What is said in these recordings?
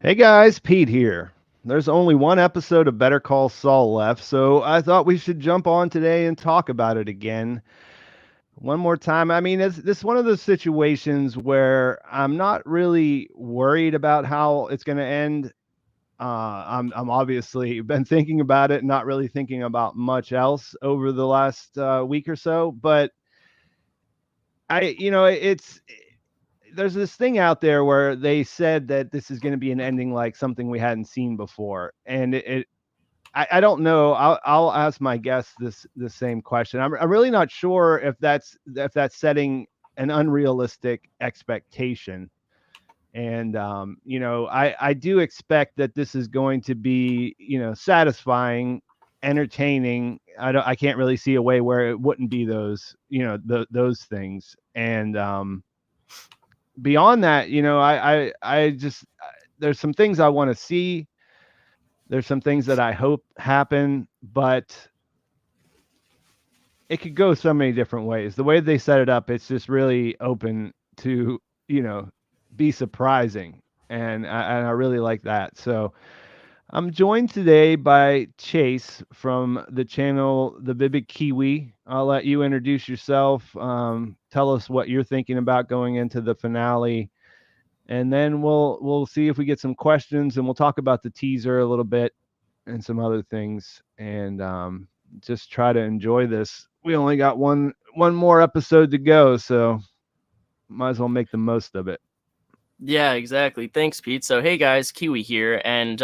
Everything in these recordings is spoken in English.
Hey guys, Pete here. There's only one episode of Better Call Saul left, so I thought we should jump on today and talk about it again one more time. I mean, it's this one of those situations where I'm not really worried about how it's going to end. I'm obviously been thinking about it, not really thinking about much else over the last week or so. But it's there's this thing out there where they said that this is going to be an ending like something we hadn't seen before, and I don't know. I'll ask my guests the same question. I'm really not sure if that's setting an unrealistic expectation. And I do expect that this is going to be satisfying, entertaining. I can't really see a way where it wouldn't be those things. And beyond that, I just there's some things I want to see. There's some things that I hope happen, but it could go so many different ways. The way they set it up, it's just really open to, you know, be surprising. And I really like that. So I'm joined today by Chase from the channel The Big Kiwi. I'll let you introduce yourself. Tell us what you're thinking about going into the finale, and then we'll see if we get some questions, and we'll talk about the teaser a little bit and some other things, and just try to enjoy this. We only got one more episode to go, so might as well make the most of it. Yeah, exactly. Thanks, Pete. So, hey guys, Kiwi here, and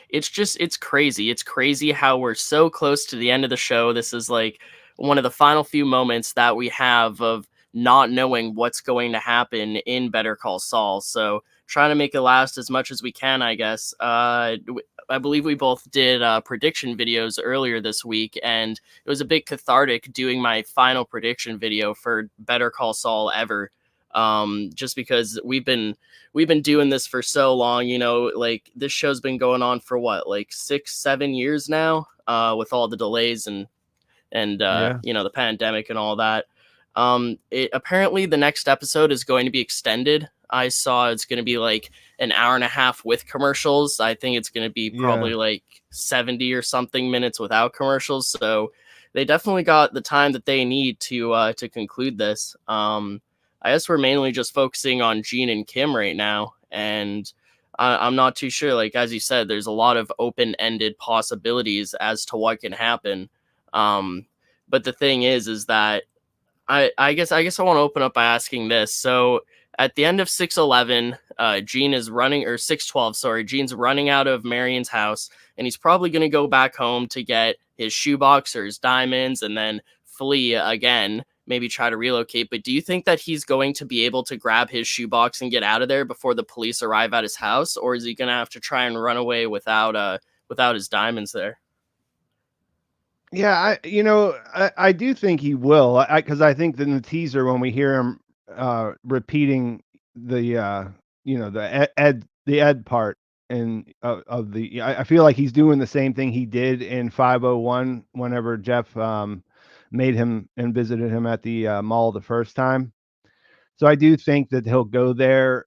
it's crazy. It's crazy how we're so close to the end of the show. This is like one of the final few moments that we have of not knowing what's going to happen in Better Call Saul. So, trying to make it last as much as we can, I guess. I believe we both did prediction videos earlier this week, and it was a bit cathartic doing my final prediction video for Better Call Saul ever. Just because we've been doing this for so long, like this show's been going on for what, like 6 7 years now, with all the delays and Yeah. the pandemic and all that. It apparently the next episode is going to be extended. I saw it's going to be like an hour and a half with commercials. I think it's going to be Yeah. probably like 70 or something minutes without commercials, so they definitely got the time that they need to conclude this. I guess we're mainly just focusing on Gene and Kim right now, and I'm not too sure. Like as you said, there's a lot of open-ended possibilities as to what can happen. But the thing is that I guess I want to open up by asking this. So at the end of 611, Gene is running, or 612, sorry, Gene's running out of Marion's house, and he's probably going to go back home to get his shoebox or his diamonds, and then flee again. Maybe try to relocate. But do you think that he's going to be able to grab his shoebox and get out of there before the police arrive at his house, or is he going to have to try and run away without his diamonds there? Yeah, I do think he will. Because I think that in the teaser when we hear him repeating the the Ed part and of the I feel like he's doing the same thing he did in 501 whenever Jeff made him and visited him at the mall the first time. So I do think that he'll go there.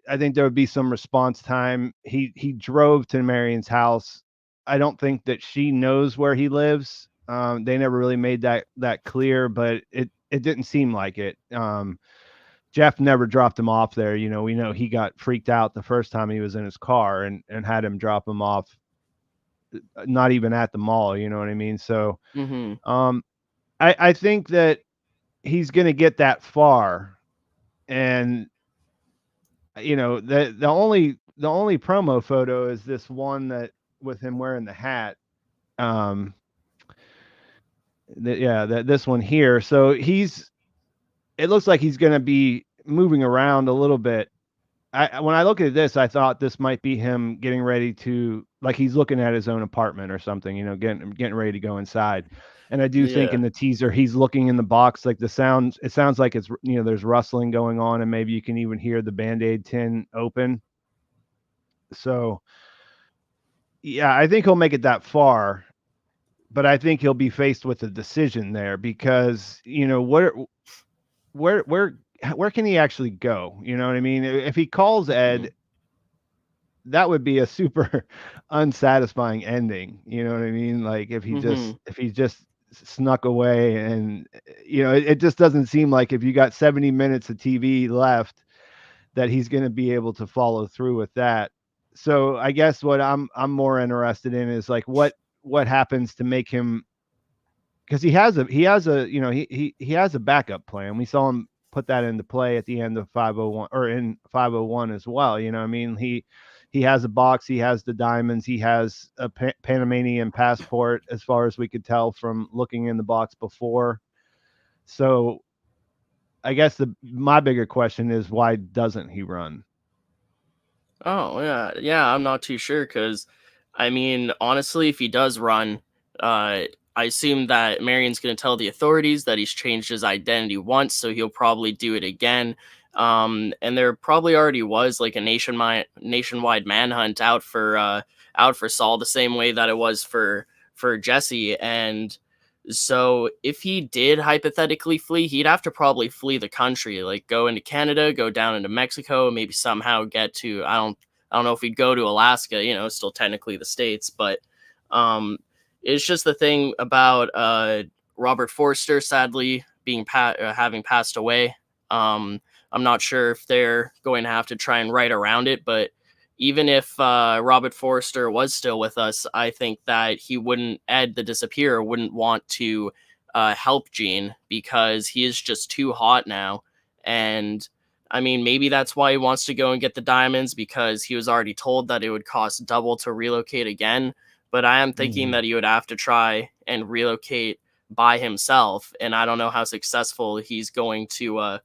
I think there would be some response time. He drove to Marion's house. I don't think that she knows where he lives. They never really made that clear, but it didn't seem like it. Jeff never dropped him off there. We know he got freaked out the first time he was in his car and had him drop him off, not even at the mall. You know what I mean? So Mm-hmm. um, I think that he's going to get that far, and the only promo photo is this one that with him wearing the hat. Um, this one here. So it looks like he's going to be moving around a little bit. When I look at this, I thought this might be him getting ready to, like, he's looking at his own apartment or something, getting ready to go inside. And I do think Yeah. in the teaser he's looking in the box, like it sounds like it's there's rustling going on, and maybe you can even hear the Band-Aid tin open. So yeah, I think he'll make it that far, but I think he'll be faced with a decision there because where where where can he actually go? You know what I mean? If he calls Mm-hmm. Ed, that would be a super unsatisfying ending. You know what I mean? Like Hmm. if he just snuck away, and it just doesn't seem like if you got 70 minutes of TV left that he's going to be able to follow through with that. So I guess what I'm more interested in is like what happens to make him, because he has a he has a backup plan. We saw him put that into play at the end of 501, or in 501 as well. You know what I mean? He has a box, he has the diamonds, he has a Panamanian passport as far as we could tell from looking in the box before. So I guess my bigger question is, why doesn't he run? Oh yeah, yeah. I'm not too sure because, I mean, honestly, if he does run, I assume that Marion's going to tell the authorities that he's changed his identity once, so he'll probably do it again. And there probably already was like a nationwide manhunt out for Saul, the same way that it was for Jesse. And so if he did hypothetically flee, he'd have to probably flee the country, like go into Canada, go down into Mexico, maybe somehow get to, I don't know if he'd go to Alaska, still technically the States, but um it's just the thing about Robert Forster sadly having passed away. I'm not sure if they're going to have to try and write around it, but even if Robert Forster was still with us, I think that Ed the Disappearer wouldn't want to help Gene because he is just too hot now. And I mean, maybe that's why he wants to go and get the diamonds, because he was already told that it would cost double to relocate again. But I am thinking Mhm. that he would have to try and relocate by himself, and I don't know how successful he's going to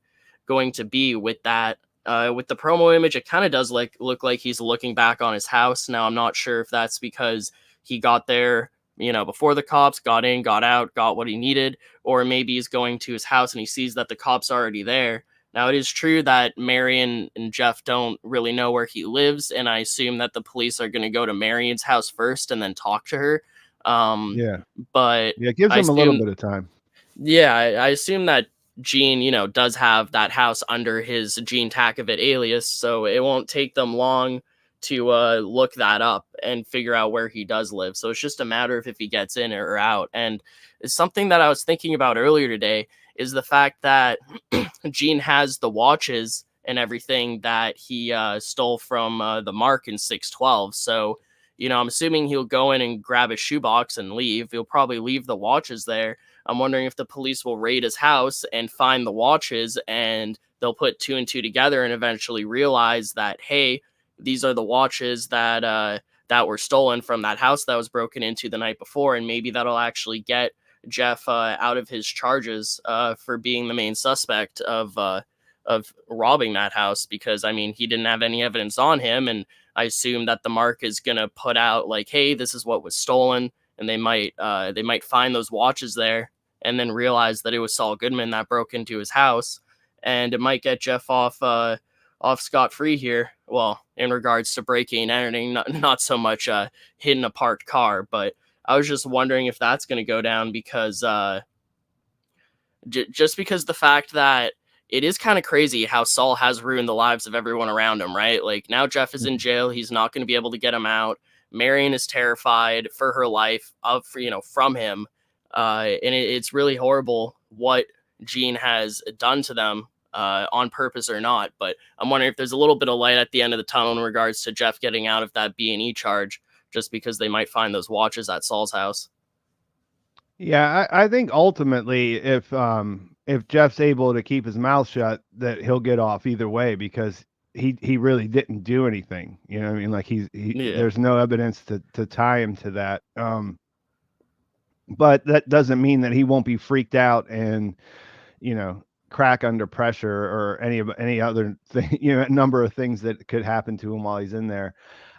be with that. With the promo image, it kind of does look like he's looking back on his house. Now, I'm not sure if that's because he got there, before the cops, got in, got out, got what he needed, or maybe he's going to his house and he sees that the cops are already there. Now, it is true that Marion and Jeff don't really know where he lives, and I assume that the police are going to go to Marion's house first and then talk to her. Um, Yeah. but Yeah, it gives I him a little assume bit of time. yeah, I assume that Gene, does have that house under his Gene Takovit alias, so it won't take them long to look that up and figure out where he does live. So it's just a matter of if he gets in or out. And it's something that I was thinking about earlier today is the fact that Gene has the watches and everything that he stole from the Mark in 612. So, I'm assuming he'll go in and grab his shoebox and leave. He'll probably leave the watches there. I'm wondering if the police will raid his house and find the watches, and they'll put two and two together and eventually realize that, hey, these are the watches that were stolen from that house that was broken into the night before, and maybe that'll actually get Jeff out of his charges for being the main suspect of robbing that house, because I mean he didn't have any evidence on him, and I assume that the Mark is gonna put out like, hey, this is what was stolen, and they might find those watches there and then realize that it was Saul Goodman that broke into his house, and it might get Jeff off scot free here. Well, in regards to breaking and entering, not so much hitting a parked car, but I was just wondering if that's going to go down because just because the fact that it is kind of crazy how Saul has ruined the lives of everyone around him, right? Like now Jeff is in Mhm. jail, he's not going to be able to get him out. Marion is terrified for her life from him, and it's really horrible what Gene has done to them, on purpose or not. But I'm wondering if there's a little bit of light at the end of the tunnel in regards to Jeff getting out of that B&E charge, just because they might find those watches at Saul's house. Yeah, I think ultimately if Jeff's able to keep his mouth shut, that he'll get off either way, because he really didn't do anything. You know what I mean? Like Yeah. there's no evidence to tie him to that. But that doesn't mean that he won't be freaked out and, you know, crack under pressure, or any other thing, number of things that could happen to him while he's in there.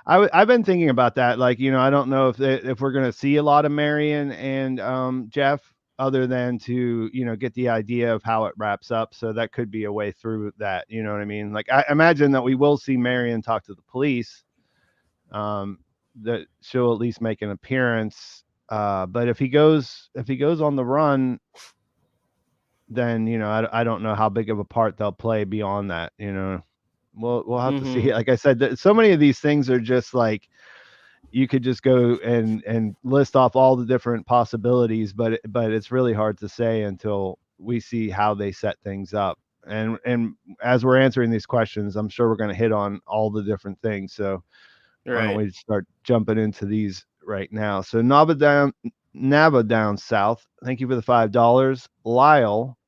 I've been thinking about that. Like, I don't know if we're gonna see a lot of Marion and Jeff, other than to, get the idea of how it wraps up. So that could be a way through that. You know what I mean? Like, I imagine that we will see Marion talk to the police. Um, that she'll at least make an appearance. But if he goes on the run, then I don't know how big of a part they'll play beyond that. We'll have to see. Hmm. Like I said, so many of these things are just like you could just go and list off all the different possibilities, but it's really hard to say until we see how they set things up. And as we're answering these questions, I'm sure we're going to hit on all the different things. So why don't Right. we start jumping into these right now? So Nava down south. Thank you for the $5. Lyle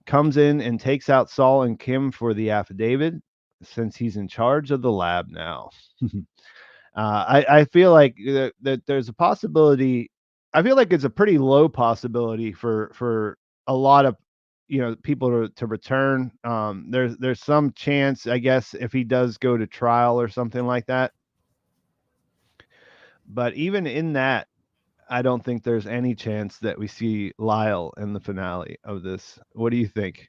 comes in and takes out Saul and Kim for the affidavit since he's in charge of the lab now. I feel like that there's a possibility. I feel like it's a pretty low possibility for a lot of people to return. There's some chance, I guess, if he does go to trial or something like that. But even in that, I don't think there's any chance that we see Lyle in the finale of this. What do you think?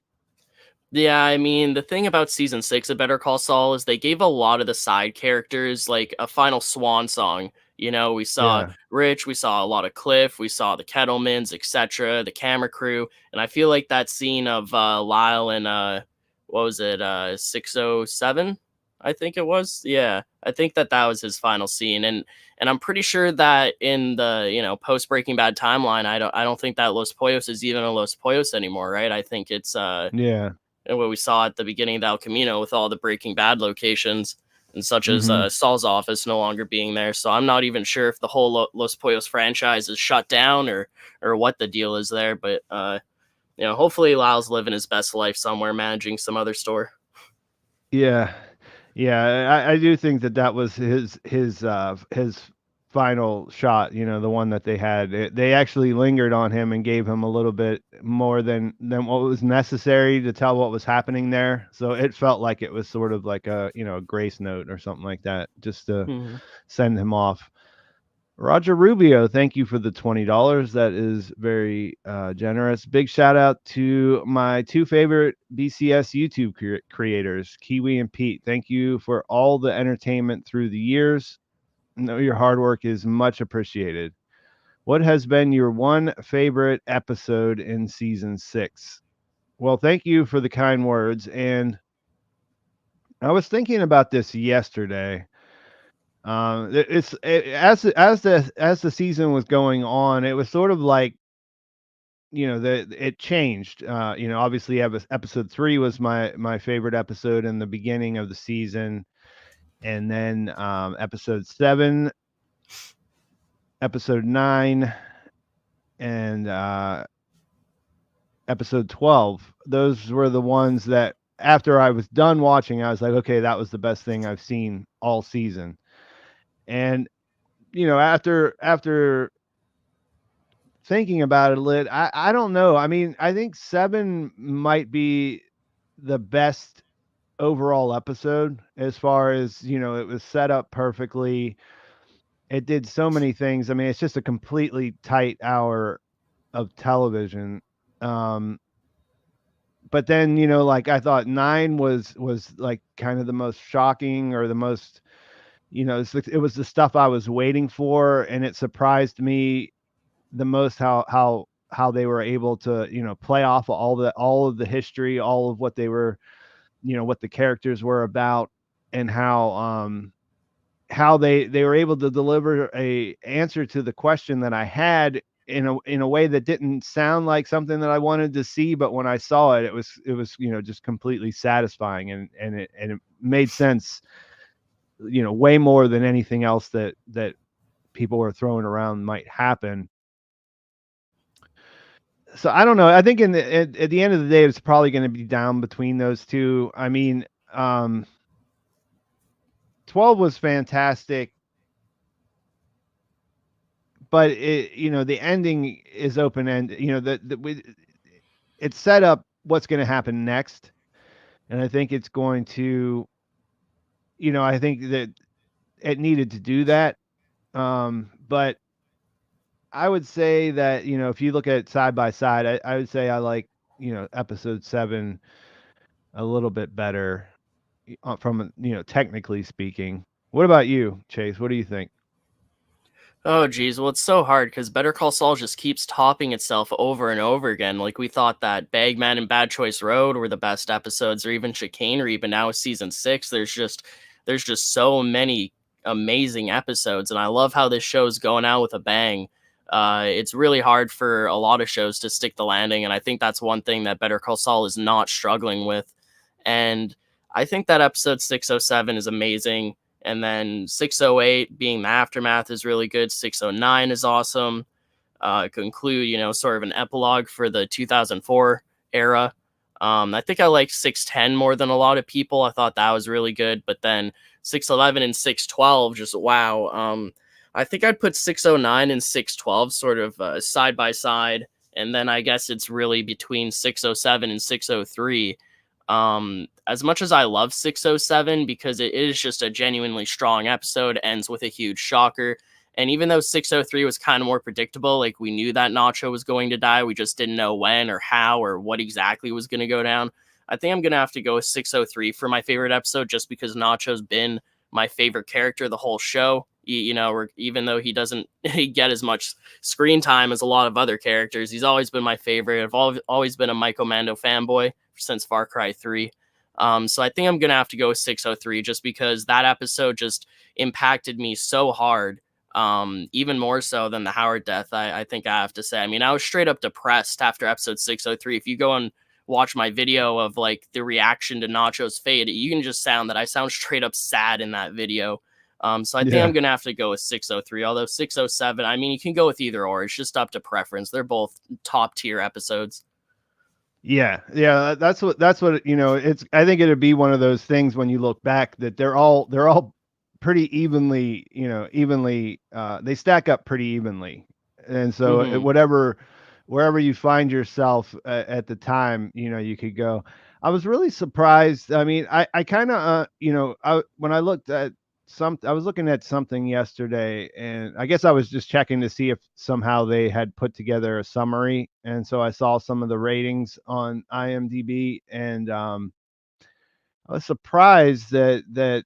Yeah, I mean, the thing about season 6 of Better Call Saul is they gave a lot of the side characters like a final swan song. You know, we saw Yeah, Rich, we saw a lot of Cliff, we saw the Kettlemans, etc., the camera crew, and I feel like that scene of Lyle and what was it, 607? I think it was. Yeah, I think that was his final scene, and I'm pretty sure that in the post Breaking Bad timeline, I don't think that Los Pollos is even a Los Pollos anymore, right? I think it's yeah. and what we saw at the beginning of El Camino with all the Breaking Bad locations and such as Hmm. Saul's office no longer being there. So I'm not even sure if the whole Los Pollos franchise is shut down or what the deal is there. But hopefully Lyle's living his best life somewhere, managing some other store. Yeah. Yeah, I do think that was his final shot, the one that they had. They actually lingered on him and gave him a little bit more than what was necessary to tell what was happening there. So it felt like it was sort of like a grace note or something like that, just to Mm-hmm. send him off. Roger Rubio, thank you for the $20. That is very generous. Big shout out to my two favorite BCS YouTube creators, Kiwi and Pete. Thank you for all the entertainment through the years. Know your hard work is much appreciated. What has been your one favorite episode in season 6? Well, thank you for the kind words. And I was thinking about this yesterday. As the season was going on, it was sort of like it changed. Obviously, episode 3 was my favorite episode in the beginning of the season, and then episode 7, episode 9, and episode 12. Those were the ones that after I was done watching, I was like, okay, that was the best thing I've seen all season. And after thinking about it a little, I don't know. I mean, I think 7 might be the best overall episode as far as, it was set up perfectly. It did so many things. I mean, it's just a completely tight hour of television. Um, but then, like I thought 9 was like kind of the most shocking or the most, it was the stuff I was waiting for, and it surprised me the most how they were able to play off all of the history, all of what they were, what the characters were about, and how they were able to deliver a answer to the question that I had in a way that didn't sound like something that I wanted to see, but when I saw it, it was just completely satisfying, and it made sense, way more than anything else that people were throwing around might happen. So I don't know. I think at the end of the day, it's probably going to be down between those two. I mean, um, 12 was fantastic, but the ending is open end. It set up what's going to happen next, and I think it's going to. I think that it needed to do that. But I would say that if you look at it side by side, I would say I like episode 7 a little bit better from technically speaking. What about you, Chase? What do you think? Oh geez, well it's so hard because Better Call Saul just keeps topping itself over and over again. Like we thought that Bagman and Bad Choice Road were the best episodes, or even Chicanery, but now with season 6, there's just so many amazing episodes, and I love how this show's going out with a bang. It's really hard for a lot of shows to stick the landing, and I think that's one thing that Better Call Saul is not struggling with. And I think that episode 607 is amazing, and then 608 being the aftermath is really good. 609 is awesome. Conclude, sort of an epilogue for the 2004 era. I think I like 610 more than a lot of people. I thought that was really good, but then 611 and 612, just wow. I think I'd put 609 and 612 sort of side by side, and then I guess it's really between 607 and 603. As much as I love 607 because it is just a genuinely strong episode, ends with a huge shocker. And even though 603 was kind of more predictable, like we knew that Nacho was going to die, we just didn't know when or how or what exactly was going to go down. I think I'm going to have to go with 603 for my favorite episode just because Nacho's been my favorite character the whole show. Even though he doesn't get as much screen time as a lot of other characters, he's always been my favorite. I've always been a Michael Mando fanboy since Far Cry 3. So I think I'm going to have to go with 603 just because that episode just impacted me so hard, even more so than the Howard death, I think I have to say. I mean, I was straight up depressed after episode 603. If you go and watch my video of like the reaction to Nacho's fate, you can just sound that I sound straight up sad in that video. So I think I'm Yeah. going to have to go with 603, although 607, I mean, you can go with either or. It's just up to preference. They're both top tier episodes. Yeah, yeah, that's what it's I think it'd be one of those things when you look back that they're all pretty evenly, they stack up pretty evenly. And so Hmm. wherever you find yourself at the time, you could go. I was really surprised. I mean, I kind of when I looked at I was looking at something yesterday, and I guess I was just checking to see if somehow they had put together a summary. And so I saw some of the ratings on IMDb, and I was surprised that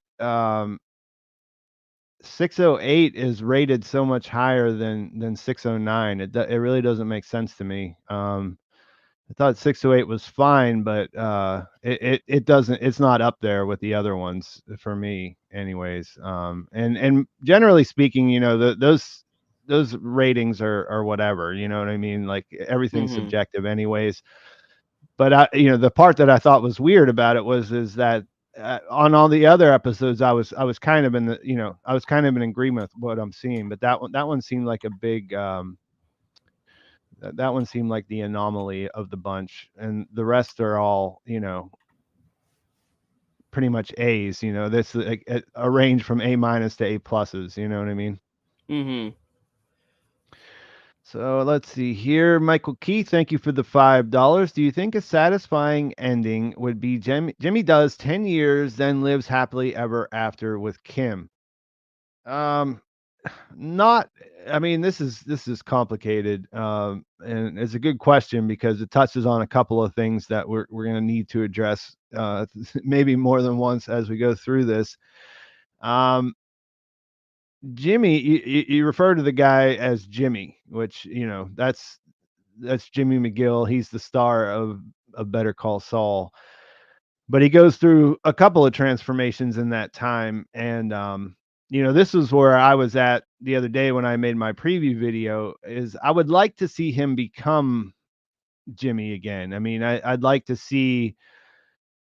608 is rated so much higher than 609. It really doesn't make sense to me. I thought 608 was fine, but it doesn't. It's not up there with the other ones for me, anyways. And generally speaking, those ratings are whatever. You know what I mean? Like everything's Hmm. subjective, anyways. But the part that I thought was weird about it is that on all the other episodes, I was kind of I was kind of in agreement with what I'm seeing, but that one seemed like a big that one seemed like the anomaly of the bunch, and the rest are all pretty much A's. This is a range from A minus to A pluses. You know what I mean? Hmm. So let's see here. Michael Keith, thank you for the $5. Do you think a satisfying ending would be Jimmy does 10 years, then lives happily ever after with Kim? Um, not. I mean, this is complicated, and it's a good question because it touches on a couple of things that we're going to need to address, maybe more than once as we go through this. Um, Jimmy, you refer to the guy as Jimmy, which that's Jimmy McGill. He's the star of Better Call Saul, but he goes through a couple of transformations in that time. And this is where I was at the other day when I made my preview video. Is I would like to see him become Jimmy again. I mean, I'd like to see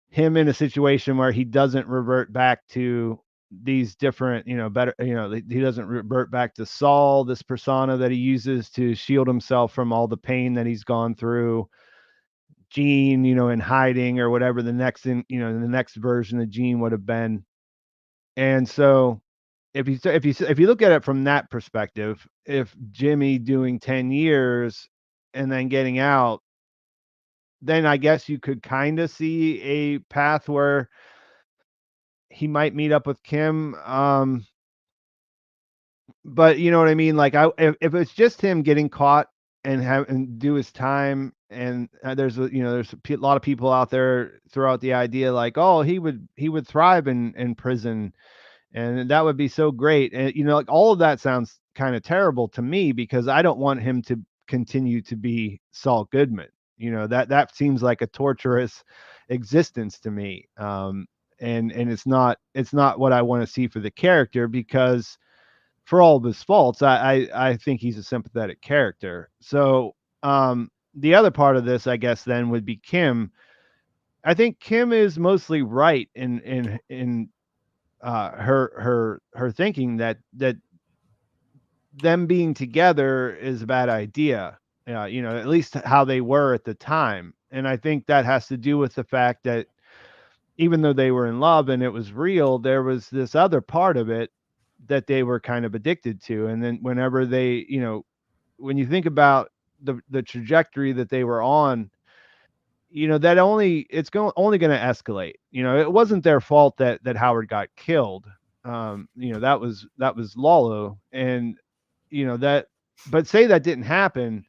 him in a situation where he doesn't revert back to these different, better, he doesn't revert back to Saul, this persona that he uses to shield himself from all the pain that he's gone through. Gene, in hiding or whatever the next version of Gene would have been. And so if you look at it from that perspective, if Jimmy doing 10 years and then getting out, then I guess you could kind of see a path where he might meet up with Kim. But you know what I mean? Like if it's just him getting caught and do his time, and there's a lot of people out there throw out the idea like, oh, he would thrive in prison, And that would be so great. And like all of that sounds kind of terrible to me because I don't want him to continue to be Saul Goodman. That seems like a torturous existence to me. And it's not what I want to see for the character, because for all of his faults, I think he's a sympathetic character. So the other part of this, I guess, then would be Kim. I think Kim is mostly right in her thinking that them being together is a bad idea. At least how they were at the time. And I think that has to do with the fact that even though they were in love and it was real, there was this other part of it that they were kind of addicted to. And then whenever when you think about the trajectory that they were on, that only going to escalate. It wasn't their fault that Howard got killed. That was Lalo. And that, but say that didn't happen,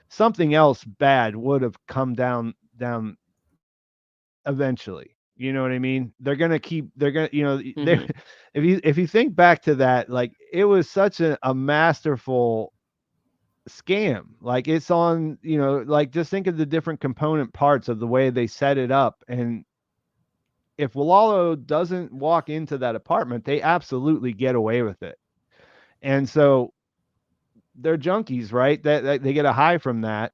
something else bad would have come down eventually. You know what I mean? They're gonna, they're, Mhm. if you think back to that, like, it was such a masterful scam. Like, it's on, like, just think of the different component parts of the way they set it up. And if Walalo doesn't walk into that apartment, they absolutely get away with it. And so they're junkies, right? That they get a high from that.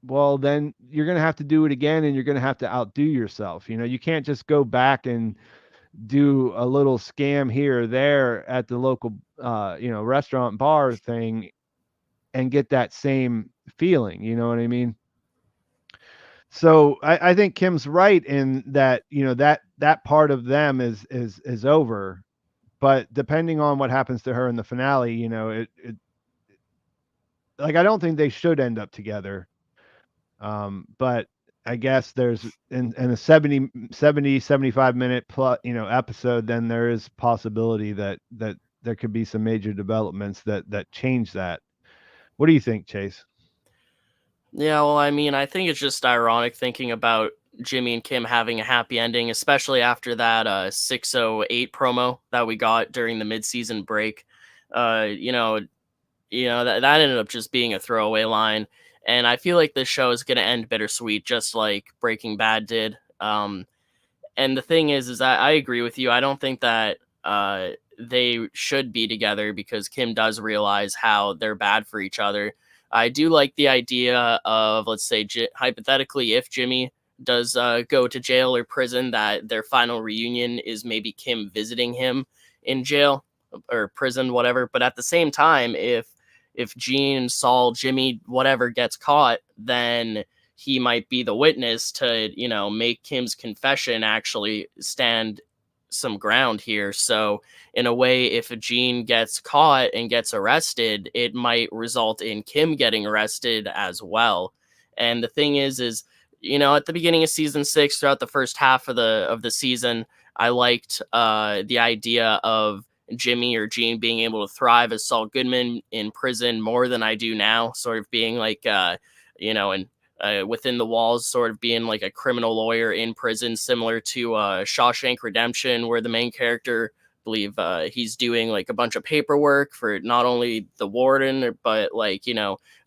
Well, then you're going to have to do it again, and you're going to have to outdo yourself. You can't just go back and do a little scam here or there at the local, restaurant bar thing and get that same feeling. You know what I mean? So I think Kim's right in that, that part of them is over. But depending on what happens to her in the finale, like, I don't think they should end up together. But I guess there's in a 75 minute plus, episode, then there is possibility that there could be some major developments that change that. What do you think, Chase? Yeah, well, I mean, I think it's just ironic thinking about Jimmy and Kim having a happy ending, especially after that 608 promo that we got during the midseason break. Uh, you know, that ended up just being a throwaway line, and I feel like this show is going to end bittersweet, just like Breaking Bad did. And the thing is I agree with you. I don't think that they should be together because Kim does realize how they're bad for each other. I do like the idea of, let's say, hypothetically, if Jimmy does go to jail or prison, that their final reunion is maybe Kim visiting him in jail or prison, whatever. But at the same time, if Gene, Saul, Jimmy, whatever gets caught, then he might be the witness to, make Kim's confession actually stand some ground here. So in a way, if Gene gets caught and gets arrested, it might result in Kim getting arrested as well. And the thing is, at the beginning of season 6, throughout the first half of the season, I liked the idea of Jimmy or Gene being able to thrive as Saul Goodman in prison more than I do now, sort of being like, and within the walls, sort of being like a criminal lawyer in prison, similar to Shawshank Redemption, where the main character, believe he's doing like a bunch of paperwork for not only the warden, but like,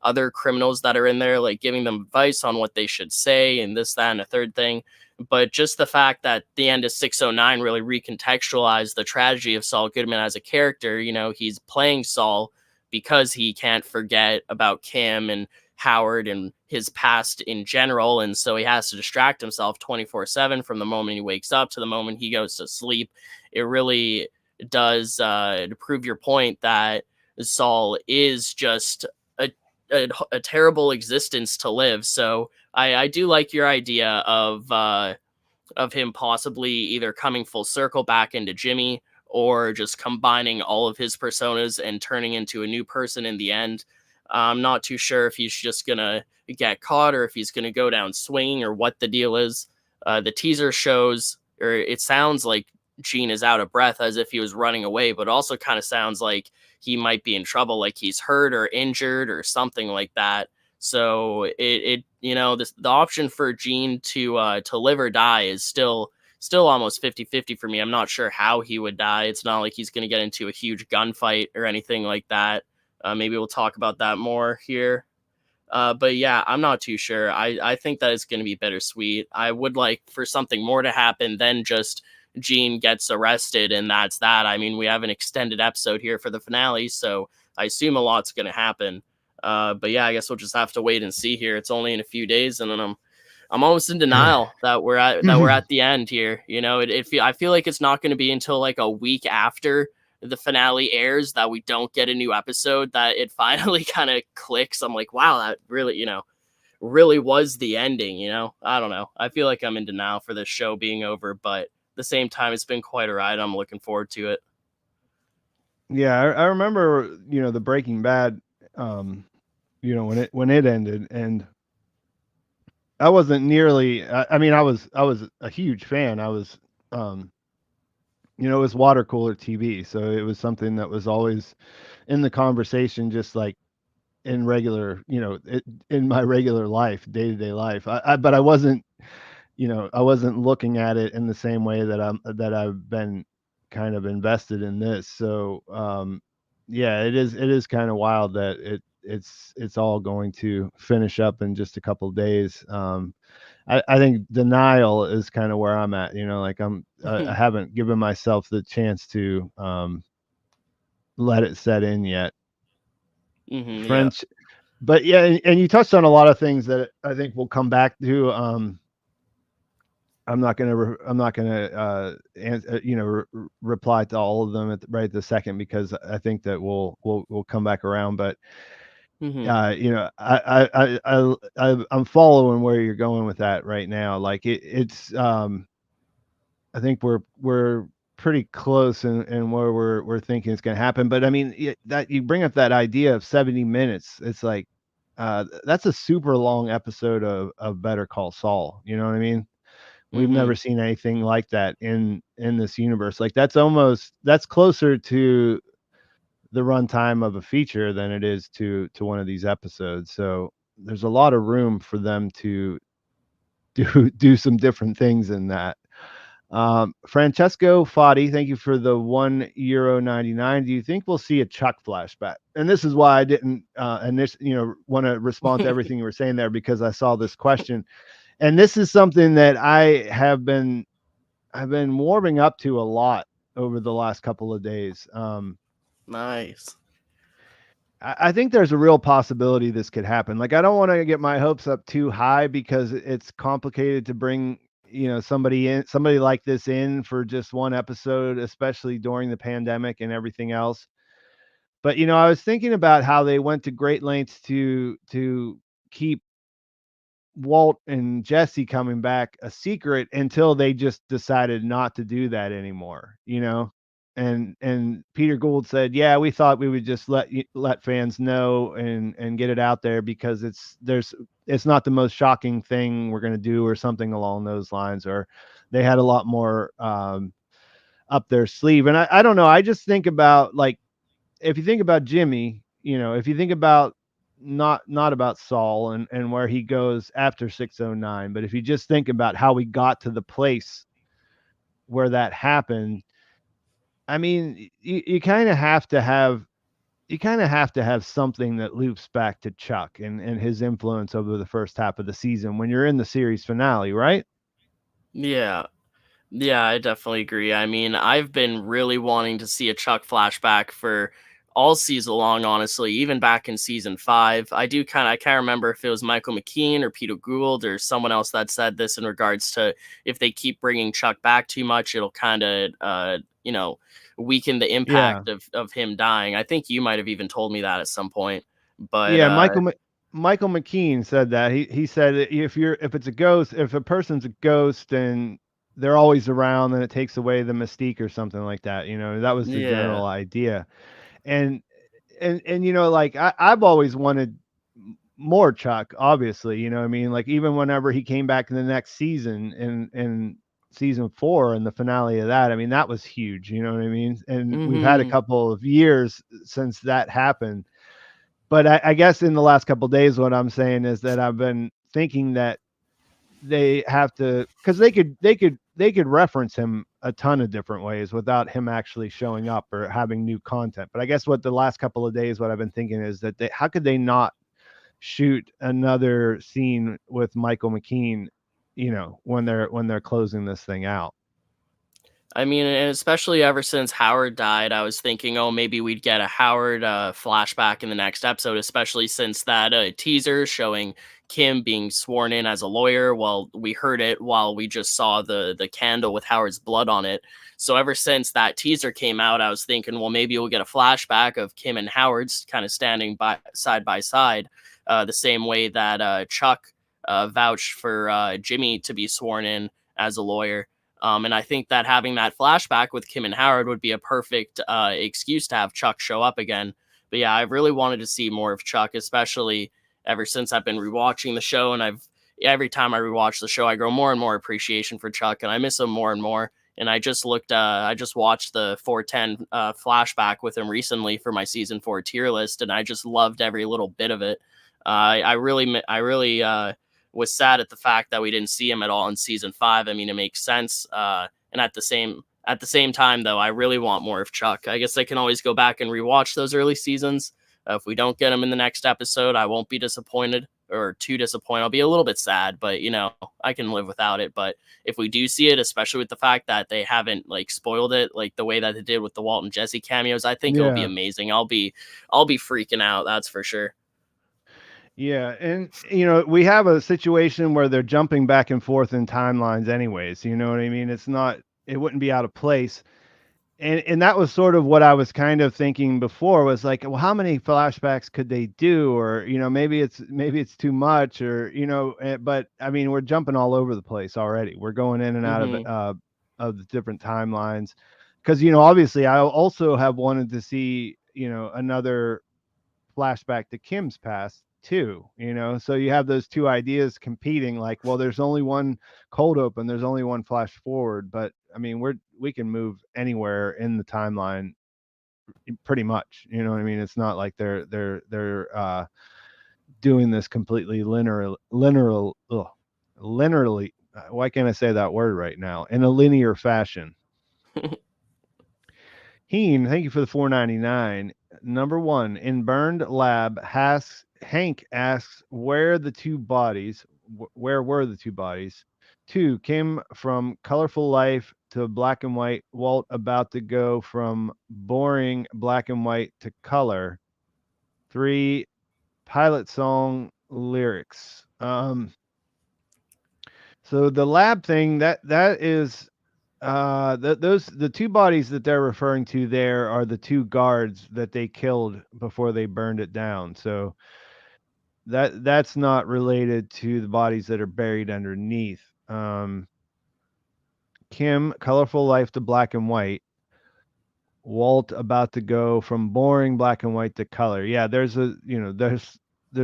other criminals that are in there, like giving them advice on what they should say and this, that, and a third thing. But just the fact that the end of 609 really recontextualized the tragedy of Saul Goodman as a character. He's playing Saul because he can't forget about Kim and Howard and his past in general. And so he has to distract himself 24/7 from the moment he wakes up to the moment he goes to sleep. It really does to prove your point that Saul is just a terrible existence to live. So I do like your idea of him possibly either coming full circle back into Jimmy or just combining all of his personas and turning into a new person in the end. I'm not too sure if he's just going to get caught or if he's going to go down swinging or what the deal is. The teaser shows, or it sounds like Gene is out of breath as if he was running away, but also kind of sounds like he might be in trouble, like he's hurt or injured or something like that. So the option for Gene to live or die is still still almost 50-50 for me. I'm not sure how he would die. It's not like he's going to get into a huge gunfight or anything like that. Maybe we'll talk about that more here. But yeah, I'm not too sure. I think that it's going to be bittersweet. I would like for something more to happen than just Gene gets arrested and that's that. I mean, we have an extended episode here for the finale, so I assume a lot's going to happen. But yeah, I guess we'll just have to wait and see here. It's only in a few days, and then I'm almost in denial that we're at the end here. You know, I feel like it's not going to be until like a week after the finale airs that we don't get a new episode that it finally kind of clicks. I'm like, wow, that really, really was the ending. I don't know. I feel like I'm in denial for this show being over, but at the same time, it's been quite a ride. I'm looking forward to it. Yeah, I remember, the Breaking Bad, when it ended, and I wasn't nearly. I mean, I was a huge fan. I was, it was water cooler TV, so it was something that was always in the conversation, just like in regular, in my regular life, day to day life. But I wasn't, I wasn't looking at it in the same way that I've been kind of invested in this. So, yeah, it is kind of wild that it's all going to finish up in just a couple of days. I think denial is kind of where I'm at. Like I haven't given myself the chance to let it set in yet. Yeah. French, but yeah, and you touched on a lot of things that I think we'll come back to. I'm not gonna reply to all of them right this second, because I think that we'll come back around. But I'm following where you're going with that right now. Like it's I think we're pretty close in where we're thinking it's going to happen. But I mean, that you bring up that idea of 70 minutes, it's like that's a super long episode of Better Call Saul. You know what I mean? We've never seen anything like that in this universe. Like that's closer to the runtime of a feature than it is to one of these episodes. So there's a lot of room for them to do some different things in that. Francesco Foddy, thank you for the €1.99. Do you think we'll see a Chuck flashback? And this is why I didn't want to respond to everything you were saying there, because I saw this question, and this is something that I've been warming up to a lot over the last couple of days. Nice. I think there's a real possibility this could happen. Like, I don't want to get my hopes up too high, because it's complicated to bring, somebody like this in for just one episode, especially during the pandemic and everything else. But, I was thinking about how they went to great lengths to keep Walt and Jesse coming back a secret until they just decided not to do that anymore, and Peter Gould said, yeah, we thought we would just let fans know and get it out there, because it's not the most shocking thing we're going to do, or something along those lines. Or they had a lot more up their sleeve. And I don't know, I just think about, like, if you think about Jimmy, if you think about not about Saul and where he goes after 609, but if you just think about how we got to the place where that happened, I mean, you kind of have to have something that loops back to Chuck and his influence over the first half of the season when you're in the series finale, right? Yeah. Yeah, I definitely agree. I mean, I've been really wanting to see a Chuck flashback for all season long, honestly, even back in season 5. I can't remember if it was Michael McKean or Peter Gould or someone else that said this in regards to if they keep bringing Chuck back too much, it'll kind of, weaken the Yeah. impact of him dying. I think you might have even told me that at some point. But Yeah, Michael McKean said that. He said, if it's a ghost, if a person's a ghost and they're always around, then it takes away the mystique or something like that. That was the yeah. general idea. And like, I've always wanted more Chuck, obviously. I mean, like, even whenever he came back in the next season, in season 4 and the finale of that, I mean, that was huge. You know what I mean? And we've had a Mhm. couple of years since that happened. But I guess in the last couple of days, what I'm saying is that I've been thinking that they have to, because they could they could reference him a ton of different ways without him actually showing up or having new content. But I guess what the last couple of days, what I've been thinking is that how could they not shoot another scene with Michael McKean, when they're closing this thing out? I mean, and especially ever since Howard died, I was thinking, oh, maybe we'd get a Howard flashback in the next episode, especially since that teaser showing Kim being sworn in as a lawyer. Well, we heard it while we just saw the candle with Howard's blood on it. So ever since that teaser came out, I was thinking, well, maybe we'll get a flashback of Kim and Howard's kind of standing by side, the same way that Chuck vouched for Jimmy to be sworn in as a lawyer. And I think that having that flashback with Kim and Howard would be a perfect excuse to have Chuck show up again. But yeah, I've really wanted to see more of Chuck, especially ever since I've been rewatching the show. And every time I rewatch the show, I grow more and more appreciation for Chuck, and I miss him more and more. And I just watched the 410 flashback with him recently for my season 4 tier list, and I just loved every little bit of it. I really was sad at the fact that we didn't see him at all in season 5. I mean, it makes sense. And at the same time, though, I really want more of Chuck. I guess I can always go back and rewatch those early seasons. If we don't get him in the next episode, I won't be disappointed or too disappointed. I'll be a little bit sad, but I can live without it. But if we do see it, especially with the fact that they haven't like spoiled it like the way that they did with the Walt and Jesse cameos, I think it'll be Yeah. amazing. I'll be freaking out. That's for sure. Yeah, and we have a situation where they're jumping back and forth in timelines anyways, you know what I mean? It wouldn't be out of place. And that was sort of what I was kind of thinking before, was like, well, how many flashbacks could they do? Or, maybe it's too much, or, but I mean, we're jumping all over the place already. We're going in and out Hmm. of the different timelines. Because, obviously I also have wanted to see, another flashback to Kim's past too, so you have those two ideas competing, like, well, there's only one cold open, there's only one flash forward, but I mean, we can move anywhere in the timeline pretty much, you know what I mean? It's not like they're doing this completely linearly, why can't I say that word right now, in a linear fashion. Heen, thank you for the 4.99. Number one, in Burned Lab, Hank asks where where were the two bodies? Two, came from colorful life to black and white. Walt about to go from boring black and white to color. Three, pilot song lyrics. So the lab thing, that is the two bodies that they're referring to there are the two guards that they killed before they burned it down. So that's not related to the bodies that are buried underneath. Kim, colorful life to black and white. Walt about to go from boring black and white to color. Yeah, there's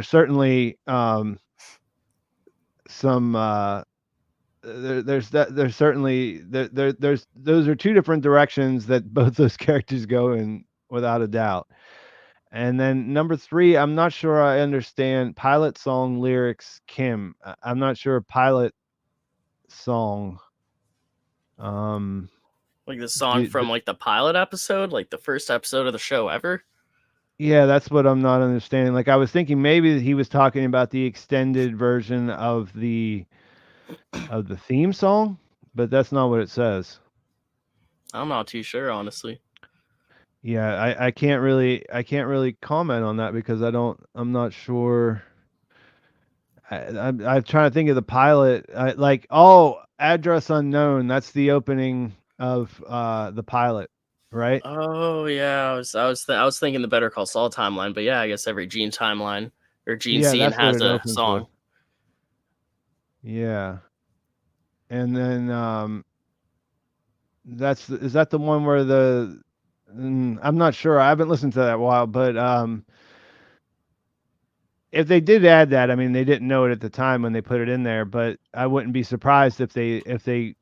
certainly some there's certainly there's those are two different directions that both those characters go in, without a doubt. And then number three, I'm not sure I understand pilot song lyrics. Kim, I'm not sure pilot song. Um, Like the song did, from like the pilot episode, like the first episode of the show ever. yeah, that's what I'm not understanding. Like, I was thinking maybe he was talking about the extended version of the theme song, but that's not what it says. I'm not too sure, honestly. Yeah, I can't really comment on that because I'm not sure. I'm trying to think of the pilot. Like, oh, address unknown. That's the opening of the pilot, right? Oh yeah, I was thinking the Better Call Saul timeline, but yeah, I guess every Gene timeline or Gene Yeah, scene that's what has it a opens with. song. Yeah, and then is that the one where I'm not sure. I haven't listened to that in a while, but if they did add that, I mean, they didn't know it at the time when they put it in there, but I wouldn't be surprised if they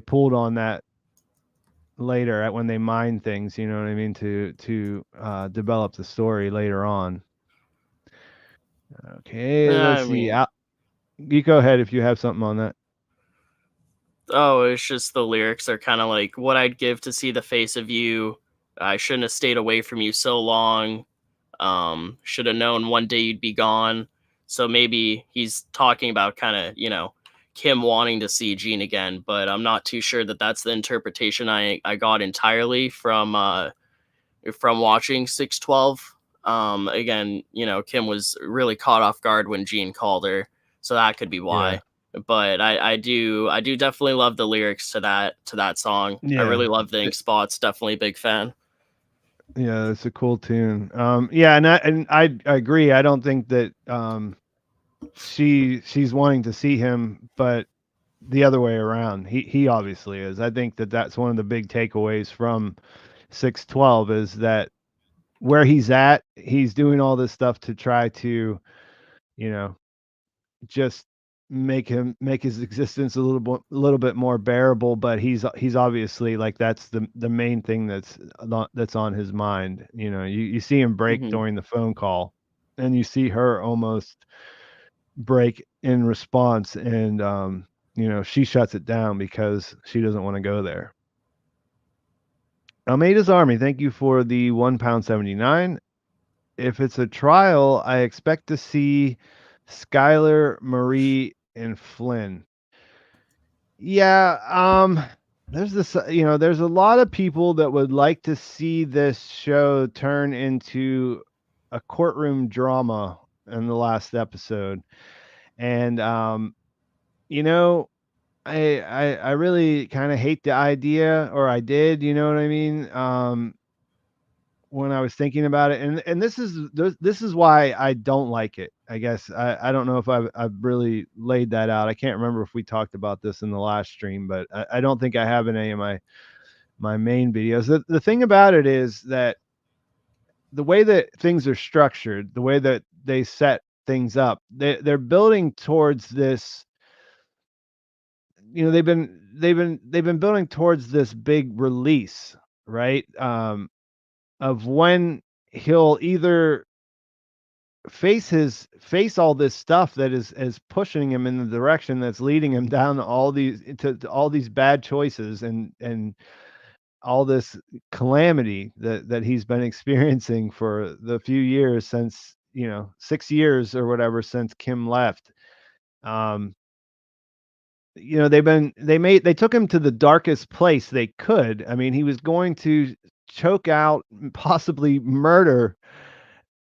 pulled on that later at when they mine things, you know what I mean, to develop the story later on. Okay, Yeah, let's I see. mean, You go ahead if you have something on that. Oh, it's just the lyrics are kind of like, what I'd give to see the face of you. I shouldn't have stayed away from you so long. Should have known one day you'd be gone. So maybe he's talking about kind of, Kim wanting to see Gene again, but I'm not too sure that that's the interpretation I got entirely from watching 612. Again, Kim was really caught off guard when Gene called her, so that could be Yeah. why. But I do definitely love the lyrics to that song. I Yeah. really love the ink spots. Definitely a big fan. Yeah, it's a cool tune. Yeah, and I agree. I don't think that she's wanting to see him, but the other way around. He obviously is. I think that that's one of the big takeaways from 612 is that where he's at, he's doing all this stuff to try to, you know, just make his existence a little bit more bearable, but he's obviously like that's the main thing that's on his mind. You see him break Hmm. during the phone call, and you see her almost break in response, and she shuts it down because she doesn't want to go there. Almeida's Army, thank you for the £1 79. If it's a trial, I expect to see Skylar, Marie, and Flynn. Yeah, there's a lot of people that would like to see this show turn into a courtroom drama in the last episode. And you know, I really kind of hate the idea, or I did, you know what I mean? When I was thinking about it, and this is why I don't like it. I guess I don't know if I've really laid that out. I can't remember if we talked about this in the last stream, but I don't think I have in any of my main videos. The thing about it is that the way that things are structured, the way that they set things up, they're building towards this. They've been building towards this big release, right? Of when he'll either face all this stuff that is pushing him in the direction that's leading him down all these to all these bad choices and all this calamity that he's been experiencing for the few years since 6 years or whatever since Kim left. um they took him to the darkest place they could. I mean, he was going to choke out and possibly murder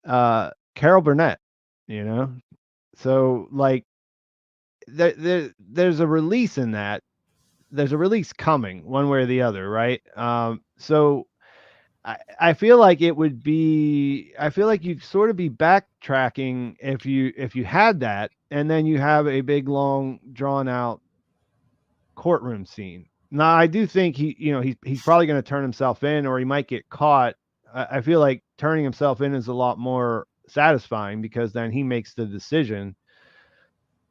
Carol Burnett, you know? So, like, there's a release in that. There's a release coming one way or the other, right? So I feel like I feel like you'd sort of be backtracking if you had that, and then you have a big, long, drawn out courtroom scene. Now, I do think he's probably going to turn himself in, or he might get caught. I feel like turning himself in is a lot more satisfying because then he makes the decision.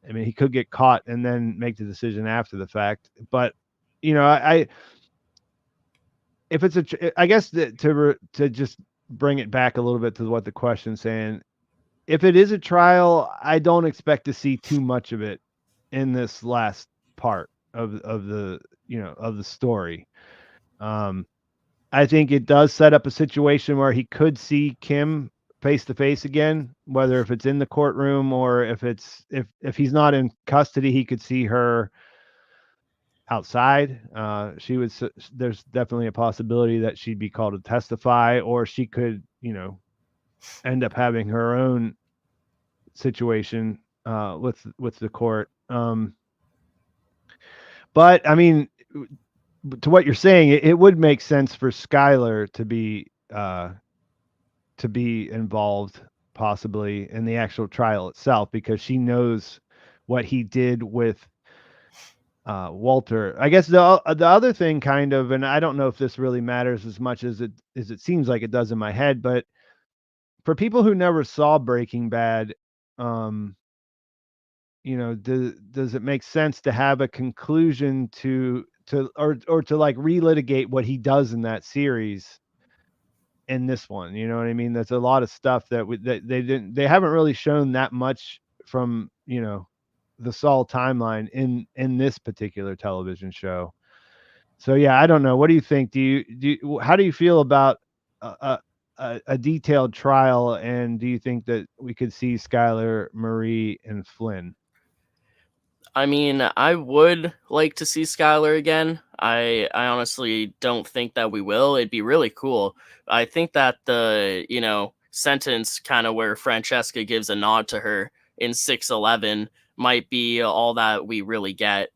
I mean, he could get caught and then make the decision after the fact. But I if it's I guess to just bring it back a little bit to what the question's saying. If it is a trial, I don't expect to see too much of it in this last part of the story. Um, I think it does set up a situation where he could see Kim face to face again, whether if it's in the courtroom or if he's not in custody, he could see her outside. There's definitely a possibility that she'd be called to testify, or she could, end up having her own situation with the court. But I mean, to what you're saying, it would make sense for Skylar to be involved possibly in the actual trial itself because she knows what he did with Walter. I guess the other thing kind of, and I don't know if this really matters as much as it seems like it does in my head, but for people who never saw Breaking Bad, um, does it make sense to have a conclusion or to like relitigate what he does in that series in this one? You know what I mean? There's a lot of stuff that they haven't really shown that much from. the Saul timeline in this particular television show. So yeah, I don't know. What do you think? How do you feel about a detailed trial, and do you think that we could see Skylar, Marie, and Flynn? I mean, I would like to see Skylar again. I honestly don't think that we will. It'd be really cool. I think that the, sentence kind of where Francesca gives a nod to her in 611 might be all that we really get.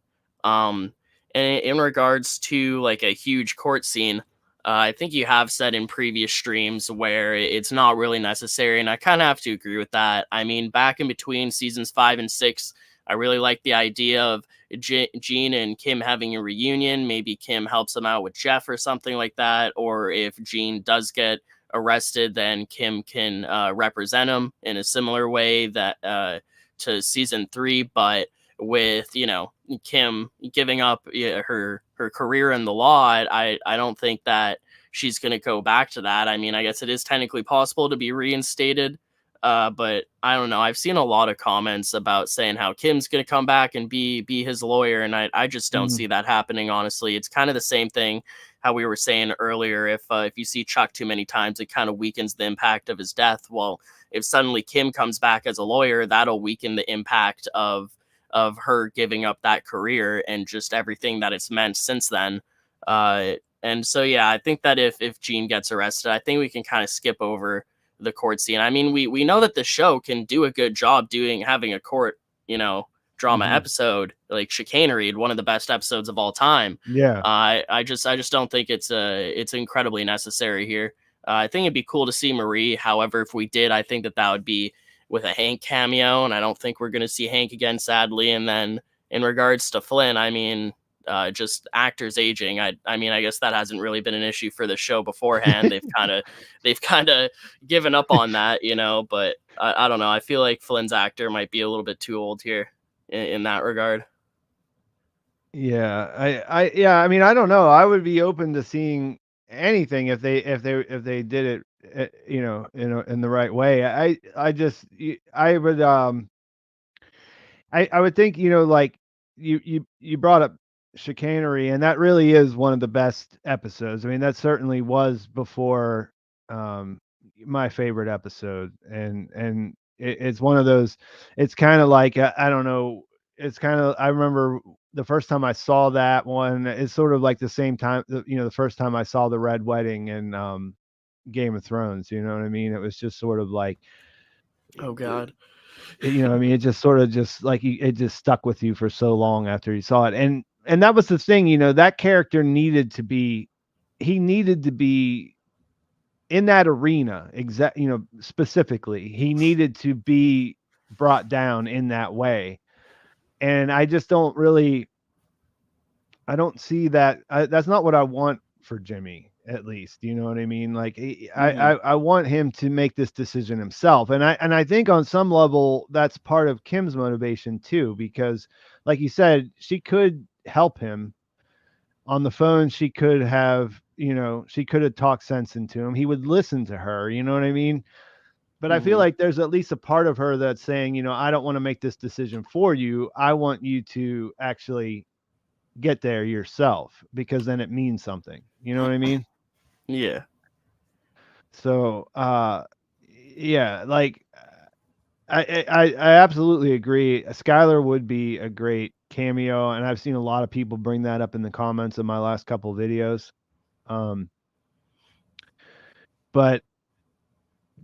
Um in regards to like a huge court scene, I think you have said in previous streams where it's not really necessary, and I kind of have to agree with that. I mean, back in between seasons 5 and 6, I really like the idea of Gene and Kim having a reunion. Maybe Kim helps them out with Jeff or something like that. Or if Gene does get arrested, then Kim can represent him in a similar way that to season 3. But with Kim giving up her career in the law, I don't think that she's going to go back to that. I mean, I guess it is technically possible to be reinstated, but I don't know. I've seen a lot of comments about saying how Kim's going to come back and be his lawyer, and I just don't Mhm. see that happening. Honestly, it's kind of the same thing how we were saying earlier. If you see Chuck too many times, it kind of weakens the impact of his death. Well, if suddenly Kim comes back as a lawyer, that'll weaken the impact of her giving up that career and just everything that it's meant since then. And so yeah, I think that if Gene gets arrested, I think we can kind of skip over the court scene. I mean, we know that the show can do a good job having a court, drama Mhm. episode like Chicanery, one of the best episodes of all time. Yeah. I just don't think it's incredibly necessary here. I think it'd be cool to see Marie. However, if we did, I think that would be with a Hank cameo, and I don't think we're going to see Hank again, sadly. And then in regards to Flynn, I mean, just actors aging. I mean, I guess that hasn't really been an issue for the show beforehand. They've kind of given up on that, But I don't know. I feel like Flynn's actor might be a little bit too old here in that regard. Yeah, yeah, I mean, I don't know. I would be open to seeing anything if they did it, in the right way. I would I would think, like you brought up Chicanery, and that really is one of the best episodes. I mean, that certainly was before um my favorite episode, and it's one of those. It's kind of like I don't know. It's kind of I remember the first time I saw that one. It's sort of like the same time, the first time I saw the Red Wedding in Game of Thrones. You know what I mean? It was just sort of like Oh God. I mean, it just sort of just like it just stuck with you for so long after you saw it. And that was the thing, that character needed to be he needed to be in that arena, specifically. He needed to be brought down in that way. And I just don't really I don't see that. That's not what I want for Jimmy, at least. You know what I mean? Like Hmm. I want him to make this decision himself, and I think on some level that's part of Kim's motivation too, because, like you said, she could help him on the phone. She could have talked sense into him. He would listen to her. You know what I mean? But I feel Hmm. like there's at least a part of her that's saying, I don't want to make this decision for you. I want you to actually get there yourself, because then it means something. You know what I mean? Yeah. So, yeah, like I absolutely agree. Skylar would be a great cameo, and I've seen a lot of people bring that up in the comments of my last couple of videos. Um, but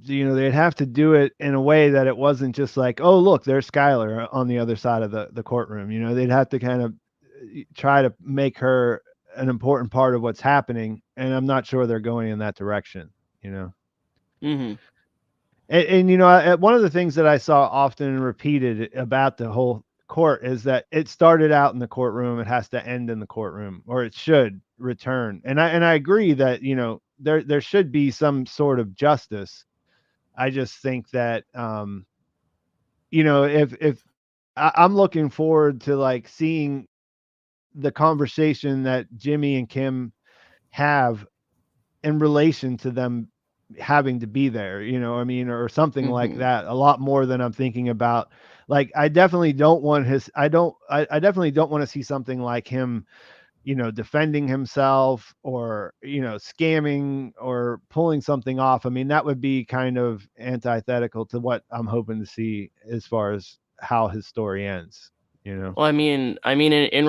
they'd have to do it in a way that it wasn't just like, oh, look, there's Skylar on the other side of the courtroom. They'd have to kind of try to make her an important part of what's happening, and I'm not sure they're going in that direction. You know, Hmm. and one of the things that I saw often repeated about the whole court is that it started out in the courtroom, it has to end in the courtroom, or it should return. And I agree that there should be some sort of justice. I just think that if I'm looking forward to like seeing the conversation that Jimmy and Kim have in relation to them having to be there, I mean, or something like Hmm. that, a lot more than I'm thinking about like I definitely don't want his. I definitely don't want to see something like him, defending himself or, scamming or pulling something off. I mean, that would be kind of antithetical to what I'm hoping to see as far as how his story ends. Well, in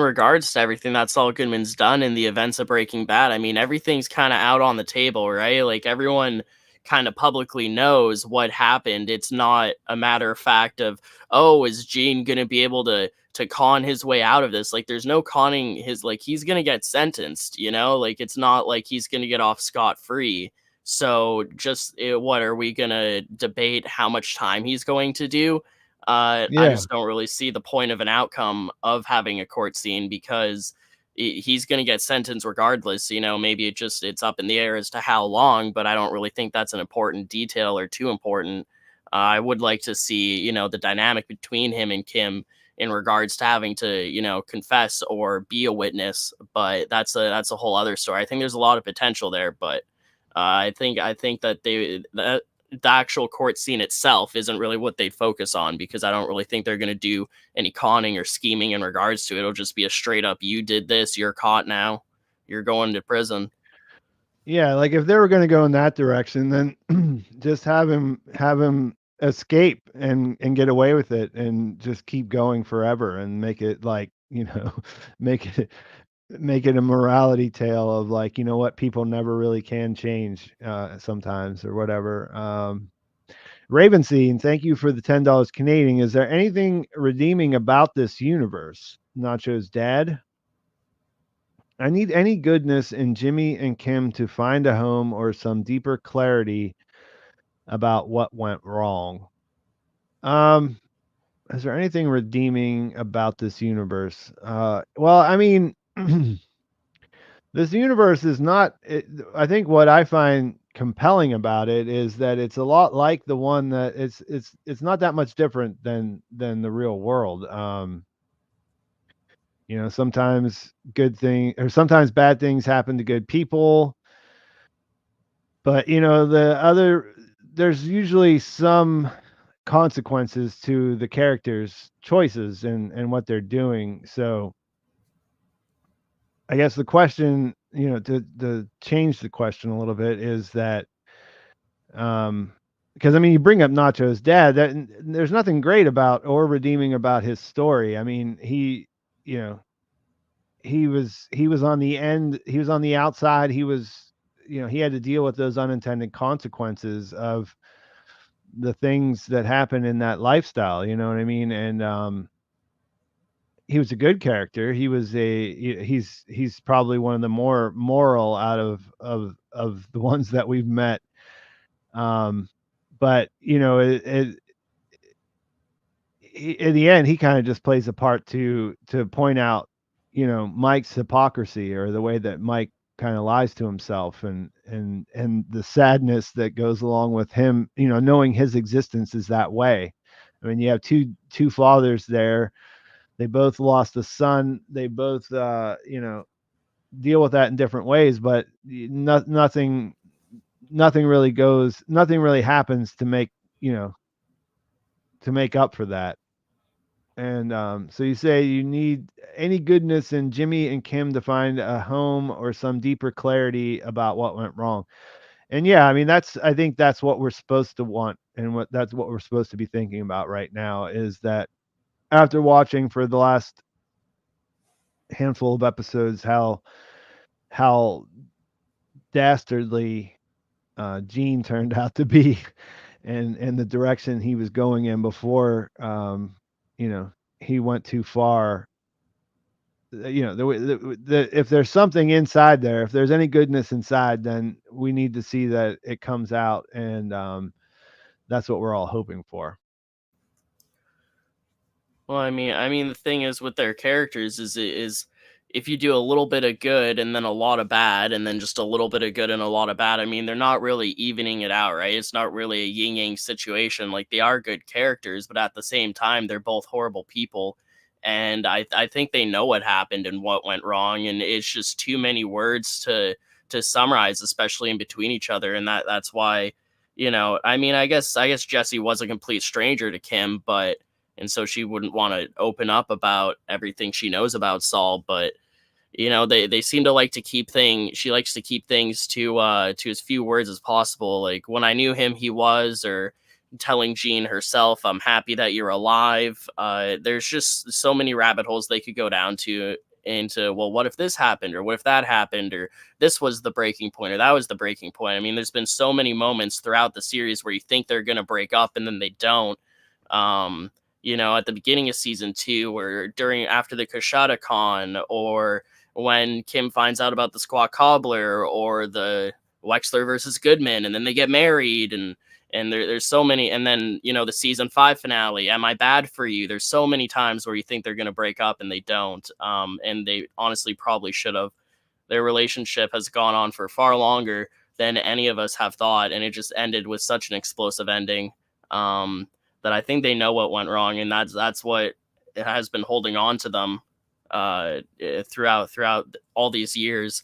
regards to everything that Saul Goodman's done in the events of Breaking Bad, I mean, everything's kind of out on the table, right? Like everyone kind of publicly knows what happened. It's not a matter of fact of, oh, is Gene gonna be able to con his way out of this? Like, there's no conning his, like, he's gonna get sentenced, Like, it's not like he's gonna get off scot free. So, just what are we gonna debate how much time he's going to do? I Yeah. just don't really see the point of an outcome of having a court scene because he's going to get sentenced regardless. Maybe it's up in the air as to how long, but I don't really think that's an important detail or too important. I would like to see, the dynamic between him and Kim in regards to having to, confess or be a witness, but that's a whole other story. I think there's a lot of potential there, but I think that the actual court scene itself isn't really what they'd focus on because I don't really think they're going to do any conning or scheming in regards to it. It'll just be a straight up, you did this, you're caught now, you're going to prison. Yeah, like if they were going to go in that direction, then just have him escape and get away with it and just keep going forever and make it like, make it make it a morality tale of like, what, people never really can change sometimes or whatever. Ravenstein, thank you for the $10 Canadian. Is there anything redeeming about this universe? Nacho's dad. I need any goodness in Jimmy and Kim to find a home or some deeper clarity about what went wrong. Is there anything redeeming about this universe? Well, I mean, this universe is not. I think what I find compelling about it is that it's a lot like the one that it's not that much different than the real world. Sometimes good thing or sometimes bad things happen to good people, but there's usually some consequences to the characters' choices and what they're doing. So I guess the question, to change the question a little bit is that, because I mean, you bring up Nacho's dad, that there's nothing great about or redeeming about his story. I mean, you know, he was on the end, he was on the outside, he had to deal with those unintended consequences of the things that happen in that lifestyle, you know what I mean? And he was a good character. He's probably one of the more moral out of the ones that we've met. But in the end, he kind of just plays a part to point out, Mike's hypocrisy or the way that Mike kind of lies to himself and the sadness that goes along with him, knowing his existence is that way. I mean, you have two fathers there. They both lost a son. They both, deal with that in different ways, but nothing really happens to make up for that. And so you say you need any goodness in Jimmy and Kim to find a home or some deeper clarity about what went wrong. And yeah, I mean, I think that's what we're supposed to want, and that's what we're supposed to be thinking about right now is that after watching for the last handful of episodes how dastardly Gene turned out to be, and the direction he was going in before he went too far. If there's something inside there, if there's any goodness inside, then we need to see that it comes out, and that's what we're all hoping for. Well, I mean, the thing is with their characters is if you do a little bit of good and then a lot of bad, and then just a little bit of good and a lot of bad, I mean, they're not really evening it out, right? It's not really a yin yang situation. Like they are good characters, but at the same time, they're both horrible people. And I think they know what happened and what went wrong, and it's just too many words to summarize, especially in between each other. And that's why, I mean, I guess Jesse was a complete stranger to Kim, but and so she wouldn't want to open up about everything she knows about Saul. But they seem to like to keep things she likes to keep things to as few words as possible. Like, when I knew him, he was, or telling Jean herself, I'm happy that you're alive. There's just so many rabbit holes they could go down to, into, well, what if this happened, or what if that happened, or this was the breaking point, or that was the breaking point. I mean, there's been so many moments throughout the series where you think they're going to break up and then they don't. um at the beginning of season 2, or after the Kashada Con, or when Kim finds out about the squat cobbler, or the Wexler versus Goodman, and then they get married, and there's so many. And then the season 5 finale, Am I Bad for You? There's so many times where you think they're going to break up and they don't, and they honestly probably should have. Their relationship has gone on for far longer than any of us have thought, and it just ended with such an explosive ending, that I think they know what went wrong, and that's what has been holding on to them throughout all these years.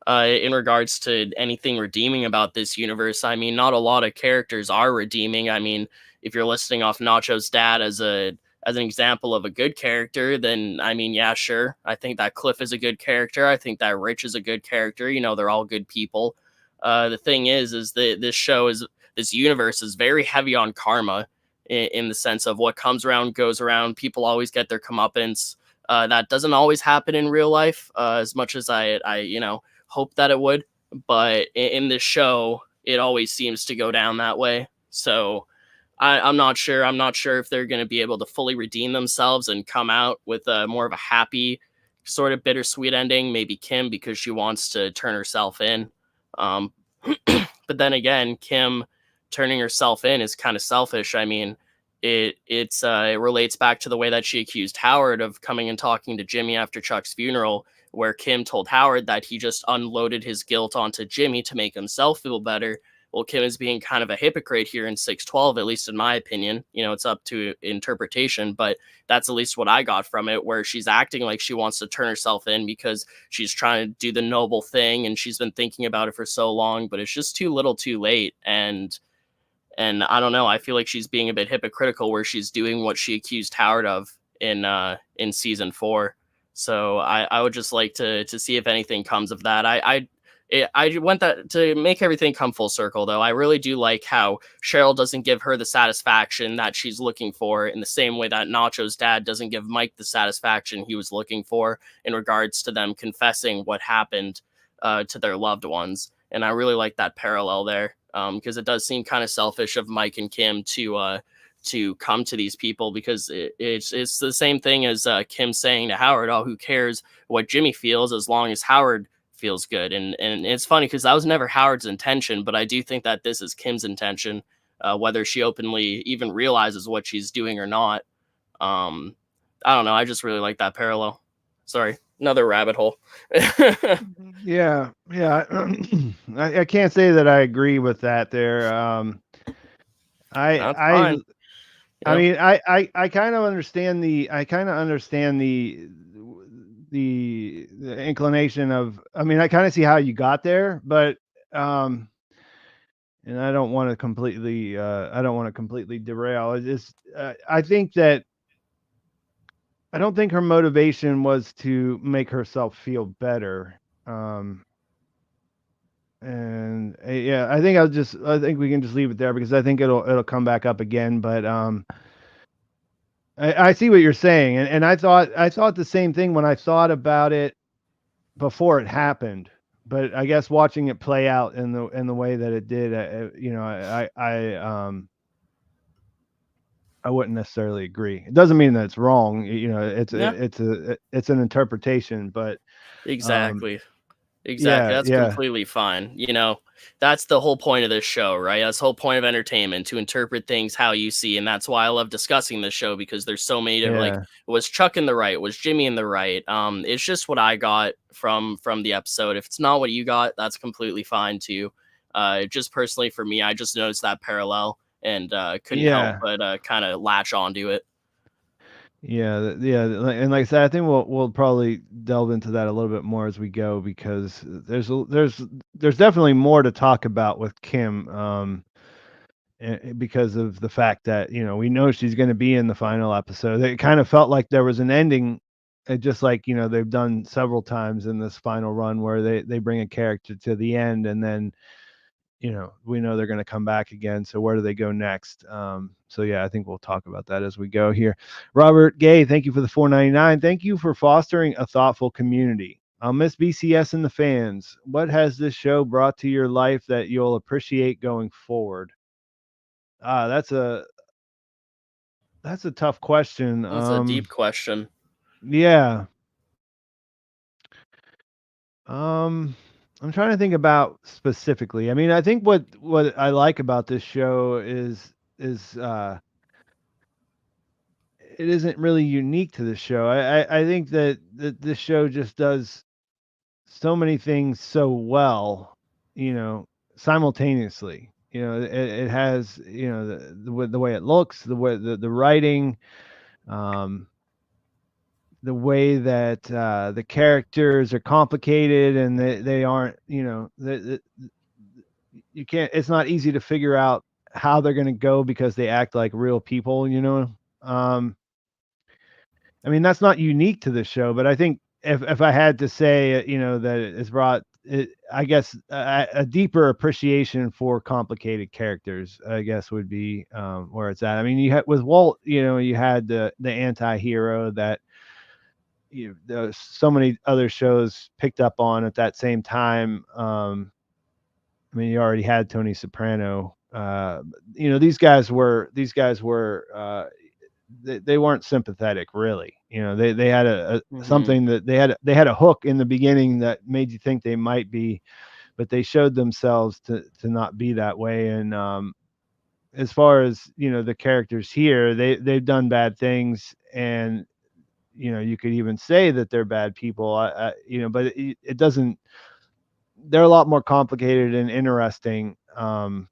In regards to anything redeeming about this universe, I mean, not a lot of characters are redeeming. I mean, if you're listing off Nacho's dad as an example of a good character, then I mean, yeah, sure. I think that Cliff is a good character. I think that Rich is a good character. They're all good people. The thing is that this universe is very heavy on karma, in the sense of what comes around goes around. People always get their comeuppance. That doesn't always happen in real life, as much as I hope that it would. But in this show, it always seems to go down that way. So I'm not sure. I'm not sure if they're going to be able to fully redeem themselves and come out with more of a happy, sort of bittersweet ending. Maybe Kim, because she wants to turn herself in. But then again, Kim turning herself in is kind of selfish. I mean, it relates back to the way that she accused Howard of coming and talking to Jimmy after Chuck's funeral, where Kim told Howard that he just unloaded his guilt onto Jimmy to make himself feel better. Well, Kim is being kind of a hypocrite here in 612, at least in my opinion. It's up to interpretation, but that's at least what I got from it, where she's acting like she wants to turn herself in because she's trying to do the noble thing and she's been thinking about it for so long, but it's just too little too late. And I don't know, I feel like she's being a bit hypocritical, where she's doing what she accused Howard of in season 4. So I would just like to see if anything comes of that. I want that to make everything come full circle, though. I really do like how Cheryl doesn't give her the satisfaction that she's looking for, in the same way that Nacho's dad doesn't give Mike the satisfaction he was looking for, in regards to them confessing what happened to their loved ones. And I really like that parallel there, because it does seem kind of selfish of Mike and Kim to come to these people, because it's the same thing as Kim saying to Howard, oh, who cares what Jimmy feels as long as Howard feels good. And it's funny because that was never Howard's intention, but I do think that this is Kim's intention, whether she openly even realizes what she's doing or not. I don't know, I just really like that parallel. Sorry, another rabbit hole. Yeah. I can't say that I agree with that there. That's fine. I mean, I kind of understand the inclination of, I mean, I kind of see how you got there, but and I don't want to completely derail. It's just, I think that I don't think her motivation was to make herself feel better. And yeah, I think we can just leave it there, because I think it'll come back up again. But I see what you're saying, and I thought the same thing when I thought about it before it happened. But I guess watching it play out in the way that it did, I wouldn't necessarily agree. It doesn't mean that it's wrong. It's an interpretation, but Exactly. Yeah, That's yeah, completely fine. That's the whole point of this show, right? That's the whole point of entertainment, to interpret things how you see. And that's why I love discussing this show, because there's so many different, like, yeah, was Chuck in the right? Was Jimmy in the right? It's just what I got from the episode. If it's not what you got, that's completely fine too. Just personally for me, I just noticed that parallel, and couldn't help yeah. but kind of latch onto it. Yeah, and like I said, I think we'll probably delve into that a little bit more as we go, because there's definitely more to talk about with Kim, because of the fact that, we know she's going to be in the final episode. It kind of felt like there was an ending, just like, they've done several times in this final run where they bring a character to the end, and then, we know they're going to come back again. So where do they go next? So yeah, I think we'll talk about that as we go here. Robert Gay, thank you for the $4.99. Thank you for fostering a thoughtful community. I'll miss BCS and the fans. What has this show brought to your life that you'll appreciate going forward? That's a tough question. That's a deep question. Yeah. I'm trying to think about specifically. I mean, I think what I like about this show is it isn't really unique to the show. I think that this show just does so many things so well, simultaneously. It has, the way it looks, the way the writing, um, the way that the characters are complicated, and they aren't, you can't. It's not easy to figure out how they're going to go because they act like real people. I mean, that's not unique to the show, but I think if I had to say, that it's brought, I guess, a deeper appreciation for complicated characters, I guess, would be where it's at. I mean, you had with Walt, you had the anti-hero that there's so many other shows picked up on at that same time. I mean, you already had Tony Soprano. These guys were they weren't sympathetic, really. They had a something that they had a hook in the beginning that made you think they might be, but they showed themselves to not be that way. And as far as the characters here, they've done bad things, and you could even say that they're bad people. But it doesn't. They're a lot more complicated and interesting. And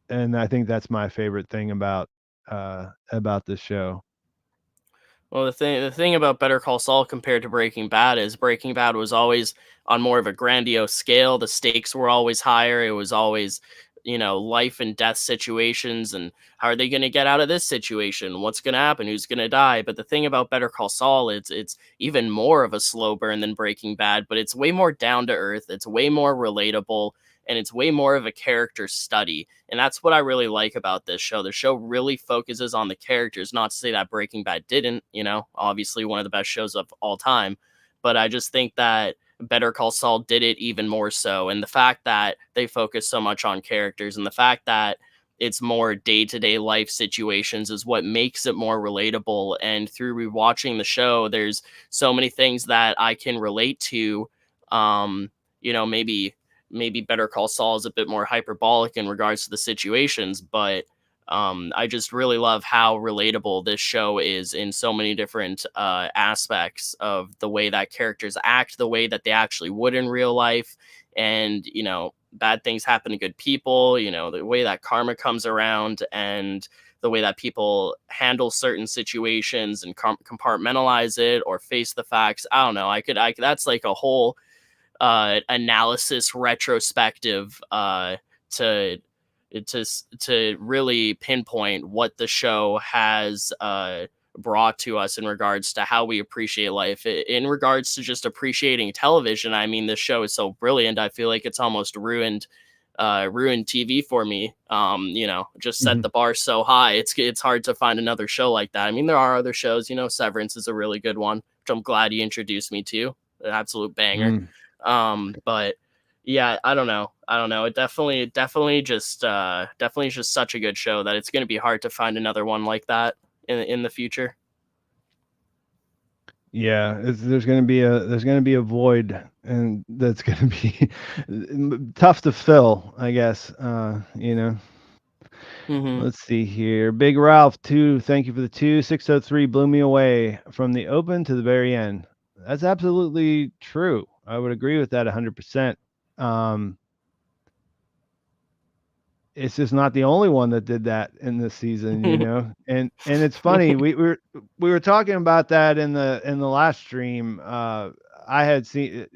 I think that's my favorite thing about this show. Well, the thing about Better Call Saul compared to Breaking Bad is Breaking Bad was always on more of a grandiose scale. The stakes were always higher. It was always, life and death situations, and how are they going to get out of this situation? What's going to happen? Who's going to die? But the thing about Better Call Saul, it's even more of a slow burn than Breaking Bad, but it's way more down to earth. It's way more relatable, and it's way more of a character study. And that's what I really like about this show. The show really focuses on the characters, not to say that Breaking Bad didn't, obviously one of the best shows of all time. But I just think that Better Call Saul did it even more so. And the fact that they focus so much on characters, and the fact that it's more day-to-day life situations, is what makes it more relatable. And through rewatching the show, there's so many things that I can relate to. Maybe Better Call Saul is a bit more hyperbolic in regards to the situations, but I just really love how relatable this show is in so many different aspects of the way that characters act, the way that they actually would in real life. And, bad things happen to good people, the way that karma comes around, and the way that people handle certain situations and compartmentalize it or face the facts. I don't know. That's like a whole analysis retrospective to really pinpoint what the show has brought to us in regards to how we appreciate life. In regards to just appreciating television, I mean, this show is so brilliant. I feel like it's almost ruined TV for me. Just set the bar so high. It's hard to find another show like that. I mean, there are other shows. Severance is a really good one, which I'm glad you introduced me to. An absolute banger. But yeah, I don't know. It definitely just such a good show that it's going to be hard to find another one like that in the future. Yeah, there's going to be a void, and that's going to be tough to fill, I guess. Let's see here. Big Ralph 2, thank you for the 2603 blew me away from the open to the very end. That's absolutely true. I would agree with that 100%. It's just not the only one that did that in this season, And it's funny, we were talking about that in the last stream. I had seen,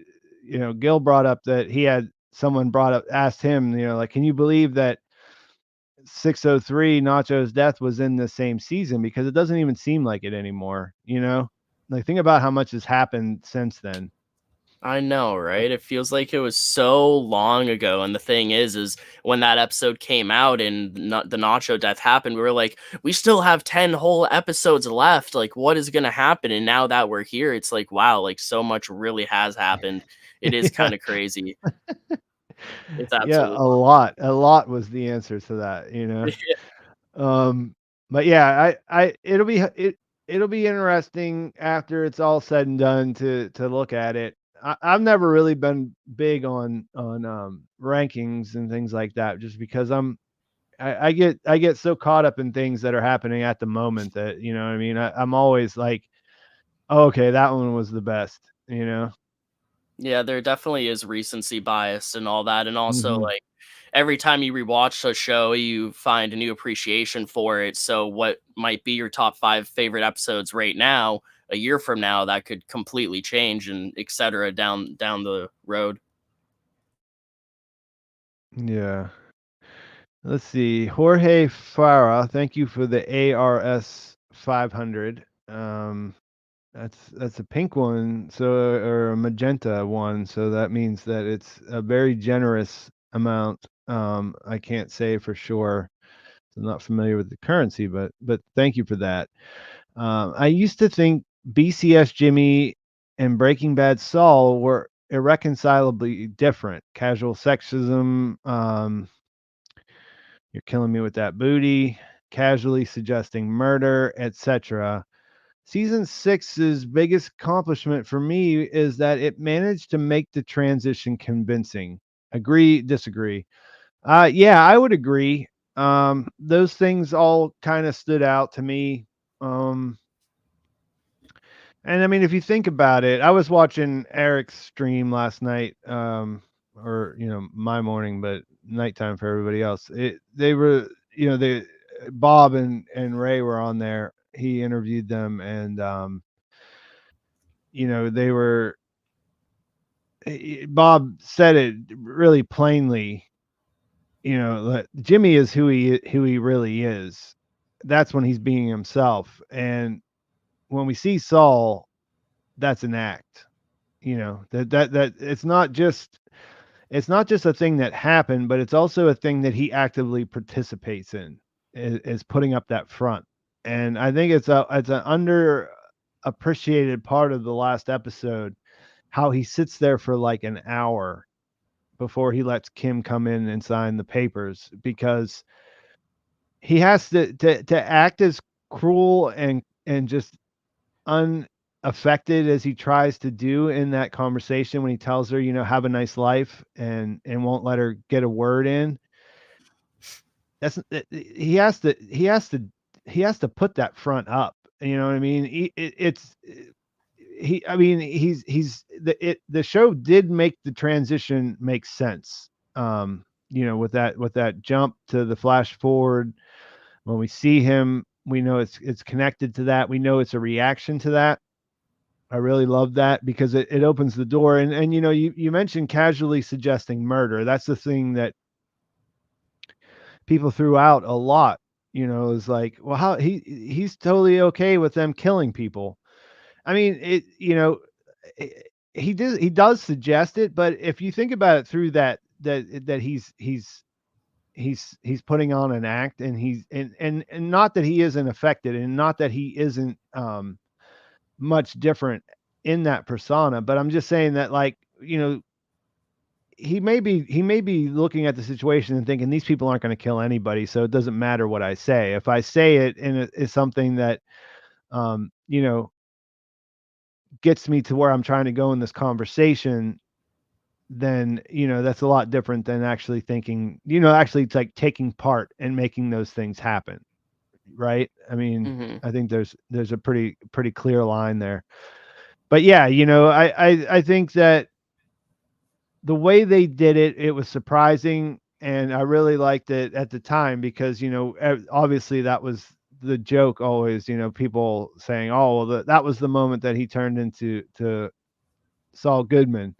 Gil brought up that he had someone asked him, like, can you believe that 603 Nacho's death was in the same season, because it doesn't even seem like it anymore, you know? Like, think about how much has happened since then. I know, right? It feels like it was so long ago. And the thing is when that episode came out and the Nacho death happened, we were like, we still have 10 whole episodes left. Like, what is going to happen? And now that we're here, it's like, wow, like so much really has happened. It is Yeah. kind of crazy. It's Yeah, absolutely a lot was the answer to that, you know? Um, but yeah, it'll be interesting after it's all said and done to look at it. I've never really been big on rankings and things like that, just because I get so caught up in things that are happening at the moment that, you know what I mean? I'm always like, oh, okay, that one was the best, you know? Yeah, there definitely is recency bias and all that. And also, Mhm. like, every time you rewatch a show, you find a new appreciation for it. So, what might be your top 5 favorite episodes right now, a year from now, that could completely change and etc. down the road. Yeah. Let's see. Jorge Farah, thank you for the ARS 500. That's a pink one, so, or a magenta one, so that means that it's a very generous amount. I can't say for sure. I'm not familiar with the currency, but thank you for that. I used to think BCS Jimmy and Breaking Bad Saul were irreconcilably different. Casual sexism, you're killing me with that booty, casually suggesting murder, etc. Season 6's biggest accomplishment for me is that it managed to make the transition convincing. Agree, disagree? Yeah, I would agree. Those things all kind of stood out to me. Um, and I mean, if you think about it, I was watching Eric's stream last night, or my morning, but nighttime for everybody else. They were, they Bob and Ray were on there. He interviewed them, and they were. Bob said it really plainly. That Jimmy is who he really is. That's when he's being himself, and when we see Saul, that's an act. That it's not just a thing that happened, but it's also a thing that he actively participates in, is putting up that front. And I think it's an under appreciated part of the last episode, how he sits there for like an hour before he lets Kim come in and sign the papers, because he has to act as cruel and just unaffected as he tries to do in that conversation when he tells her, have a nice life, and won't let her get a word in. That's he has to he has to put that front up. You know what I mean? I mean, the show did make the transition make sense. With that jump to the flash forward, when we see him, we know it's connected to that. We know it's a reaction to that. I really love that, because it opens the door. And you mentioned casually suggesting murder. That's the thing that people threw out a lot. Is like, well, how he's totally okay with them killing people. I mean, eh, he does suggest it, but if you think about it through that he's putting on an act, and he's and not that he isn't affected, and not that he isn't much different in that persona, but I'm just saying that, like, he may be looking at the situation and thinking, these people aren't going to kill anybody, so it doesn't matter what I say. If I say it and it is something that um you know gets me to where I'm trying to go in this conversation, then that's a lot different than actually thinking, actually it's like taking part and making those things happen, right? I mean, Hmm. I think there's a pretty clear line there. But yeah, I think that the way they did it, it was surprising, and I really liked it at the time, because obviously that was the joke always, people saying, oh, well, that was the moment that he turned into Saul Goodman.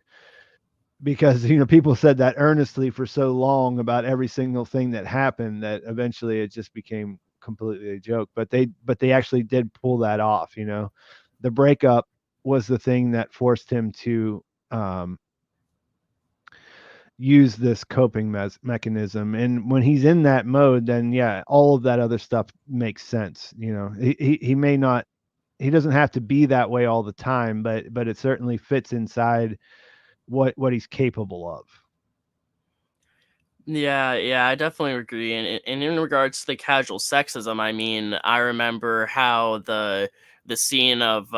because people said that earnestly for so long about every single thing that happened that eventually it just became completely a joke. But they actually did pull that off. The breakup was the thing that forced him to um, use this coping mechanism, and when he's in that mode, then yeah, all of that other stuff makes sense. He may not, he doesn't have to be that way all the time, but it certainly fits inside what he's capable of. Yeah, I definitely agree. And in regards to the casual sexism, I mean, I remember how the scene of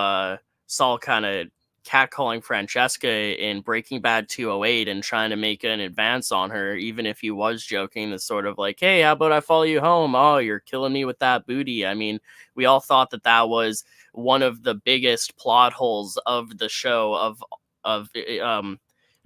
Saul kind of catcalling Francesca in Breaking Bad 208 and trying to make an advance on her, even if he was joking, the sort of like, "Hey, how about I follow you home? Oh, you're killing me with that booty." I mean, we all thought that that was one of the biggest plot holes of the show of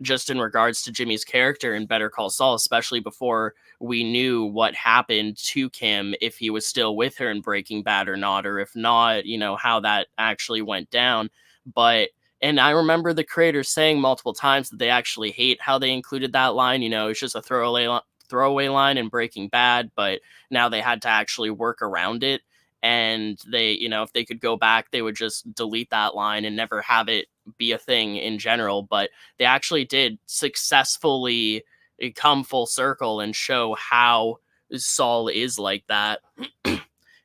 just in regards to Jimmy's character in Better Call Saul, especially before we knew what happened to Kim, if he was still with her in Breaking Bad or not, or if not, how that actually went down. But and I remember the creators saying multiple times that they actually hate how they included that line. It's just a throwaway line in Breaking Bad, but now they had to actually work around it. And they, if they could go back, they would just delete that line and never have it be a thing in general. But they actually did successfully come full circle and show how Saul is like that.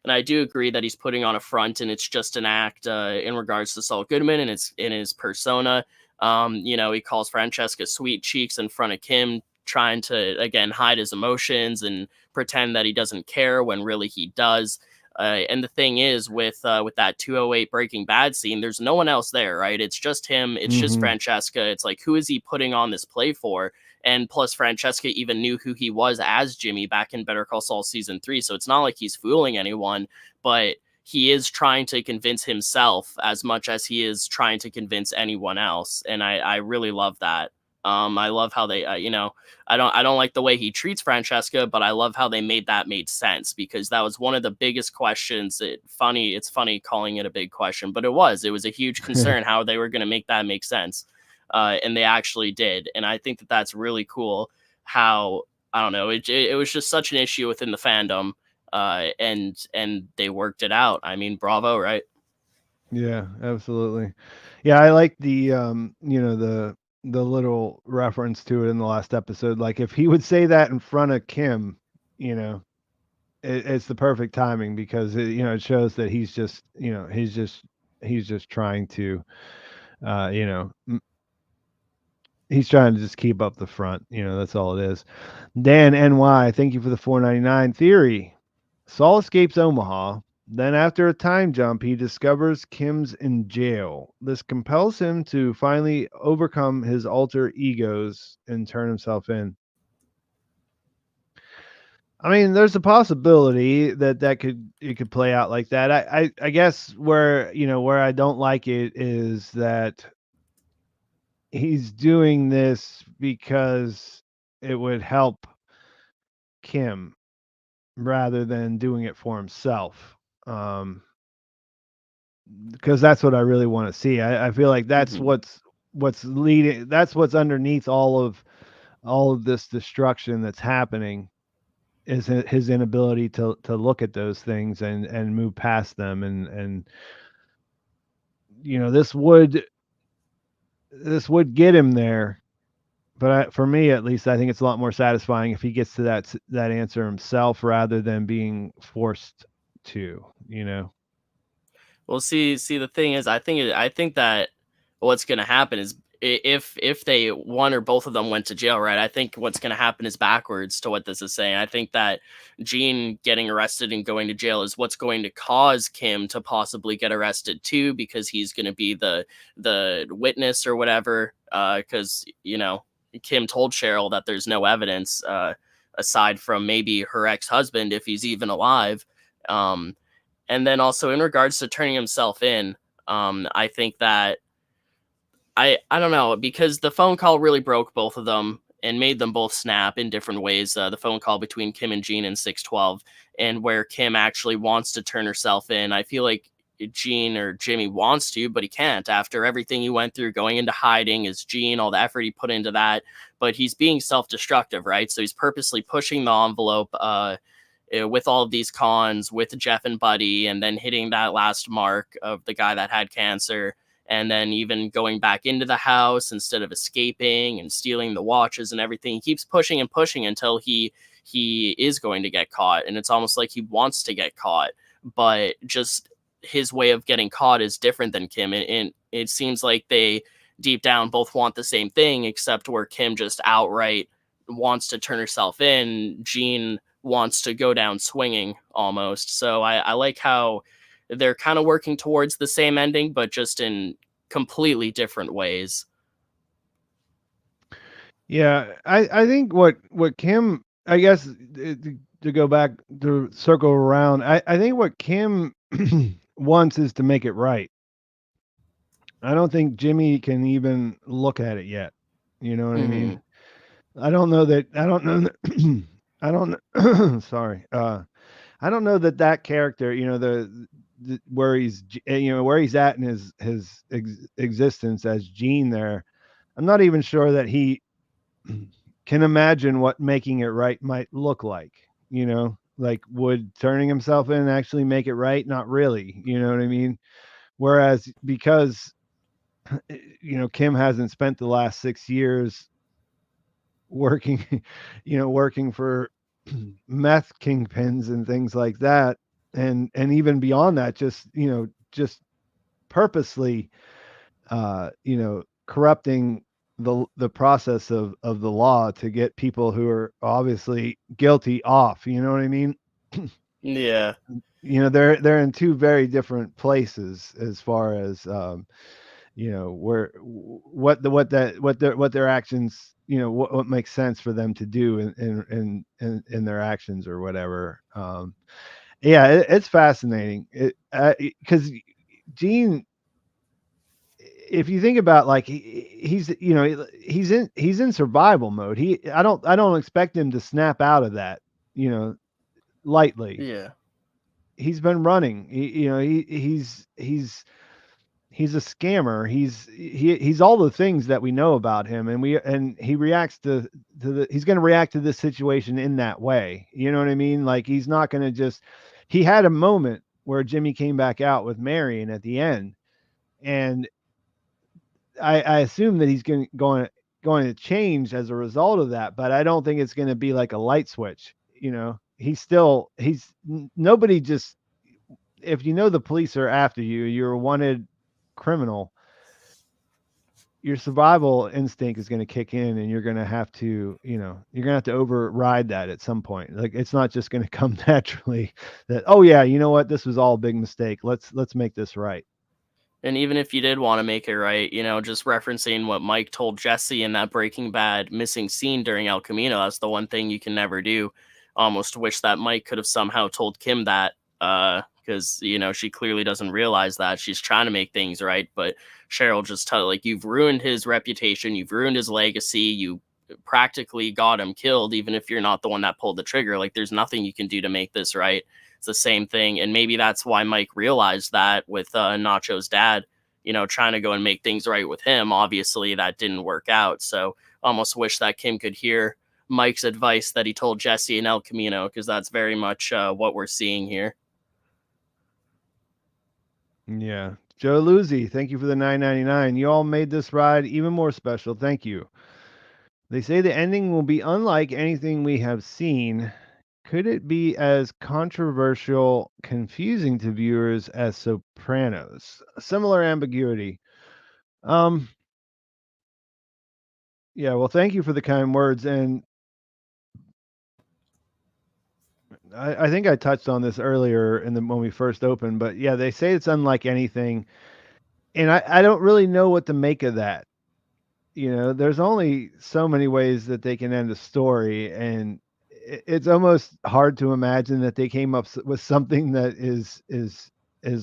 And I do agree that he's putting on a front, and it's just an act in regards to Saul Goodman and it's in his persona. He calls Francesca sweet cheeks in front of Kim, trying to again hide his emotions and pretend that he doesn't care when really he does. And the thing is, with that 208 Breaking Bad scene, there's no one else there, right? It's just him. It's just Mm-hmm. Francesca. It's like, who is he putting on this play for? And plus, Francesca even knew who he was as Jimmy back in Better Call Saul season 3. So it's not like he's fooling anyone, but he is trying to convince himself as much as he is trying to convince anyone else. And I really love that. I love how they, I don't like the way he treats Francesca, but I love how they made sense, because that was one of the biggest questions. It's funny calling it a big question, but it was a huge concern how they were going to make that make sense, and they actually did. And I think that that's really cool. How I don't know, it was just such an issue within the fandom, and they worked it out. I mean, bravo, right? Yeah, absolutely. Yeah, I like the little reference to it in the last episode. Like if he would say that in front of Kim, you know, it's the perfect timing because it shows that he's just trying to uh, you know, m- he's trying to just keep up the front. That's all it is. Dan NY, thank you for the 4.99 theory. Saul escapes Omaha. Then, after a time jump, he discovers Kim's in jail. This compels him to finally overcome his alter egos and turn himself in. I mean, there's a possibility that it could play out like that. I guess where I don't like it is that he's doing this because it would help Kim rather than doing it for himself. Um, because that's what I really want to see. I feel like that's Hmm. what's leading. That's what's underneath all of this destruction that's happening is his inability to look at those things and move past them. And this would get him there. But for me, at least, I think it's a lot more satisfying if he gets to that answer himself rather than being forced to. Well, see, the thing is, I think that what's going to happen is, if they one or both of them went to jail, right? I think what's going to happen is backwards to what this is saying. I think that Gene getting arrested and going to jail is what's going to cause Kim to possibly get arrested too, because he's going to be the witness or whatever. Because Kim told Cheryl that there's no evidence, aside from maybe her ex-husband, if he's even alive. Um, and then also in regards to turning himself in, I think that I don't know, because the phone call really broke both of them and made them both snap in different ways. The phone call between Kim and Gene in 612, and where Kim actually wants to turn herself in. I feel like Gene or Jimmy wants to, but he can't after everything he went through, going into hiding, his Gene, all the effort he put into that. But he's being self-destructive, right? So he's purposely pushing the envelope with all of these cons with Jeff and Buddy, and then hitting that last mark of the guy that had cancer, and then even going back into the house instead of escaping and stealing the watches and everything. He keeps pushing and pushing until he is going to get caught, and it's almost like he wants to get caught, but just his way of getting caught is different than Kim, and it seems like they deep down both want the same thing, except where Kim just outright wants to turn herself in, Gene wants to go down swinging almost. So I like how they're kind of working towards the same ending, but just in completely different ways. Yeah, I think what Kim, I guess, to go back to circle around, I think what Kim wants is to make it right. I don't think Jimmy can even look at it yet. You know what I Mm-hmm. mean? I don't know that. I don't know that. I don't. Sorry. I don't know that that character. You know the where he's where he's at in his existence as Gene. There, I'm not even sure that he can imagine what making it right might look like. You know, like would turning himself in actually make it right? Not really. You know what I mean? Whereas because Kim hasn't spent the last 6 years working, working for meth kingpins and things like that, and even beyond that, just purposely, corrupting the process of the law to get people who are obviously guilty off. You know what I mean? Yeah. They're in two very different places as far as where what their actions, what makes sense for them to do in their actions or whatever. Yeah, it's fascinating. Because Gene, if you think about, like, he's in survival mode. I don't expect him to snap out of that, lightly. Yeah. He's been running. He's a scammer. He's all the things that we know about him, and he reacts he's going to react to this situation in that way. You know what I mean? Like, he's not going to just. He had a moment where Jimmy came back out with Marion at the end, and I assume that he's going to change as a result of that, but I don't think it's going to be like a light switch. He's nobody just. If the police are after you, you're a wanted criminal, your survival instinct is going to kick in, and you're going to have to, override that at some point. Like, it's not just going to come naturally that, oh yeah, you know what, this was all a big mistake, let's make this right. And even if you did want to make it right, just referencing what Mike told Jesse in that Breaking Bad missing scene during El Camino, that's the one thing you can never do. Almost wish that Mike could have somehow told Kim that, because, she clearly doesn't realize that. She's trying to make things right, but Cheryl just tell, like, you've ruined his reputation, you've ruined his legacy, you practically got him killed, even if you're not the one that pulled the trigger. Like, there's nothing you can do to make this right. It's the same thing. And maybe that's why Mike realized that with Nacho's dad, trying to go and make things right with him. Obviously, that didn't work out. So almost wish that Kim could hear Mike's advice that he told Jesse in El Camino, because that's very much what we're seeing here. Yeah. Joe Luzzi, thank you for the $9.99. You all made this ride even more special. Thank you. They say the ending will be unlike anything we have seen. Could it be as controversial, confusing to viewers as Sopranos? Similar ambiguity. Yeah, well, thank you for the kind words. And I think I touched on this earlier when we first opened, but yeah, they say it's unlike anything. And I don't really know what to make of that. There's only so many ways that they can end a story, and it's almost hard to imagine that they came up with something that is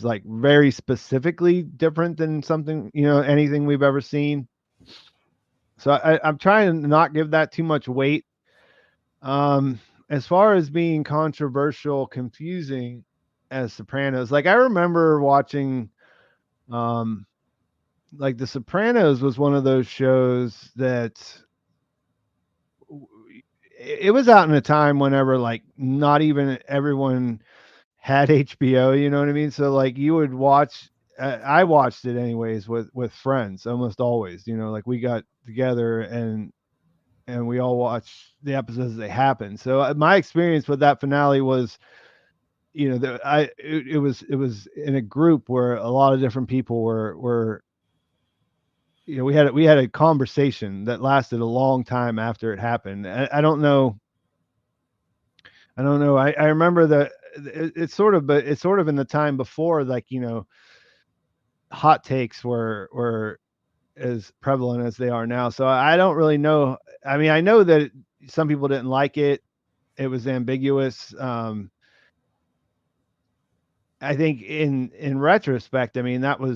like very specifically different than something, anything we've ever seen. So I'm trying to not give that too much weight. As far as being controversial, confusing, as Sopranos. Like I remember watching, um, like The Sopranos was one of those shows that it was out in a time whenever like not even everyone had HBO, you know what I mean? So like you would watch, I watched it anyways with friends almost always, you know, like we got together and we all watched the episodes as they happened. So my experience with that finale was, you know, it was in a group where a lot of different people were, you know, we had a conversation that lasted a long time after it happened. I don't know. I don't know. I remember that it's sort of, but it's sort of in the time before, like, you know, hot takes were as prevalent as they are now. So I don't really know. I mean, I know that some people didn't like it. It was ambiguous. I think in retrospect, I mean, that's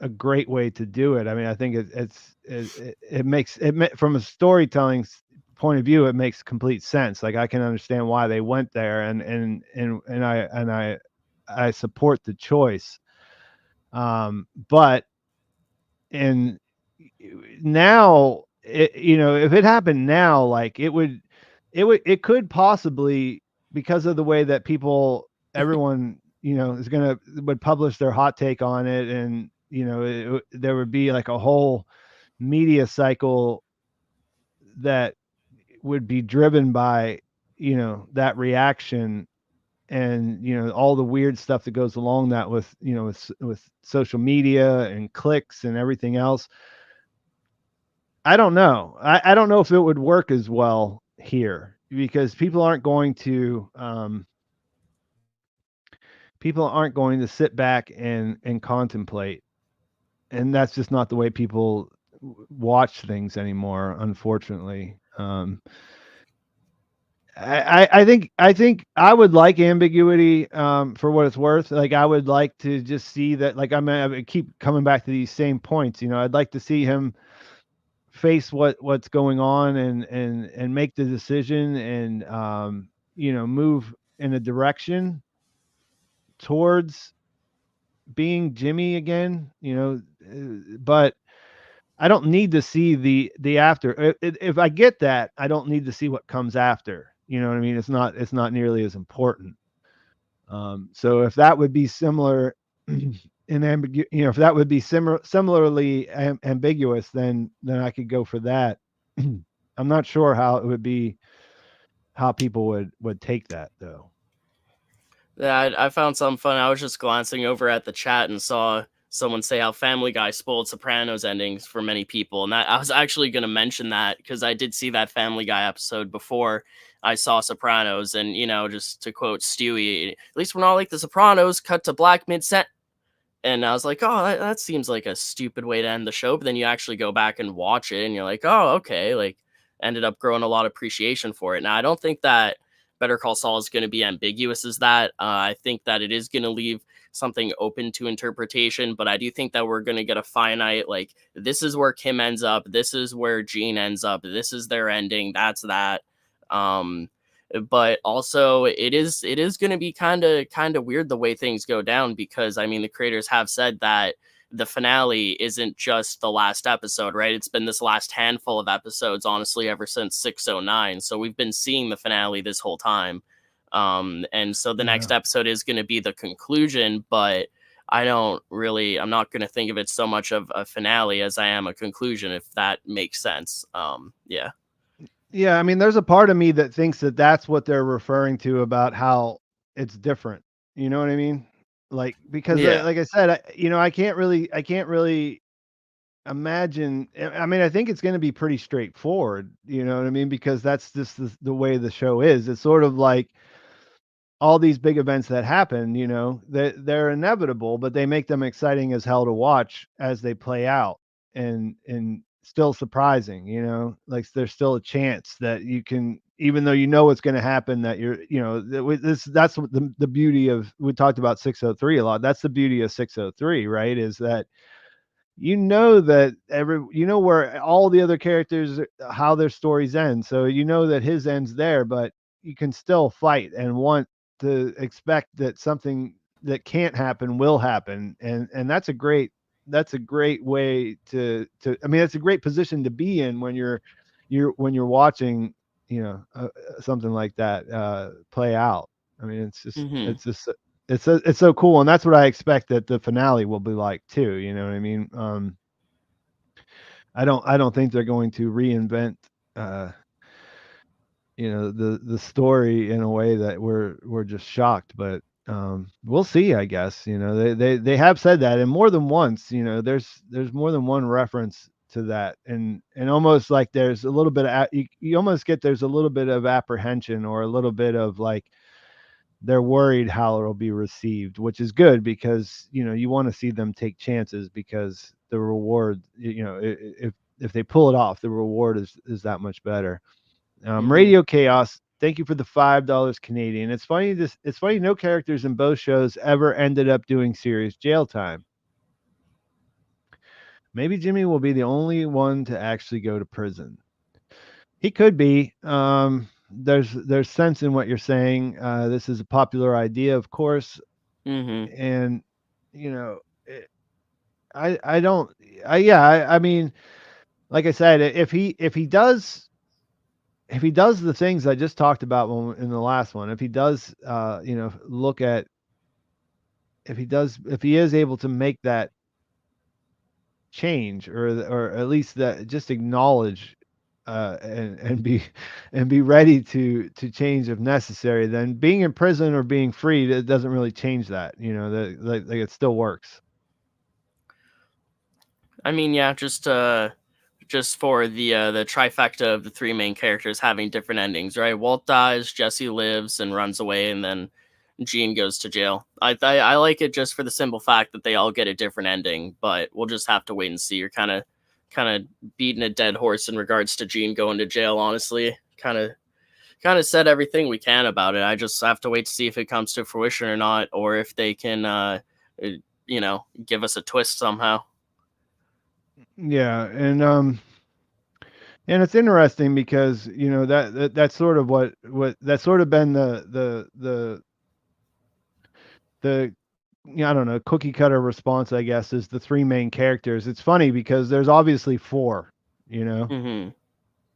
a great way to do it. I mean, I think it makes from a storytelling point of view, it makes complete sense. Like I can understand why they went there, and I support the choice. But and now, you know, if it happened now, like it could possibly, because of the way that everyone, you know, would publish their hot take on it, and you know, there would be like a whole media cycle that would be driven by, you know, that reaction, and you know all the weird stuff that goes along that, with you know with social media and clicks and everything else. I don't know. I don't know if it would work as well here, because people aren't going to sit back and contemplate, and that's just not the way people watch things anymore, unfortunately. I think I would like ambiguity, for what it's worth. Like I would like to just see that. Like I would keep coming back to these same points. You know, I'd like to see him face what's going on, and make the decision, and you know, move in a direction towards being Jimmy again, you know. But I don't need to see the after. If I get that, I don't need to see what comes after, you know what I mean? It's not nearly as important. So if that would be similar you know, if that would be similarly ambiguous, then I could go for that. I'm not sure how it would be, how people would take that though. Yeah, I found something fun. I was just glancing over at the chat and saw someone say how Family Guy spoiled Sopranos endings for many people, and that I was actually going to mention that because I did see that Family Guy episode before I saw Sopranos, and you know, just to quote Stewie, "At least we're not like the Sopranos, cut to black mid-set." And I was like, "Oh, that seems like a stupid way to end the show." But then you actually go back and watch it, and you're like, "Oh, okay." Like, ended up growing a lot of appreciation for it. Now, I don't think that Better Call Saul is going to be ambiguous as that. I think that it is going to leave something open to interpretation, but I do think that we're going to get a finite, like, this is where Kim ends up, this is where Gene ends up, this is their ending, that's that. Um, but also it is going to be kind of weird the way things go down, because I mean the creators have said that the finale isn't just the last episode, right? It's been this last handful of episodes, honestly, ever since 609. So we've been seeing the finale this whole time. And so the next Yeah. episode is going to be the conclusion, but I'm not going to think of it so much of a finale as I am a conclusion, if that makes sense. Yeah. Yeah, I mean, there's a part of me that thinks that that's what they're referring to about how it's different. You know what I mean? Like because Yeah. like I said, you know, I can't really imagine. I mean, I think it's going to be pretty straightforward. You know what I mean? Because that's just the way the show is. It's sort of like all these big events that happen. You know, they're inevitable, but they make them exciting as hell to watch as they play out, and still surprising. You know, like there's still a chance that you can, even though you know what's going to happen, that you're, you know, that's what the beauty of, we talked about 603 a lot. That's the beauty of 603, right? Is that you know that you know where all the other characters, how their stories end, so you know that his ends there, but you can still fight and want to expect that something that can't happen will happen, and that's a great way I mean, that's a great position to be in when you're watching, something like that play out. I mean, Hmm. it's so cool, and that's what I expect that the finale will be like too. You know what I mean? I don't think they're going to reinvent uh, the story in a way that we're just shocked, but we'll see. I guess they have said that, and more than once. There's more than one reference to that, and almost like there's a little bit of you almost get there's a little bit of apprehension or a little bit of like they're worried how it'll be received, which is good because you want to see them take chances because the reward, if they pull it off, the reward is that much better. Hmm. Radio Chaos, thank you for the $5 Canadian. It's funny no characters in both shows ever ended up doing serious jail time. Maybe Jimmy will be the only one to actually go to prison. He could be. There's sense in what you're saying. This is a popular idea, of course, Hmm. and you know, it, I don't. I mean, like I said, if he does the things I just talked about in the last one, if he does, look at if he is able to make that change or at least that just acknowledge and be and be ready to change if necessary, then being in prison or being free, it doesn't really change that. That like it still works. I mean, yeah, just for the trifecta of the three main characters having different endings, right? Walt dies, Jesse lives and runs away, and then Gene goes to jail. I like it just for the simple fact that they all get a different ending, but we'll just have to wait and see. You're kind of beating a dead horse in regards to Gene going to jail. Honestly, kind of said everything we can about it. I just have to wait to see if it comes to fruition or not, or if they can, give us a twist somehow. Yeah, and it's interesting because that's sort of what that's sort of been the I don't know, cookie cutter response, I guess, is the three main characters. It's funny because there's obviously four. You know, Hmm.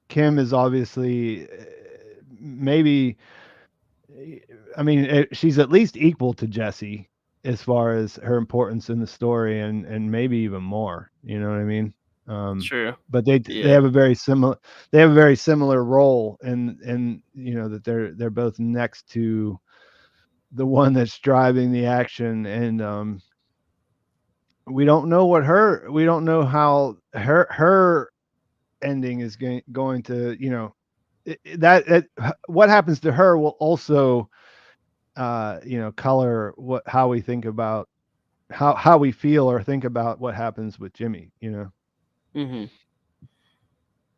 Kim is obviously maybe. I mean, she's at least equal to Jesse as far as her importance in the story, and maybe even more. You know what I mean? True. But they Yeah. have a very similar role, and that they're both next to the one that's driving the action, and we don't know how her ending is going to what happens to her will also color how we think about how we feel or think about what happens with Jimmy. Hmm.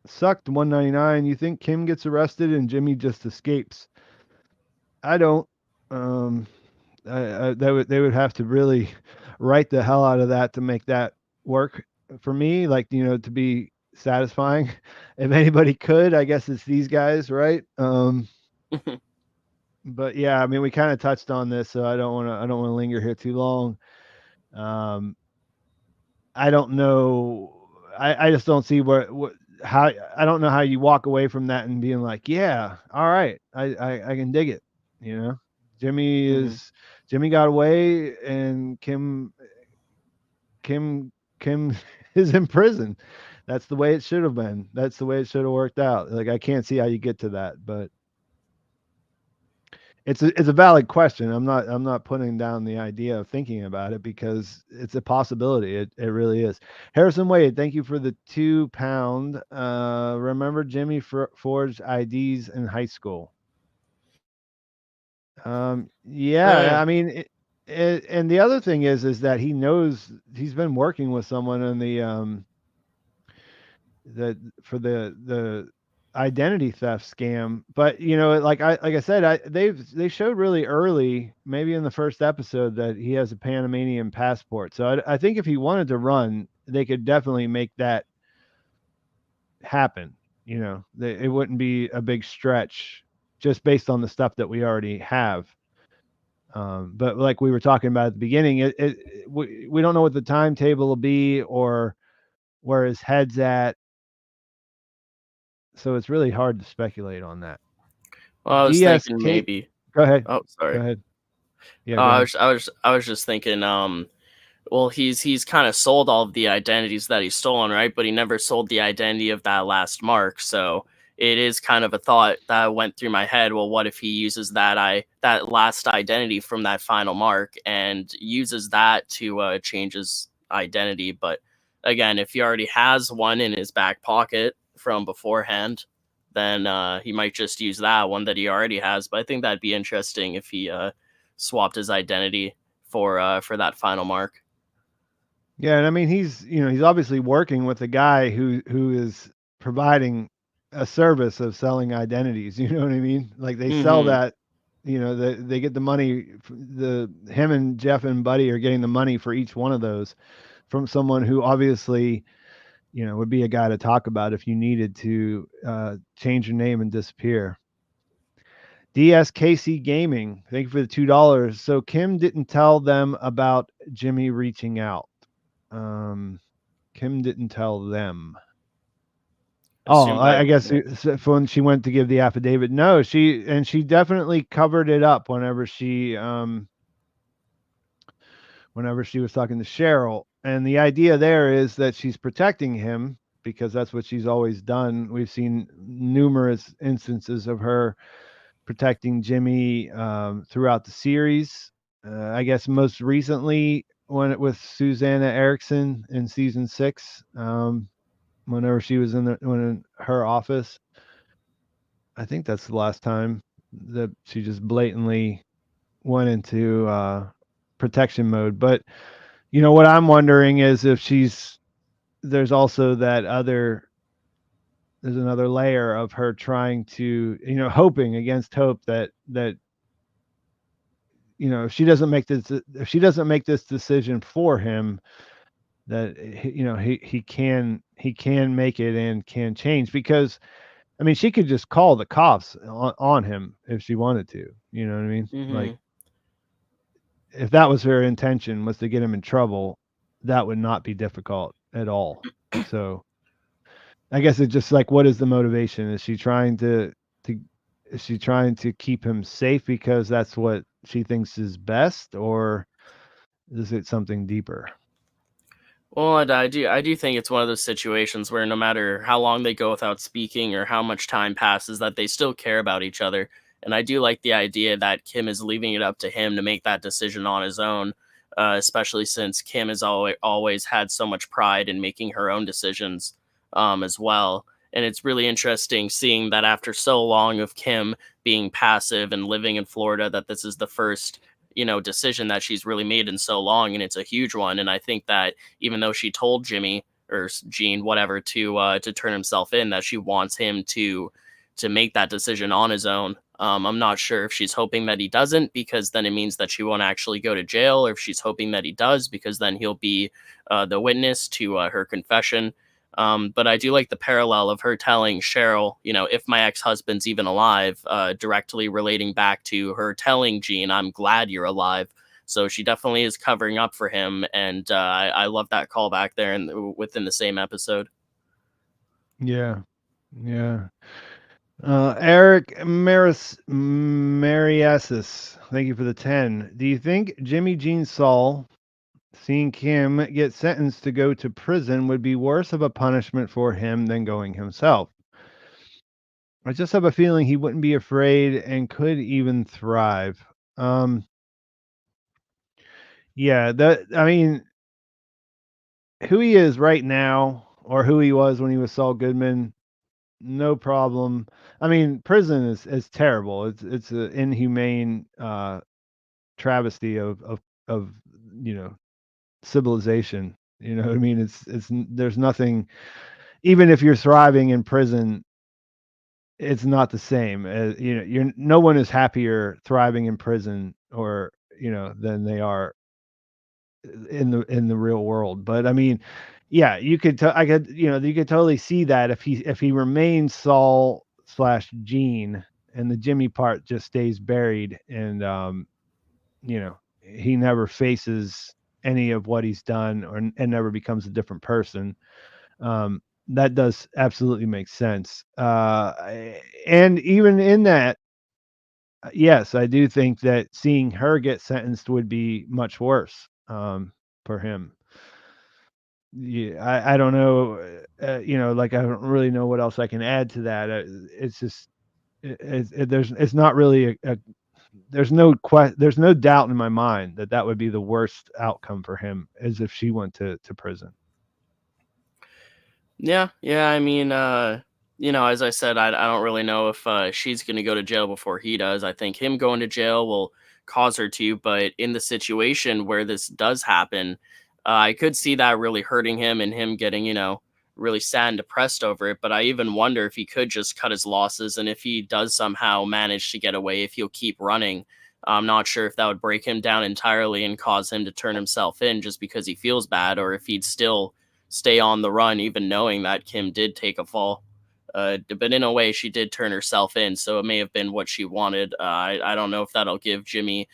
Sucked 199. You think Kim gets arrested and Jimmy just escapes? I don't. um they would have to really write the hell out of that to make that work for me, like, to be satisfying. If anybody could, I guess it's these guys, right? But yeah, I mean, we kind of touched on this, so I don't want to linger here too long. um I don't know. I just don't see how I don't know how you walk away from that and being like, yeah, all right, I can dig it. You know, Jimmy Hmm. is Jimmy got away, and Kim Kim is in prison. That's the way it should have been. That's the way it should have worked out. Like, I can't see how you get to that, but it's a valid question. I'm not putting down the idea of thinking about it because it's a possibility. It really is. Harrison Wade, thank you for the £2. Remember Jimmy forged IDs in high school? Yeah, Eh. I mean, and the other thing is that he knows he's been working with someone in the for the identity theft scam. But like I said, they showed really early, maybe in the first episode, that he has a Panamanian passport. So I think if he wanted to run, they could definitely make that happen. It wouldn't be a big stretch just based on the stuff that we already have. But like we were talking about at the beginning, we don't know what the timetable will be or where his head's at. So it's really hard to speculate on that. Well, I was thinking DSK, maybe. go ahead. Oh, Go sorry. ahead. Yeah, Oh, go ahead. I was just thinking. Well, he's kind of sold all of the identities that he's stolen, right? But he never sold the identity of that last mark. So it is kind of a thought that went through my head. Well, what if he uses that last identity from that final mark and uses that to change his identity? But again, if he already has one in his back pocket from beforehand, then he might just use that one that he already has. But I think that'd be interesting if he swapped his identity for that final mark. Yeah, and I mean he's obviously working with a guy who is providing a service of selling identities. You know what I mean? Like they sell Hmm. that. They get the money. The him and Jeff and Buddy are getting the money for each one of those from someone who obviously would be a guy to talk about if you needed to change your name and disappear. DSKC Gaming, thank you for the $2. So Kim didn't tell them about Jimmy reaching out. Kim didn't tell them. Oh, Assumed by I guess when she went to give the affidavit, no, she definitely covered it up whenever she was talking to Cheryl. And the idea there is that she's protecting him because that's what she's always done. We've seen numerous instances of her protecting Jimmy throughout the series. I guess most recently with Susanna Erickson in season 6, whenever she was in her office. I think that's the last time that she just blatantly went into protection mode. But what I'm wondering is if there's also there's another layer of her trying to, hoping against hope that if she doesn't make this decision for him, that he can make it and can change. Because I mean, she could just call the cops on him if she wanted to. You know what I mean? Like, hmm if that was her intention, was to get him in trouble, that would not be difficult at all. So I guess it's just like, what is the motivation? To is she trying to keep him safe because that's what she thinks is best, or is it something deeper? Well, I do think it's one of those situations where no matter how long they go without speaking or how much time passes, that they still care about each other. And I do like the idea that Kim is leaving it up to him to make that decision on his own, especially since Kim has always had so much pride in making her own decisions as well. And it's really interesting seeing that after so long of Kim being passive and living in Florida, that this is the first decision that she's really made in so long, and it's a huge one. And I think that even though she told Jimmy or Gene, whatever, to turn himself in, that she wants him to make that decision on his own. I'm not sure if she's hoping that he doesn't, because then it means that she won't actually go to jail, or if she's hoping that he does, because then he'll be the witness to her confession. But I do like the parallel of her telling Cheryl, if my ex-husband's even alive, directly relating back to her telling Gene, I'm glad you're alive. So she definitely is covering up for him. And I love that callback there within the same episode. Yeah, yeah. Eric Mariasis, thank you for the 10. Do you think Jimmy Jean Saul seeing Kim get sentenced to go to prison would be worse of a punishment for him than going himself? I just have a feeling he wouldn't be afraid and could even thrive. Um, yeah, I mean, who he is right now, or who he was when he was Saul Goodman, no problem. I mean, prison is terrible. It's an inhumane travesty of you know civilization. You know what I mean? It's there's nothing. Even if you're thriving in prison, it's not the same. You're no one is happier thriving in prison, or than they are in the real world. But I mean, yeah, you could totally see that if he remains Saul slash Gene, and the Jimmy part just stays buried, and he never faces any of what he's done, and never becomes a different person. That does absolutely make sense. And even in that, yes, I do think that seeing her get sentenced would be much worse, for him. Yeah, I don't know, like, I don't really know what else I can add to that. It's just, it's not really there's no doubt in my mind that that would be the worst outcome for him, as if she went to prison. Yeah, yeah. I mean, as I said, I don't really know if she's going to go to jail before he does. I think him going to jail will cause her to, but in the situation where this does happen, I could see that really hurting him and him getting, really sad and depressed over it. But I even wonder if he could just cut his losses, and if he does somehow manage to get away, if he'll keep running. I'm not sure if that would break him down entirely and cause him to turn himself in just because he feels bad, or if he'd still stay on the run, even knowing that Kim did take a fall. But in a way, she did turn herself in, so it may have been what she wanted. I don't know if that'll give Jimmy,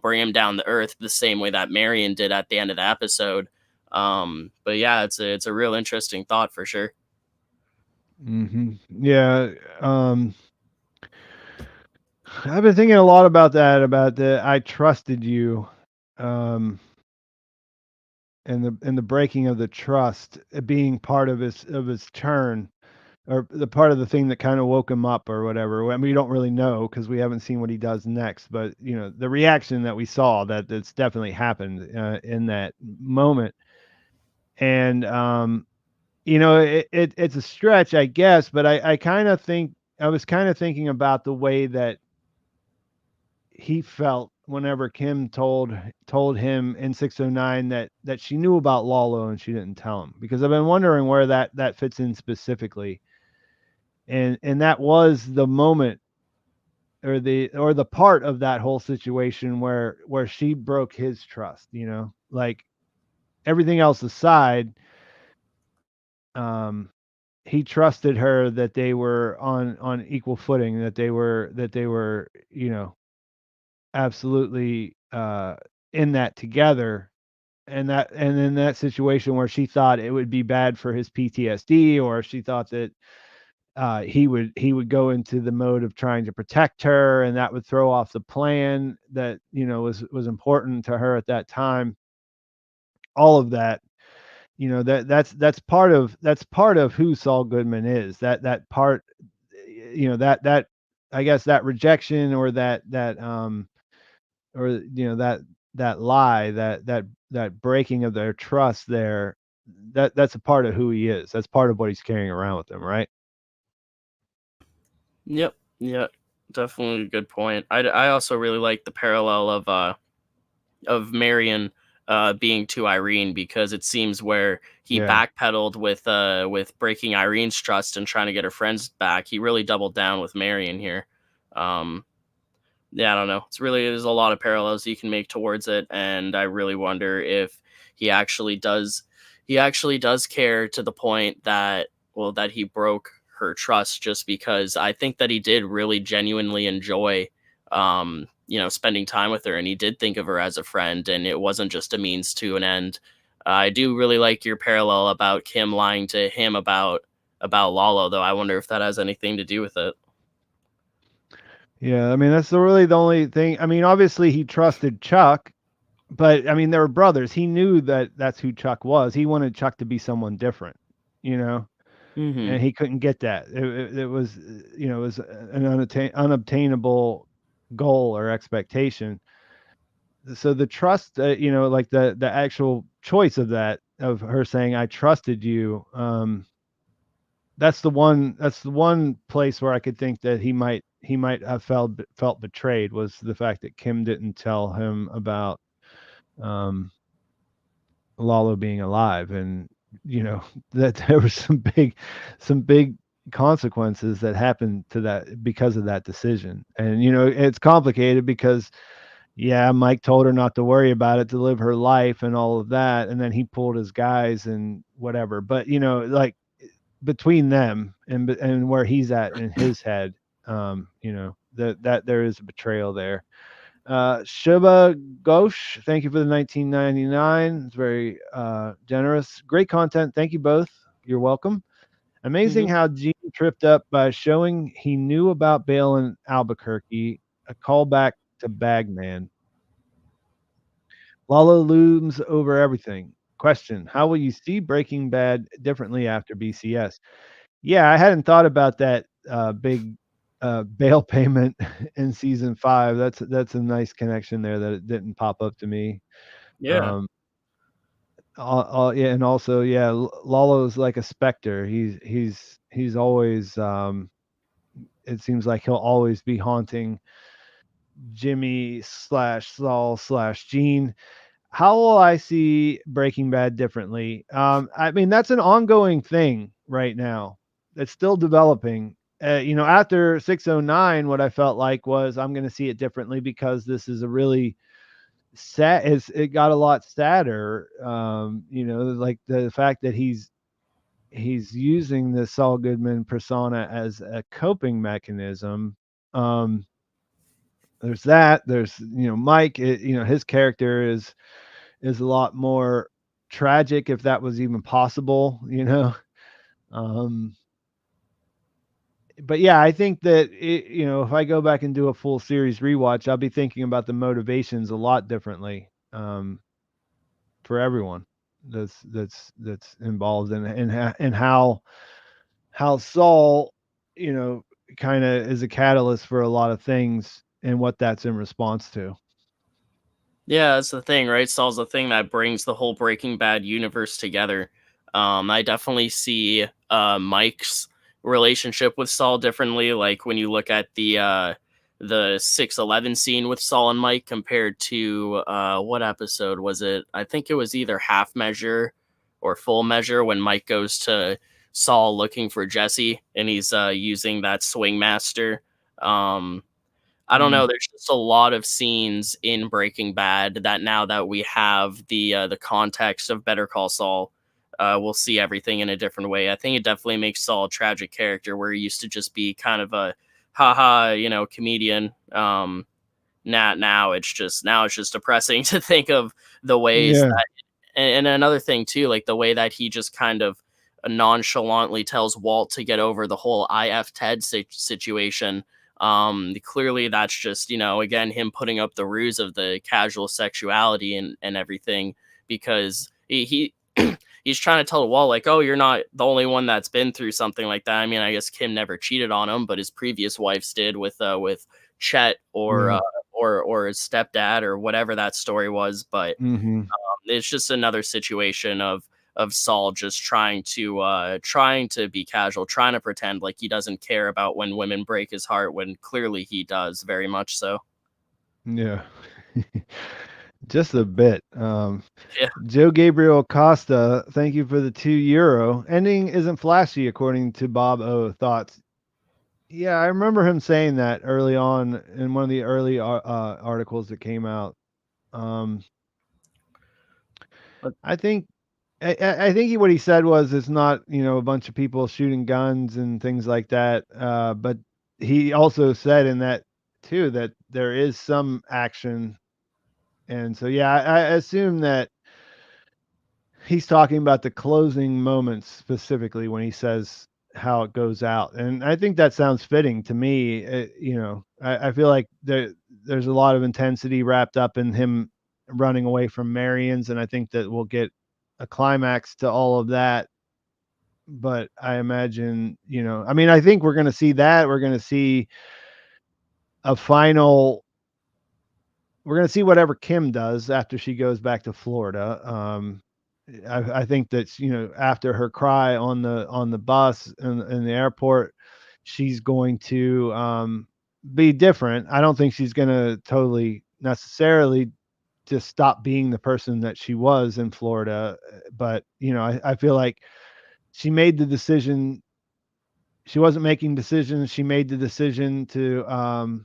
bring him down to earth the same way that Marion did at the end of the episode. But yeah, it's a real interesting thought for sure. Yeah. I've been thinking a lot about that, about the "I trusted you," um, and the breaking of the trust, being part of his turn, or the part of the thing that kind of woke him up or whatever. I mean, we don't really know because we haven't seen what he does next, but the reaction that we saw, that it's definitely happened in that moment. And it's a stretch, I guess, but I kind of think I was kind of thinking about the way that he felt whenever Kim told him in 609 that she knew about Lalo and she didn't tell him, because I've been wondering where that fits in specifically. And that was the moment, or the part of that whole situation where she broke his trust, like, everything else aside. um he trusted her that they were on equal footing, that they were absolutely in that together. And in that situation where she thought it would be bad for his PTSD, or she thought that he would go into the mode of trying to protect her, and that would throw off the plan that was important to her at that time. All of that, that's part of who Saul Goodman is. That part, that I guess that rejection, or that lie, that breaking of their trust there, that's a part of who he is. That's part of what he's carrying around with him, right? Yep, yep, definitely a good point. I also really like the parallel of Marion being to Irene, because it seems where he Yeah. backpedaled with breaking Irene's trust and trying to get her friends back, he really doubled down with Marion here. Um, yeah, I don't know. It's really, there's a lot of parallels you can make towards it, and I really wonder if he actually does he actually does care to the point that, well, that he broke her trust, just because I think that he did really genuinely enjoy spending time with her, and he did think of her as a friend, and it wasn't just a means to an end. I do really like your parallel about Kim lying to him about Lalo, though. I wonder if that has anything to do with it. Yeah, I mean, that's really the only thing. I mean, obviously he trusted Chuck, but I mean, they were brothers. He knew that that's who Chuck was. He wanted Chuck to be someone different, you know, Hmm. and he couldn't get that. It was, it was an unobtainable goal or expectation. So the trust, like the actual choice of that, of her saying, "I trusted you." That's the one place where I could think that he might have felt betrayed, was the fact that Kim didn't tell him about um Lalo being alive, and that there were some big consequences that happened to that because of that decision. And it's complicated because, yeah, Mike told her not to worry about it, to live her life and all of that, and then he pulled his guys and whatever. But like, between them and where he's at in his head, that there is a betrayal there. Shiba Ghosh, thank you for the 1999. It's very generous. Great content. Thank you both. You're welcome. Amazing Mhm. how Gene tripped up by showing he knew about Bale in Albuquerque, a callback to Bagman. Lalo looms over everything. Question: how will you see Breaking Bad differently after BCS? Yeah, I hadn't thought about that big bail payment in season 5. That's a nice connection there that it didn't pop up to me. Yeah. Um, yeah, and also, yeah, Lalo's like a specter. He's always. It seems like he'll always be haunting Jimmy slash Saul slash Gene. How will I see Breaking Bad differently? I mean, that's an ongoing thing right now. It's still developing. After 609, what I felt like was I'm going to see it differently because this is a really sad. It got a lot sadder. Like the fact that he's using the Saul Goodman persona as a coping mechanism. Um, there's that. There's Mike. His character is a lot more tragic if that was even possible. Um, but yeah, I think that if I go back and do a full series rewatch, I'll be thinking about the motivations a lot differently for everyone that's involved and how Saul, you know, kind of is a catalyst for a lot of things and what that's in response to. Yeah, that's the thing, right? Saul's the thing that brings the whole Breaking Bad universe together. I definitely see Mike's relationship with Saul differently. Like when you look at the 611 scene with Saul and Mike compared to what episode was it? I think it was either Half Measure or Full Measure when Mike goes to Saul looking for Jesse and he's using that swing master. Um, I don't Mm, know. There's just a lot of scenes in Breaking Bad that now that we have the context of Better Call Saul, we'll see everything in a different way. I think it definitely makes Saul a tragic character where he used to just be kind of a haha, comedian. Now it's just depressing to think of the ways yeah. that, and another thing too, like the way that he just kind of nonchalantly tells Walt to get over the whole IF Ted situation. Clearly that's just, again, him putting up the ruse of the casual sexuality and everything because he he's trying to tell Walt like, oh, you're not the only one that's been through something like that. I mean, I guess Kim never cheated on him, but his previous wives did with Chet Yeah. or his stepdad or whatever that story was. But Mhm. it's just another situation of Saul just trying to be casual, trying to pretend like he doesn't care about when women break his heart when clearly he does very much so. Yeah. Just a bit. Yeah. Joe Gabriel Costa, thank you for the €2. Ending isn't flashy, according to Bob O. Thoughts? Yeah, I remember him saying that early on in one of the early articles that came out. Um, But I think I think what he said was it's not a bunch of people shooting guns and things like that. But he also said in that too that there is some action, and so yeah, I assume that he's talking about the closing moments specifically when he says how it goes out, and I think that sounds fitting to me. I feel like there's a lot of intensity wrapped up in him running away from Marion's, and I think that we'll get a climax to all of that. But I imagine, I mean, I think we're going to see that. We're going to see a final. We're going to see whatever Kim does after she goes back to Florida. I think that after her cry on the bus in the airport, she's going to be different. I don't think she's going to totally necessarily just stop being the person that she was in Florida, but I feel like she made the decision. She wasn't making decisions. She made the decision to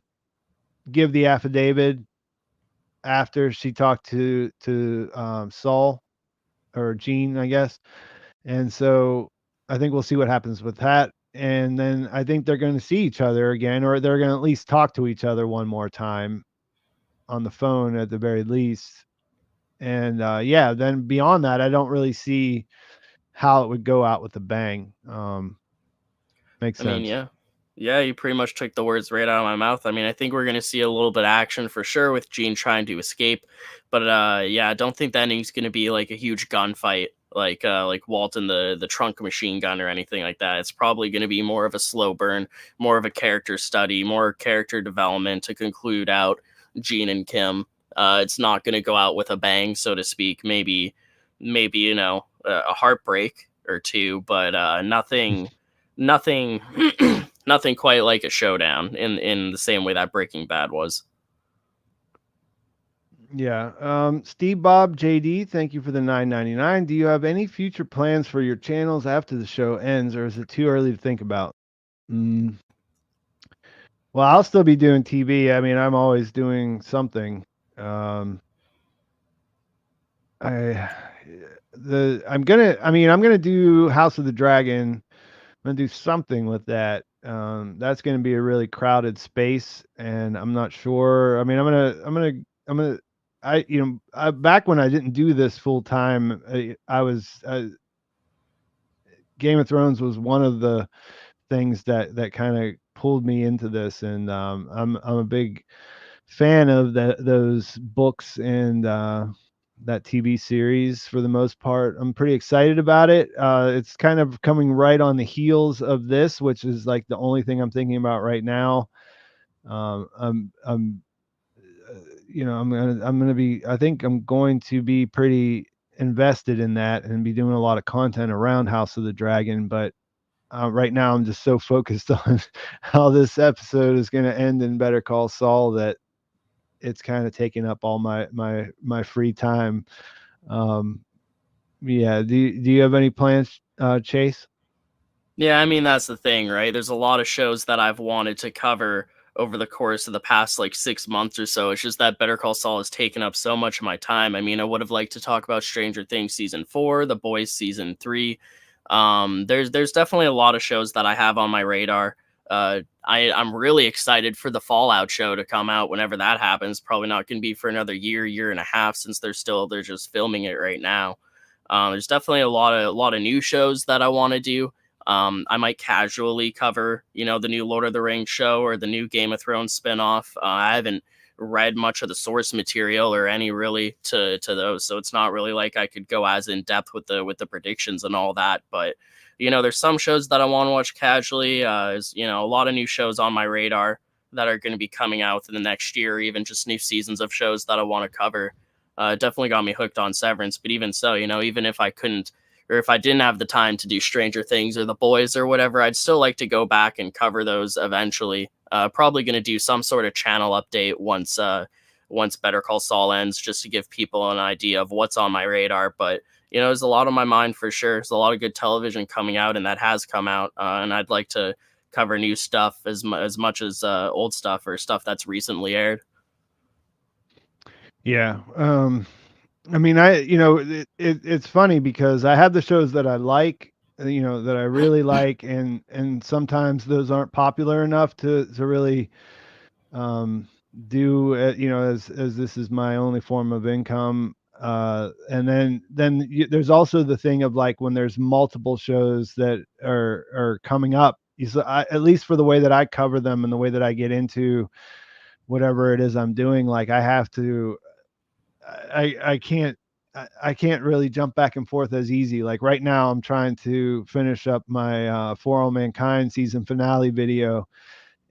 give the affidavit after she talked to Saul or Gene, I guess. And so I think we'll see what happens with that. And then I think they're going to see each other again, or they're going to at least talk to each other one more time. on the phone at the very least. And yeah, then beyond that, I don't really see how it would go out with a bang. Makes I mean, sense. yeah. Yeah, you pretty much took the words right out of my mouth. I mean, I think we're going to see a little bit of action for sure with Gene trying to escape. But yeah, I don't think the ending's going to be like a huge gunfight like Walt and the trunk machine gun or anything like that. It's probably going to be more of a slow burn, more of a character study, more character development to conclude out Gene and Kim. It's not going to go out with a bang, so to speak. Maybe a heartbreak or two, but nothing nothing quite like a showdown in the same way that Breaking Bad was. Yeah. Steve Bob JD, thank you for the 9.99. Do you have any future plans for your channels after the show ends, or is it too early to think about? Mm, well, I'll still be doing TV. I mean, I'm always doing something. Um, I I'm gonna do House of the Dragon. I'm gonna do something with that. That's gonna be a really crowded space, and I'm not sure. I mean, I'm gonna back when I didn't do this full time, I was Game of Thrones was one of the things that kind of pulled me into this, and I'm a big fan of those books and that TV series for the most part. I'm pretty excited about it. It's kind of coming right on the heels of this, which is like the only thing I'm thinking about right now. I'm I'm gonna be. I think I'm going to be pretty invested in that and be doing a lot of content around House of the Dragon. But right now, I'm just so focused on how this episode is going to end in Better Call Saul that it's kind of taking up all my free time. Um, yeah. Do you have any plans, Chase? Yeah, I mean that's the thing, right? There's a lot of shows that I've wanted to cover over the course of the past like 6 months or so. It's just that Better Call Saul has taken up so much of my time. I mean, I would have liked to talk about Stranger Things season 4, The Boys season 3. There's definitely a lot of shows that I have on my radar. I'm really excited for the Fallout show to come out whenever that happens. Probably not going to be for another year and a half since they're just filming it right now. There's definitely a lot of new shows that I want to do. I might casually cover, the new Lord of the Rings show or the new Game of Thrones spinoff. I haven't read much of the source material or any really to those, so it's not really like I could go as in depth with the predictions and all that. But there's some shows that I want to watch casually. There's a lot of new shows on my radar that are going to be coming out within the next year, or even just new seasons of shows that I want to cover. Definitely got me hooked on Severance, but even so, even if I couldn't or if I didn't have the time to do Stranger Things or The Boys or whatever, I'd still like to go back and cover those eventually. Probably going to do some sort of channel update once Better Call Saul ends, just to give people an idea of what's on my radar. But there's a lot on my mind for sure. There's a lot of good television coming out, and that has come out, and I'd like to cover new stuff as much as old stuff or stuff that's recently aired. Yeah. I mean, it's funny because I have the shows that I like, that I really like, and sometimes those aren't popular enough to really um, do it, as this is my only form of income. And then there's also the thing of like when there's multiple shows that are coming up. At least for the way that I cover them and the way that I get into whatever it is I'm doing, like I have to I can't I can't really jump back and forth as easy. Like right now, I'm trying to finish up my For All Mankind season finale video,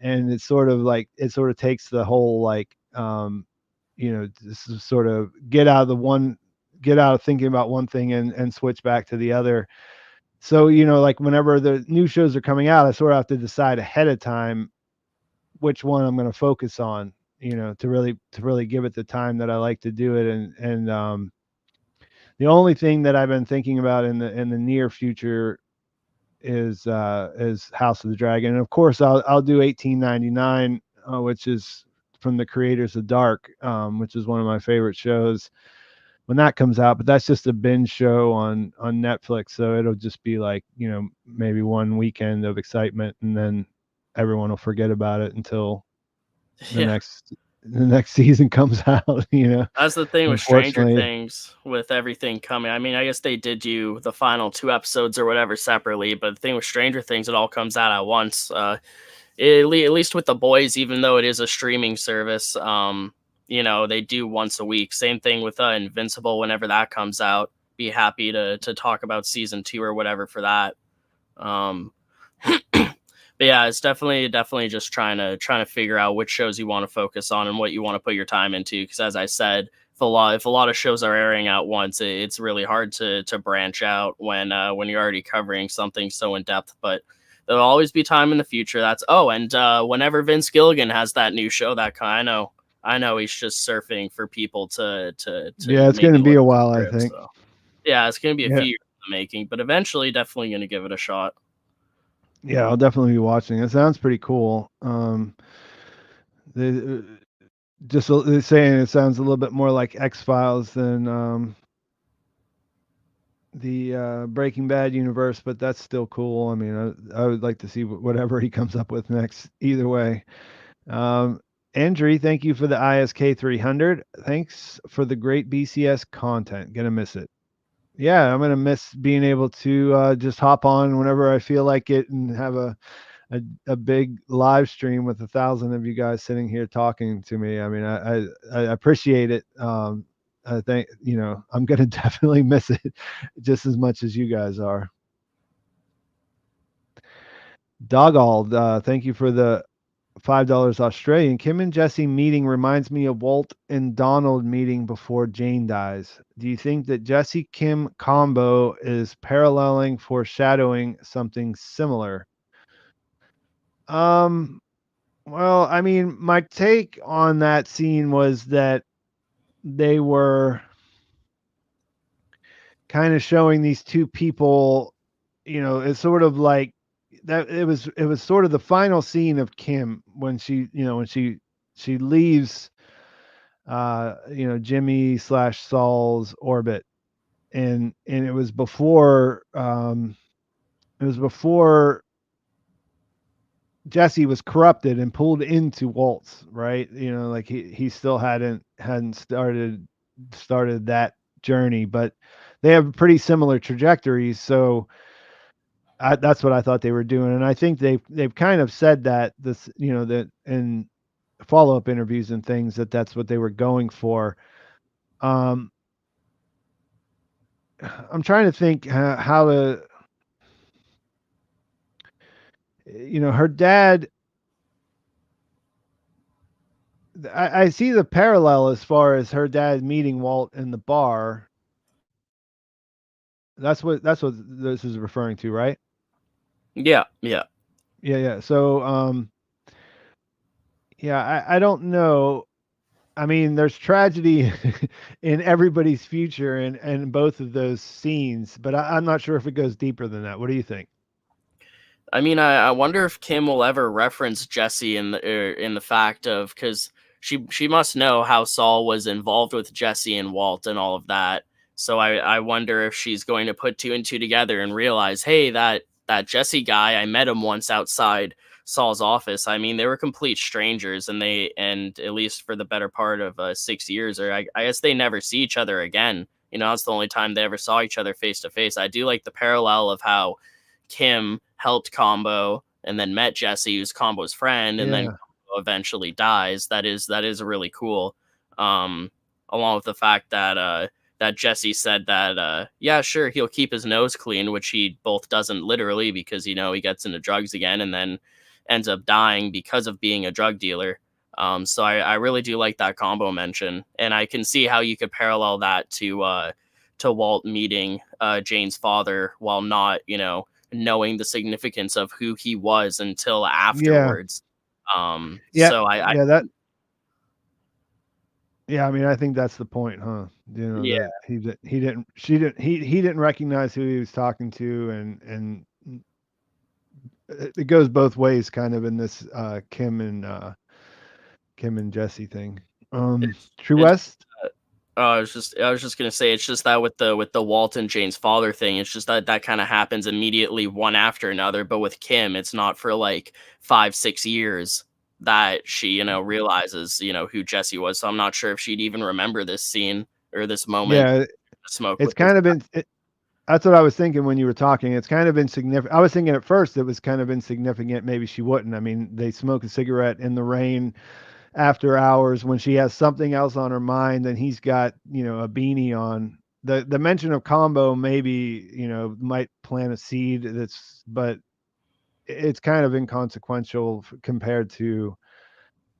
and it's sort of like it sort of takes the whole like this is sort of get out of thinking about one thing and switch back to the other. So like whenever the new shows are coming out, I sort of have to decide ahead of time which one I'm going to focus on, to really give it the time that I like to do it. And the only thing that I've been thinking about in the near future is House of the Dragon. And of course I'll do 1899, which is from the creators of Dark, which is one of my favorite shows when that comes out. But that's just a binge show on Netflix, so it'll just be like, maybe one weekend of excitement, and then everyone will forget about it until the Yeah. next the next season comes out, That's the thing with Stranger unfortunately. Things, with everything coming. I mean, I guess they did do the final 2 episodes or whatever separately, but the thing with Stranger Things, it all comes out at once. At least with The Boys, even though it is a streaming service, they do once a week. Same thing with Invincible. Whenever that comes out, be happy to talk about season 2 or whatever for that. Um, but yeah, it's definitely just trying to figure out which shows you want to focus on and what you want to put your time into. Because as I said, if a lot of shows are airing at once, it's really hard to branch out when you're already covering something so in depth. But there'll always be time in the future. Whenever Vince Gilligan has that new show, I know he's just surfing for people to Yeah, it's maybe gonna be look a at the while, I script. think. So yeah, it's gonna be a Yeah. few years in the making, but eventually, definitely gonna give it a shot. Yeah, I'll definitely be watching. It sounds pretty cool. They they're saying it sounds a little bit more like X-Files than, the, Breaking Bad universe, but that's still cool. I mean, I would like to see whatever he comes up with next either way. Um, Andrew, thank you for the ISK 300. Thanks for the great BCS content. Gonna miss it. Yeah, I'm gonna miss being able to, just hop on whenever I feel like it and have a big live stream with 1,000 of you guys sitting here talking to me. I mean, I appreciate it. I think, I'm going to definitely miss it just as much as you guys are. Dogald, thank you for the $5 Australian. Kim and Jesse meeting reminds me of Walt and Donald meeting before Jane dies. Do you think that Jesse Kim combo is paralleling, foreshadowing something similar? Um, Well, I mean, my take on that scene was that they were kind of showing these two people, it's sort of like that it was sort of the final scene of Kim when she leaves Jimmy slash Saul's orbit. And it was before Jesse was corrupted and pulled into Waltz, right? Like he still hadn't started that journey, but they have pretty similar trajectories. So that's what I thought they were doing, and I think they've kind of said that that in follow up interviews and things that's what they were going for. Um, I'm trying to think how to, her dad. I see the parallel as far as her dad meeting Walt in the bar. That's what this is referring to, right? Yeah, yeah. Yeah, yeah. So, yeah, I don't know. I mean, there's tragedy in everybody's future and both of those scenes, but I'm not sure if it goes deeper than that. What do you think? I mean, I wonder if Kim will ever reference Jesse in the fact of, because she must know how Saul was involved with Jesse and Walt and all of that. So I wonder if she's going to put two and two together and realize, hey, that Jesse guy, I met him once outside Saul's office. I mean, they were complete strangers, and at least for the better part of 6 years, or I guess they never see each other again. That's the only time they ever saw each other face to face. I do like the parallel of how Kim helped Combo and then met Jesse, who's Combo's friend, and then Yeah. Combo eventually dies. That is really cool. Along with the fact that Jesse said that yeah, sure, he'll keep his nose clean, which he both doesn't literally, because he gets into drugs again and then ends up dying because of being a drug dealer. So I really do like that Combo mention, and I can see how you could parallel that to Walt meeting Jane's father while not knowing the significance of who he was until Yeah. afterwards. Yeah. So I Yeah, I mean, I think that's the point, huh? yeah, That he didn't she didn't he didn't recognize who he was talking to, and it goes both ways kind of in this Kim and Jesse thing. True it's West? I was just gonna say, it's just that with the Walt and Jane's father thing, it's just that kind of happens immediately one after another. But with Kim, it's not for like 5-6 years that she, realizes, who Jesse was. So I'm not sure if she'd even remember this scene or this moment. Yeah, Smoke it's with this. kind of been that's what I was thinking when you were talking. It's kind of insignificant. I was thinking at first it was kind of insignificant. Maybe she wouldn't. I mean, they smoke a cigarette in the rain after hours when she has something else on her mind and he's got, a beanie on. The mention of combo maybe, might plant a seed but it's kind of inconsequential compared to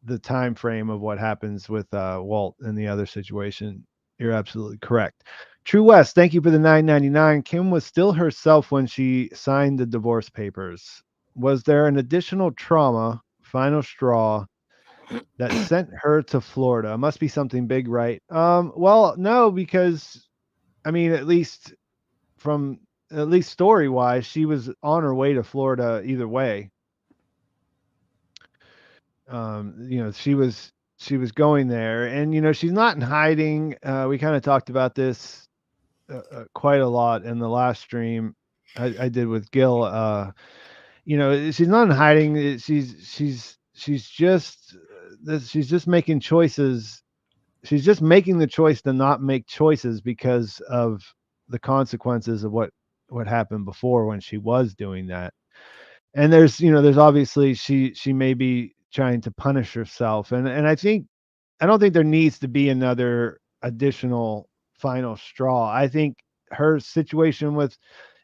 the time frame of what happens with Walt in the other situation. You're absolutely correct. True West, thank you for the 9.99. Kim was still herself when she signed the divorce papers. Was there an additional trauma, final straw, that sent her to Florida? Must be something big, right? Well, no, because I mean, at least story wise, she was on her way to Florida either way. She was going there, and she's not in hiding. We kind of talked about this quite a lot in the last stream I did with Gil. She's not in hiding. She's just making choices. She's just making the choice to not make choices because of the consequences of what happened before when she was doing that. And there's obviously she may be trying to punish herself, and I don't think there needs to be another additional final straw. I think her situation with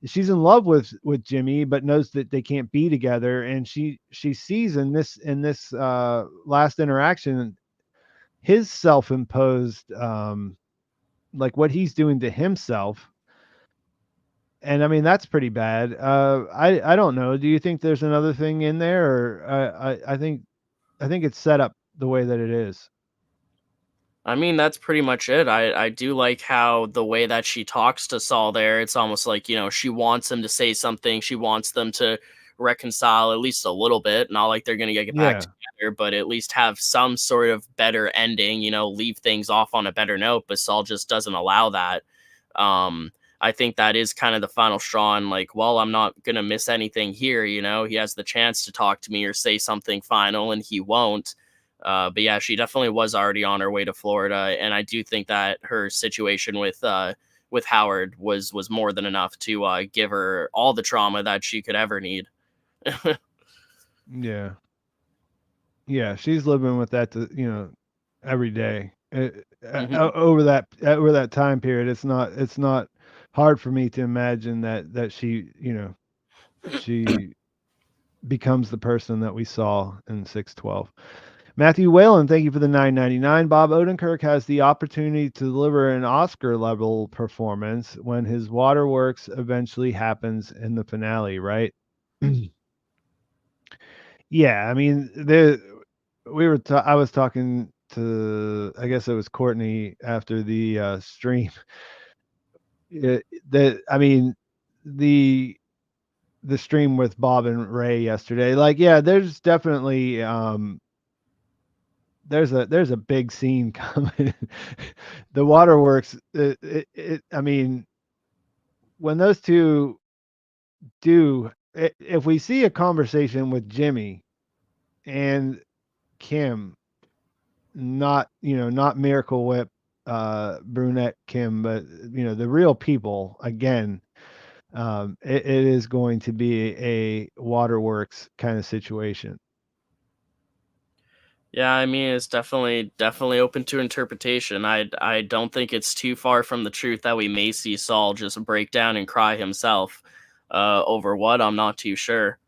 she's in love with Jimmy, but knows that they can't be together, and she sees in this last interaction his self-imposed like what he's doing to himself. And I mean that's pretty bad. I don't know. Do you think there's another thing in there, or I think it's set up the way that it is. I mean, that's pretty much it. I do like how the way that she talks to Saul there, it's almost like, she wants him to say something. She wants them to reconcile at least a little bit. Not like they're going to get back Yeah, together, but at least have some sort of better ending, leave things off on a better note. But Saul just doesn't allow that. Um, I think that is kind of the final straw. And like, well, I'm not going to miss anything here. He has the chance to talk to me or say something final, and he won't. But yeah, she definitely was already on her way to Florida, and I do think that her situation with Howard was more than enough to give her all the trauma that she could ever need. yeah. Yeah, she's living with that, every day. Hmm. Over that time period, it's not hard for me to imagine that she becomes the person that we saw in 612. Matthew Whalen, thank you for the 9.99. Bob Odenkirk has the opportunity to deliver an Oscar level performance when his waterworks eventually happens in the finale, right? Yeah, I mean, I was talking to, I guess it was Courtney after the stream. I mean, the the stream with Bob and Ray yesterday. Like, yeah, there's definitely there's a big scene coming. The waterworks. I mean, when those two if we see a conversation with Jimmy and Kim, not Miracle Whip, brunette Kim, but the real people again. It is going to be a waterworks kind of situation. Yeah, I mean, it's definitely open to interpretation. I don't think it's too far from the truth that we may see Saul just break down and cry himself. Over what, I'm not too sure.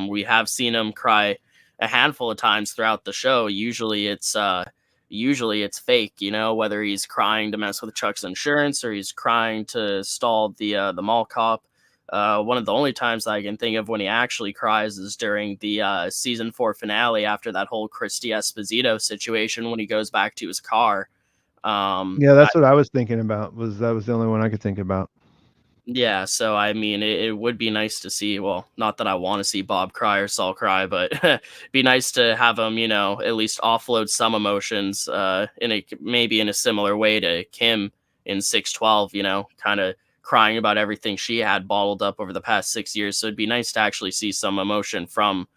We have seen him cry a handful of times throughout the show. Usually it's fake, whether he's crying to mess with Chuck's insurance or he's crying to stall the mall cop. One of the only times I can think of when he actually cries is during the season 4 finale after that whole Christy Esposito situation when he goes back to his car. Um, Yeah, that's what I was thinking about. That was the only one I could think about. Yeah, so I mean, it would be nice to see. Well, not that I want to see Bob cry or Saul cry, but be nice to have him, at least offload some emotions, maybe in a similar way to Kim in 612. Kind of crying about everything she had bottled up over the past 6 years. So it'd be nice to actually see some emotion from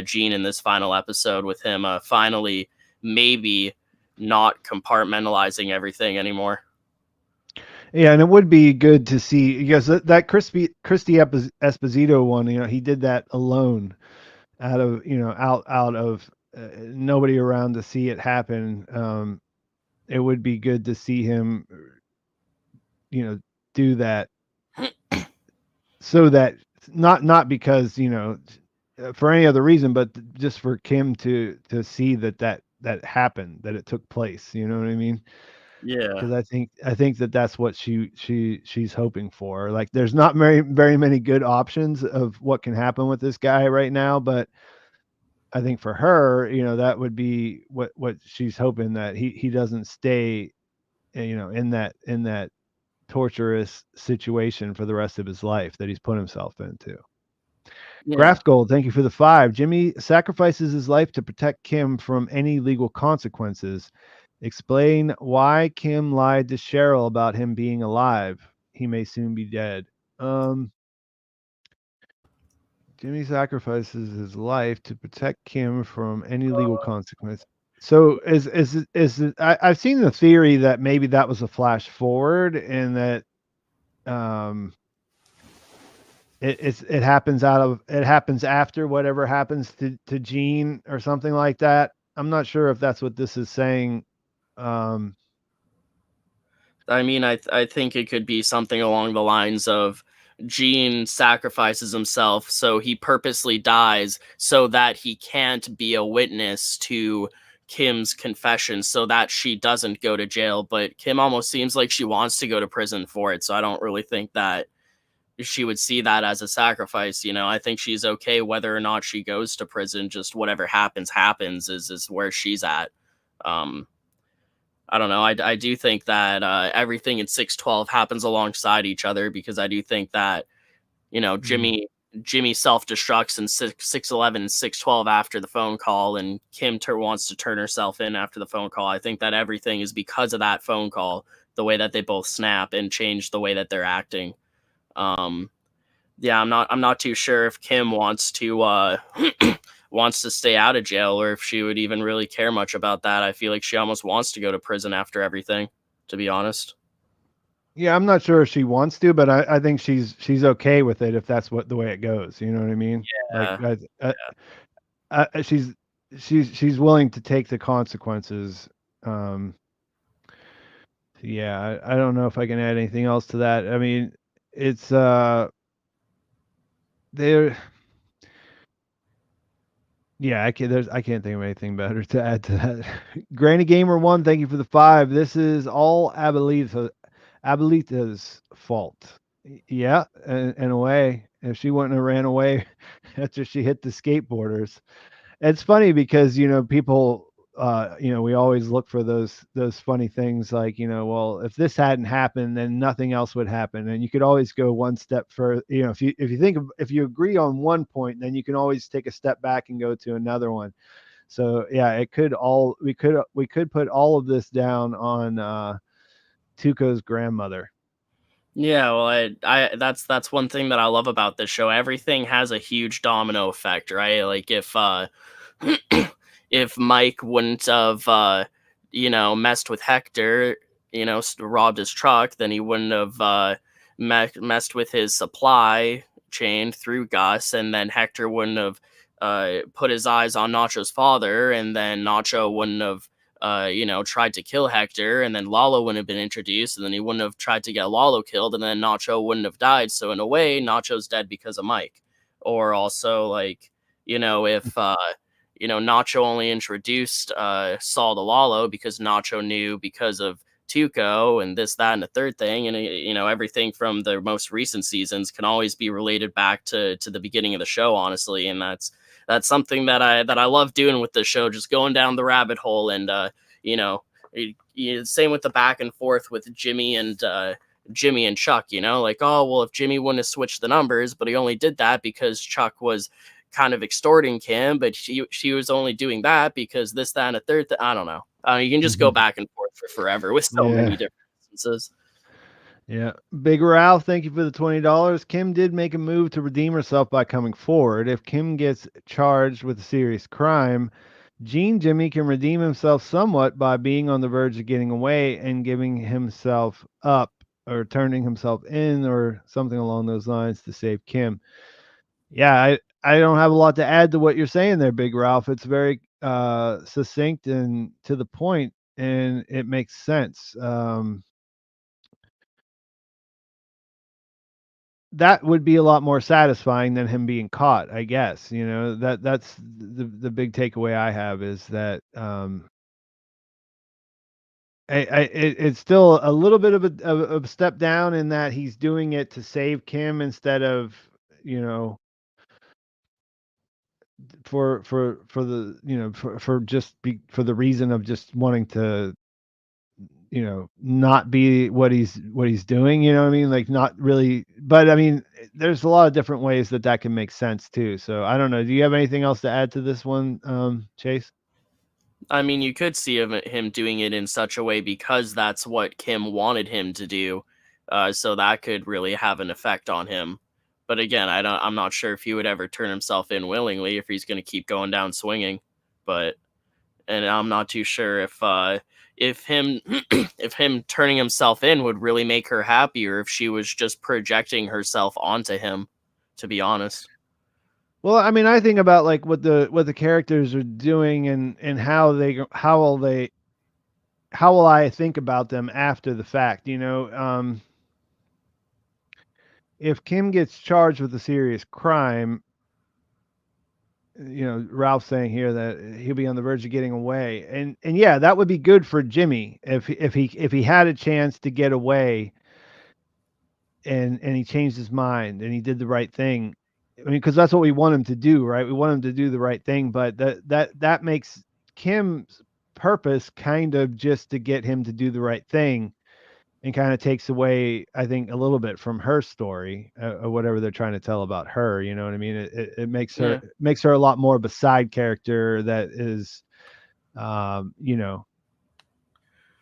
Gene in this final episode, with him finally maybe not compartmentalizing everything anymore. Yeah, and it would be good to see, because that Christy Esposito one, he did that alone, out of out of nobody around to see it happen. It would be good to see him, do that, so that not because for any other reason, but just for Kim to see that happened, that it took place. You know what I mean? Yeah. Because I think that's what she's hoping for. Like, there's not very many good options of what can happen with this guy right now, but I think for her, that would be what she's hoping, that he doesn't stay, in that torturous situation for the rest of his life that he's put himself into. Yeah. Graft Gold, thank you for the 5. Jimmy sacrifices his life to protect Kim from any legal consequences. Explain why Kim lied to Cheryl about him being alive. He may soon be dead. Jimmy sacrifices his life to protect Kim from any legal consequence. So I've seen the theory that maybe that was a flash forward, and that um it happens after whatever happens to Gene or something like that. I'm not sure if that's what this is saying. Um, I mean, I think it could be something along the lines of Gene sacrifices himself, so he purposely dies so that he can't be a witness to Kim's confession, so that she doesn't go to jail. But Kim almost seems like she wants to go to prison for it, so I don't really think that she would see that as a sacrifice. I think she's okay whether or not she goes to prison. Just whatever happens is where she's at. Um, I don't know. I do think that everything in 612 happens alongside each other, because I do think that mm, Jimmy self destructs in 611 and 612 after the phone call, and Kim wants to turn herself in after the phone call. I think that everything is because of that phone call, the way that they both snap and change the way that they're acting. Um, yeah, I'm not too sure if Kim wants to wants to stay out of jail, or if she would even really care much about that. I feel like she almost wants to go to prison after everything, to be honest. yeah, I'm not sure if she wants to, but I think she's okay with it if that's the way it goes. You know what I mean? Like, Yeah. she's willing to take the consequences. Um, yeah, I don't know if I can add anything else to that. I mean, it's there. Yeah, I can't think of anything better to add to that. Granny Gamer 1, thank you for the 5. This is all Abuelita's fault. Yeah, in a way. If she wouldn't have ran away after she hit the skateboarders. It's funny because, people, we always look for those funny things, like, well, if this hadn't happened, then nothing else would happen. And you could always go one step further. If you agree on one point, then you can always take a step back and go to another one. So yeah, we could put all of this down on Tuco's grandmother. Yeah, well, that's one thing that I love about this show. Everything has a huge domino effect, right? Like, if Mike wouldn't have messed with Hector, robbed his truck, then he wouldn't have messed with his supply chain through Gus, and then Hector wouldn't have put his eyes on Nacho's father, and then Nacho wouldn't have tried to kill Hector, and then Lalo wouldn't have been introduced, and then he wouldn't have tried to get Lalo killed, and then Nacho wouldn't have died. So in a way, Nacho's dead because of Mike. Or also, like, if Nacho only introduced Saul to Lalo because Nacho knew because of Tuco and this, that, and the third thing, and everything from the most recent seasons can always be related back to the beginning of the show, honestly, and that's something that I love doing with the show, just going down the rabbit hole. And same with the back and forth with Jimmy and Chuck, like, oh, well, if Jimmy wouldn't have switched the numbers, but he only did that because Chuck was kind of extorting Kim, but she was only doing that because this, that, and a third. I don't know. You can just go back and forth for forever with so Yeah. many different instances. Yeah. Big Ralph, thank you for the $20. Kim did make a move to redeem herself by coming forward. If Kim gets charged with a serious crime, Gene Jimmy can redeem himself somewhat by being on the verge of getting away and giving himself up or turning himself in or something along those lines to save Kim. Yeah, I don't have a lot to add to what you're saying there, Big Ralph. It's very succinct and to the point, and it makes sense. That would be a lot more satisfying than him being caught, I guess. You know, that's the big takeaway I have is that it's still a little bit of of a step down in that he's doing it to save Kim instead of, you know, for the, you know, for just for the reason of just wanting to, you know, not be what he's doing, you know what I mean? Like not really, but I mean, there's a lot of different ways that that can make sense too. So I don't know. Do you have anything else to add to this one, Chase? I mean, you could see him doing it in such a way because that's what Kim wanted him to do. So that could really have an effect on him. But again, I'm not sure if he would ever turn himself in willingly if he's going to keep going down swinging. But and I'm not too sure if him if him turning himself in would really make her happy, or if she was just projecting herself onto him. To be honest. Well, I mean, I think about like what the characters are doing and how will I think about them after the fact, you know? If Kim gets charged with a serious crime, you know, Ralph's saying here that he'll be on the verge of getting away. And yeah, that would be good for Jimmy if he had a chance to get away and he changed his mind and he did the right thing. I mean, because that's what we want him to do, right? We want him to do the right thing, but that makes Kim's purpose kind of just to get him to do the right thing and kind of takes away, I think, a little bit from her story or whatever they're trying to tell about her. You know what I mean? It Yeah. makes her a lot more of a side character that is, you know,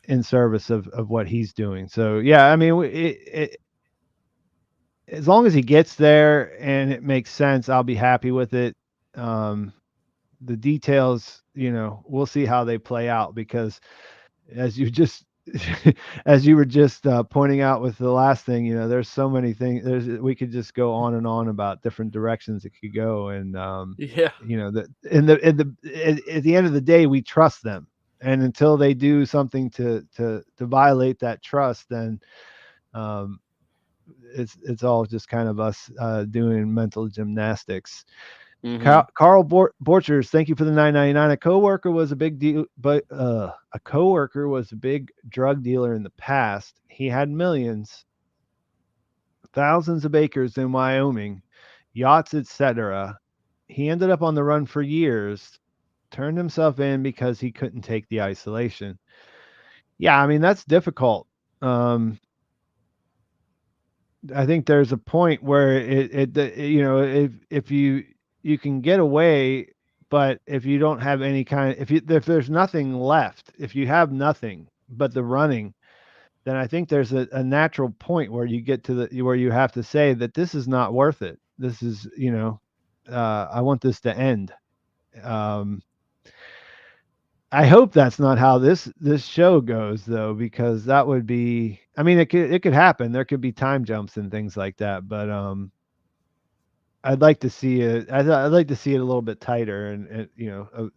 in service of what he's doing. So yeah, I mean, as long as he gets there and it makes sense, I'll be happy with it. Um, the details, you know, we'll see how they play out because as you just as you were just pointing out with the last thing, you know, there's so many things. We could just go on about different directions it could go, and Yeah. you know that at the end of the day, we trust them, and until they do something to violate that trust, then um, it's all just kind of us doing mental gymnastics. Mhm. Carl Borchers, thank you for the 9.99. A coworker was a big deal, but a coworker was a big drug dealer in the past. He had millions, thousands of acres in Wyoming, yachts, etc. He ended up on the run for years, turned himself in because he couldn't take the isolation. Yeah, I mean that's difficult. Um, I think there's a point where you know, if you can get away, but if you don't have any kind, if there's nothing left, if you have nothing but the running, then I think there's a natural point where you get to the where you have to say that this is not worth it. This is, you know, I want this to end. Um, I hope that's not how this show goes though, because that would be. I mean, it could happen. There could be time jumps and things like that, but I'd like to see it. I'd like to see it a little bit tighter and you know,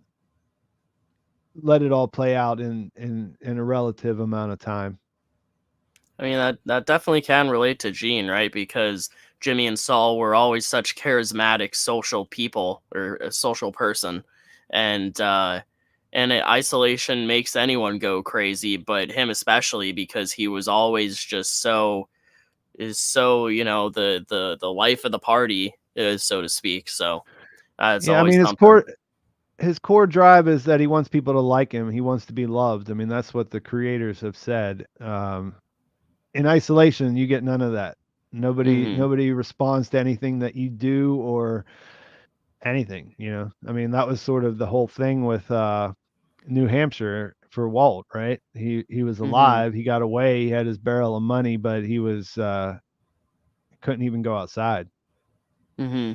let it all play out in a relative amount of time. I mean that definitely can relate to Gene, right? Because Jimmy and Saul were always such charismatic social people or a social person, and isolation makes anyone go crazy, but him especially because he was always just so the life of the party, so to speak. So it's Yeah, I always mean something. his core drive is that he wants people to like him. He wants to be loved. I mean, that's what the creators have said. In isolation, you get none of that. Hmm. Nobody responds to anything that you do or anything. You know, I mean, that was sort of the whole thing with New Hampshire. Walt, right? He was Mm-hmm. alive. He got away. He had his barrel of money, but he was couldn't even go outside. Mm-hmm.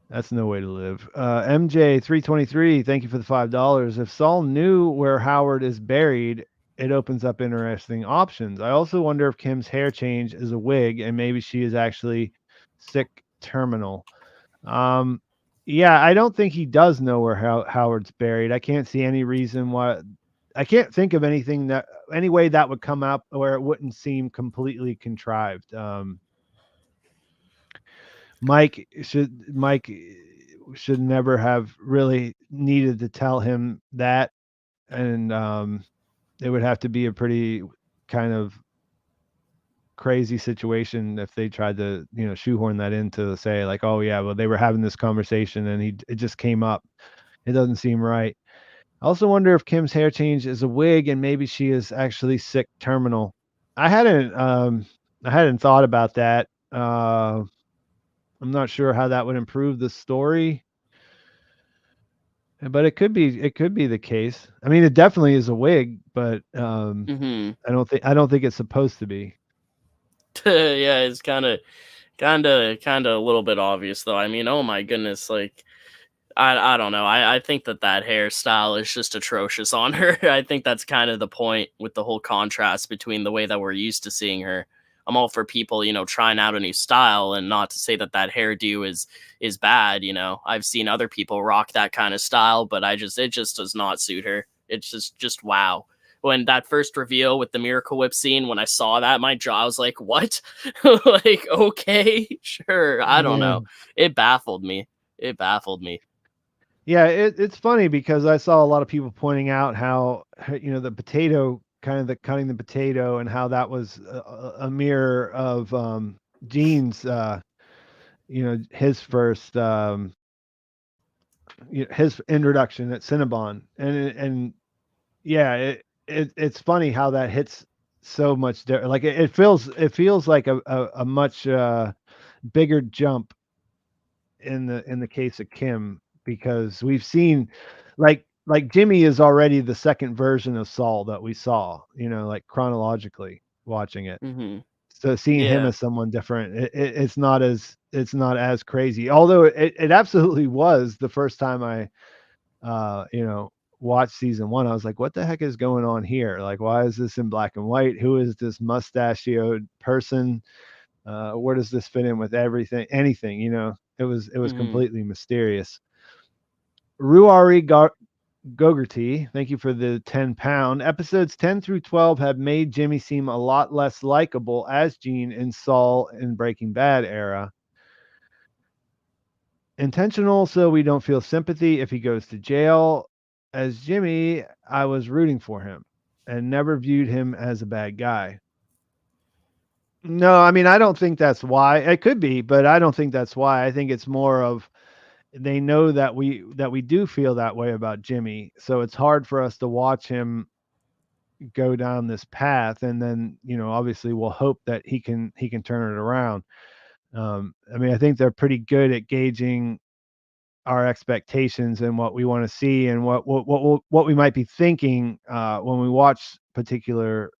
That's no way to live. MJ323, thank you for the $5. If Saul knew where Howard is buried, it opens up interesting options. I also wonder if Kim's hair change is a wig and maybe she is actually sick terminal. Um, yeah, I don't think he does know where Howard's buried. I can't see any reason why. I can't think of any way that would come up where it wouldn't seem completely contrived. Mike should never have really needed to tell him that, and it would have to be a pretty kind of crazy situation if they tried to shoehorn that into say like, oh yeah, well they were having this conversation and it just came up. It doesn't seem right. I also wonder if Kim's hair change is a wig and maybe she is actually sick terminal. I hadn't um I hadn't thought about that. I'm not sure how that would improve the story, but it could be the case. I mean, it definitely is a wig, but Mm-hmm. I don't think it's supposed to be. Yeah, it's kind of a little bit obvious though. I mean, oh my goodness, like I don't know. I think that hairstyle is just atrocious on her. I think that's kind of the point with the whole contrast between the way that we're used to seeing her. I'm all for people, trying out a new style, and not to say that hairdo is bad. I've seen other people rock that kind of style, but it just does not suit her. It's just wow. When that first reveal with the Miracle Whip scene, when I saw that, my jaw was like, "What?" Like, okay, sure. I don't Yeah. know. It baffled me. It baffled me. Yeah, it's funny because I saw a lot of people pointing out how the potato kind of the cutting the potato and how that was a mirror of Gene's his first his introduction at Cinnabon, and yeah, it's funny how that hits so much like it feels like a much bigger jump in the case of Kim, because we've seen like Jimmy is already the second version of Saul that we saw, like chronologically watching it. Mhm. So seeing him Yeah. as someone different, it's not as crazy. Although it absolutely was the first time I watched season one. I was like, what the heck is going on here? Like, why is this in black and white? Who is this mustachioed person? Where does this fit in with everything? Anything, it was Mhm. completely mysterious. Ruari Gogarty, thank you for the £10. Episodes 10 through 12 have made Jimmy seem a lot less likable as Gene in Saul in Breaking Bad era. Intentional so we don't feel sympathy if he goes to jail. As Jimmy, I was rooting for him and never viewed him as a bad guy. No, I mean, I don't think that's why. It could be, but I don't think that's why. I think it's more of they know that we do feel that way about Jimmy. So it's hard for us to watch him go down this path, and then, obviously we'll hope that he can turn it around. I mean, I think they're pretty good at gauging our expectations and what we want to see and what we might be thinking when we watch particular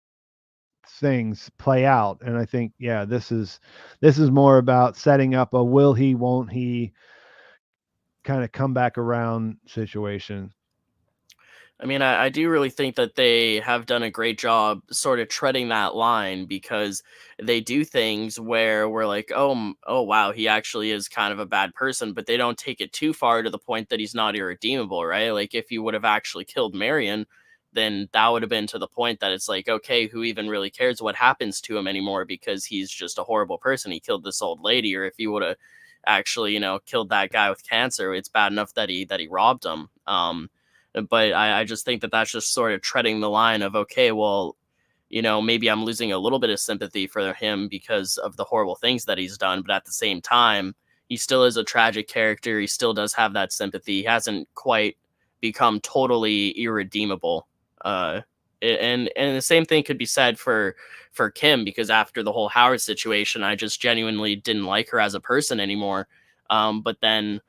things play out. And I think, yeah, this is more about setting up a will he, won't he kind of come back around situation. I mean, I do really think that they have done a great job sort of treading that line, because they do things where we're like, oh, oh wow, he actually is kind of a bad person, but they don't take it too far to the point that he's not irredeemable, right? Like if you would have actually killed Marion, then that would have been to the point that it's like, okay, who even really cares what happens to him anymore, because he's just a horrible person. He killed this old lady. Or if you would have actually, killed that guy with cancer, it's bad enough that he robbed him. But I just think that that's just sort of treading the line of, okay, well, maybe I'm losing a little bit of sympathy for him because of the horrible things that he's done, but at the same time, he still is a tragic character. He still does have that sympathy. He hasn't quite become totally irredeemable. Uh, and the same thing could be said for Kim, because after the whole Howard situation, I just genuinely didn't like her as a person anymore. But then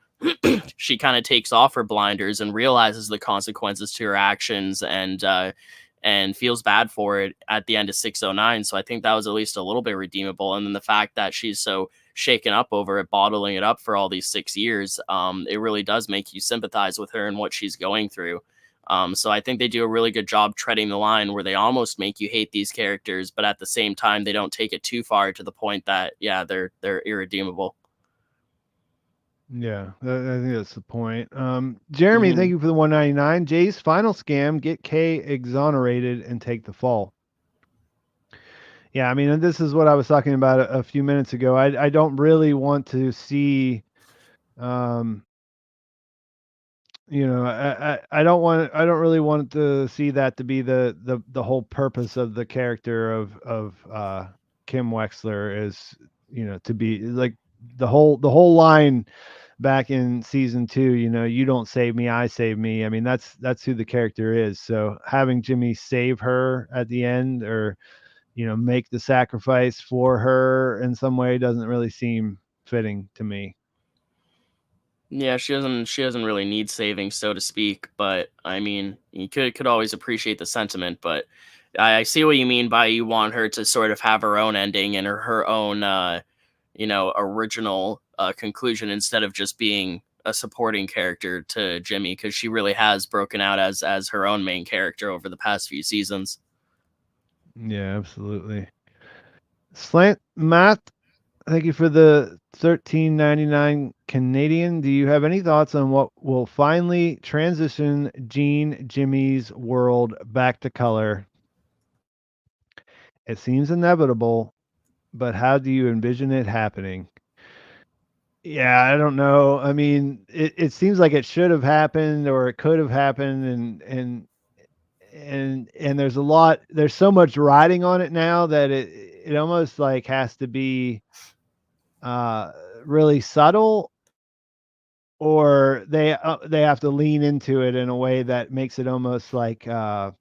she kind of takes off her blinders and realizes the consequences to her actions, and feels bad for it at the end of 609. So I think that was at least a little bit redeemable. And then the fact that she's so shaken up over it, bottling it up for all these 6 years, it really does make you sympathize with her and what she's going through. So I think they do a really good job treading the line where they almost make you hate these characters, but at the same time they don't take it too far to the point that, yeah, they're irredeemable. Yeah, I think that's the point. Jeremy, thank Hmm. you for the 199. Jay's final scam: get K exonerated and take the fall. Yeah, I mean, and this is what I was talking about a few minutes ago. I don't really want to see, um, I don't really want to see that to be the whole purpose of the character of Kim Wexler is, to be like the whole line back in season 2, you don't save me, I save me. I mean, that's who the character is. So having Jimmy save her at the end, or make the sacrifice for her in some way, doesn't really seem fitting to me. Yeah, she doesn't really need saving, so to speak. But I mean, you could always appreciate the sentiment. But I see what you mean by you want her to sort of have her own ending and her own original conclusion, instead of just being a supporting character to Jimmy, because she really has broken out as her own main character over the past few seasons. Yeah, absolutely. Slant Math, thank you for the 13.99 Canadian. Do you have any thoughts on what will finally transition Gene Jimmy's world back to color? It seems inevitable, but how do you envision it happening? Yeah, I don't know. I mean, it seems like it should have happened, or it could have happened, and there's so much riding on it now that it almost like has to be uh really subtle, or they have to lean into it in a way that makes it almost like a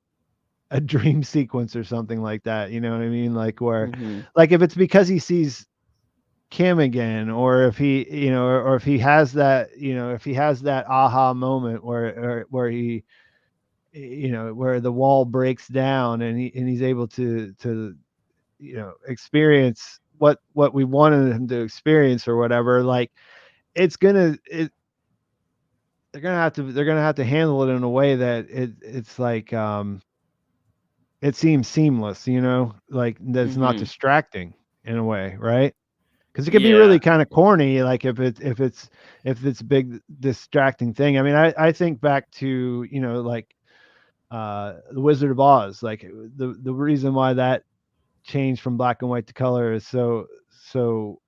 dream sequence or something like that, you know what I mean? Like, where, Hmm. like, if it's because he sees Kim again, or if he, or if he has that, if he has that aha moment where he, where the wall breaks down, and he's able to experience what we wanted him to experience, or whatever. Like, it's gonna it, they're gonna have to handle it in a way that it's like, it seems seamless, like that's not Hmm. distracting in a way, right? Because it could be really Yeah. kind of corny, like if it's a big distracting thing. I mean, I think back to, like, the Wizard of Oz. Like, the reason why that changed from black and white to color is so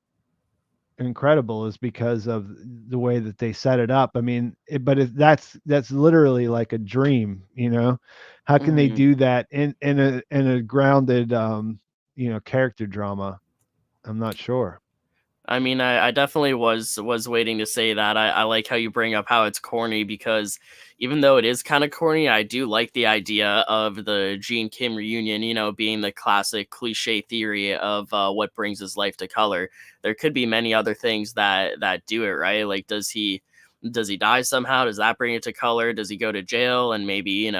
incredible is because of the way that they set it up. I mean, but that's literally like a dream. How can they Hmm. do that in a grounded, character drama? I'm not sure. I mean, I definitely was waiting to say that. I like how you bring up how it's corny, because even though it is kind of corny, I do like the idea of the Gene Kim reunion, being the classic cliche theory of what brings his life to color. There could be many other things that do it, right? Like, does he die somehow? Does that bring it to color? Does he go to jail and maybe,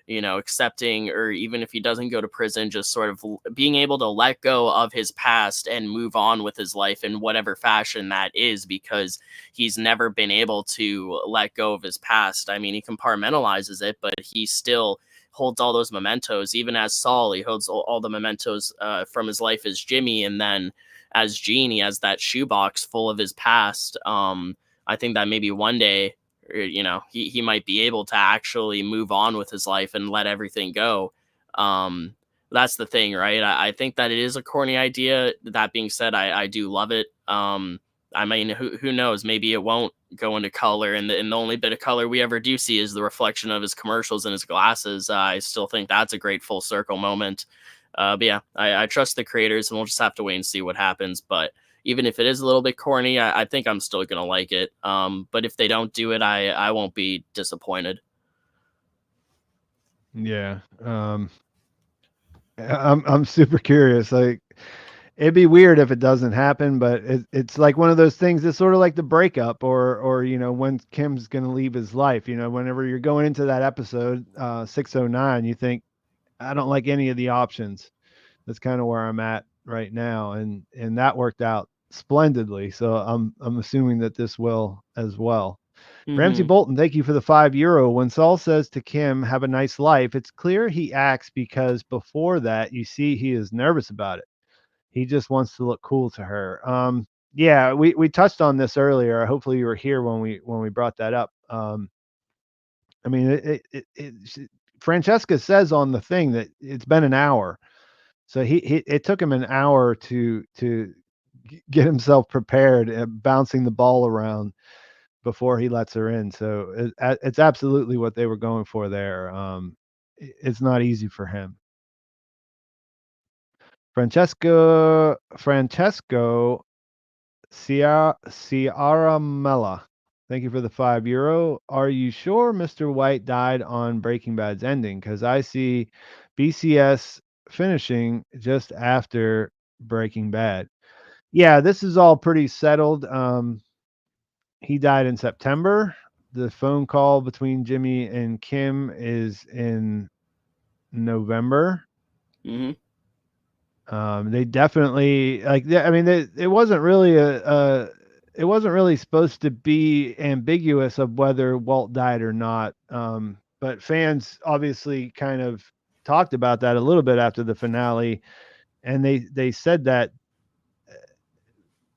accepting, or even if he doesn't go to prison, just sort of being able to let go of his past and move on with his life in whatever fashion that is, because he's never been able to let go of his past. I mean, he compartmentalizes it, but he still holds all those mementos. Even as Saul, he holds all the mementos from his life as Jimmy, and then as Gene, he has that shoebox full of his past. I think that maybe one day, he might be able to actually move on with his life and let everything go. um that's the thing, right? I think that it is a corny idea. That being said, I do love it. I mean, who knows, maybe it won't go into color, and the only bit of color we ever do see is the reflection of his commercials and his glasses. I still think that's a great full circle moment. But yeah, I trust the creators, and we'll just have to wait and see what happens. But even if it is a little bit corny, I think I'm still gonna like it. But if they don't do it, I won't be disappointed. Yeah. I'm super curious. Like, it'd be weird if it doesn't happen, but it's like one of those things. It's sort of like the breakup, or when Kim's gonna leave his life. Whenever you're going into that episode 609, you think, I don't like any of the options. That's kind of where I'm at right now, and that worked out splendidly. So I'm assuming that this will as well. Ramsey Hmm. Bolton, thank you for the €5. When Saul says to Kim, "Have a nice life," it's clear he acts because before that, you see he is nervous about it. He just wants to look cool to her. Yeah, we touched on this earlier. Hopefully, you were here when we brought that up. I mean, Francesca says on the thing that it's been an hour, so he it took him an hour to get himself prepared, bouncing the ball around before he lets her in. So it's absolutely what they were going for there. It's not easy for him. Francesco Ciaramella. Thank you for the €5. Are you sure Mr. White died on Breaking Bad's ending? Because I see BCS finishing just after Breaking Bad. Yeah, this is all pretty settled. He died in September. The phone call between Jimmy and Kim is in November. Hmm. They definitely I mean, it wasn't really it wasn't really supposed to be ambiguous of whether Walt died or not. But fans obviously kind of talked about that a little bit after the finale, and they said that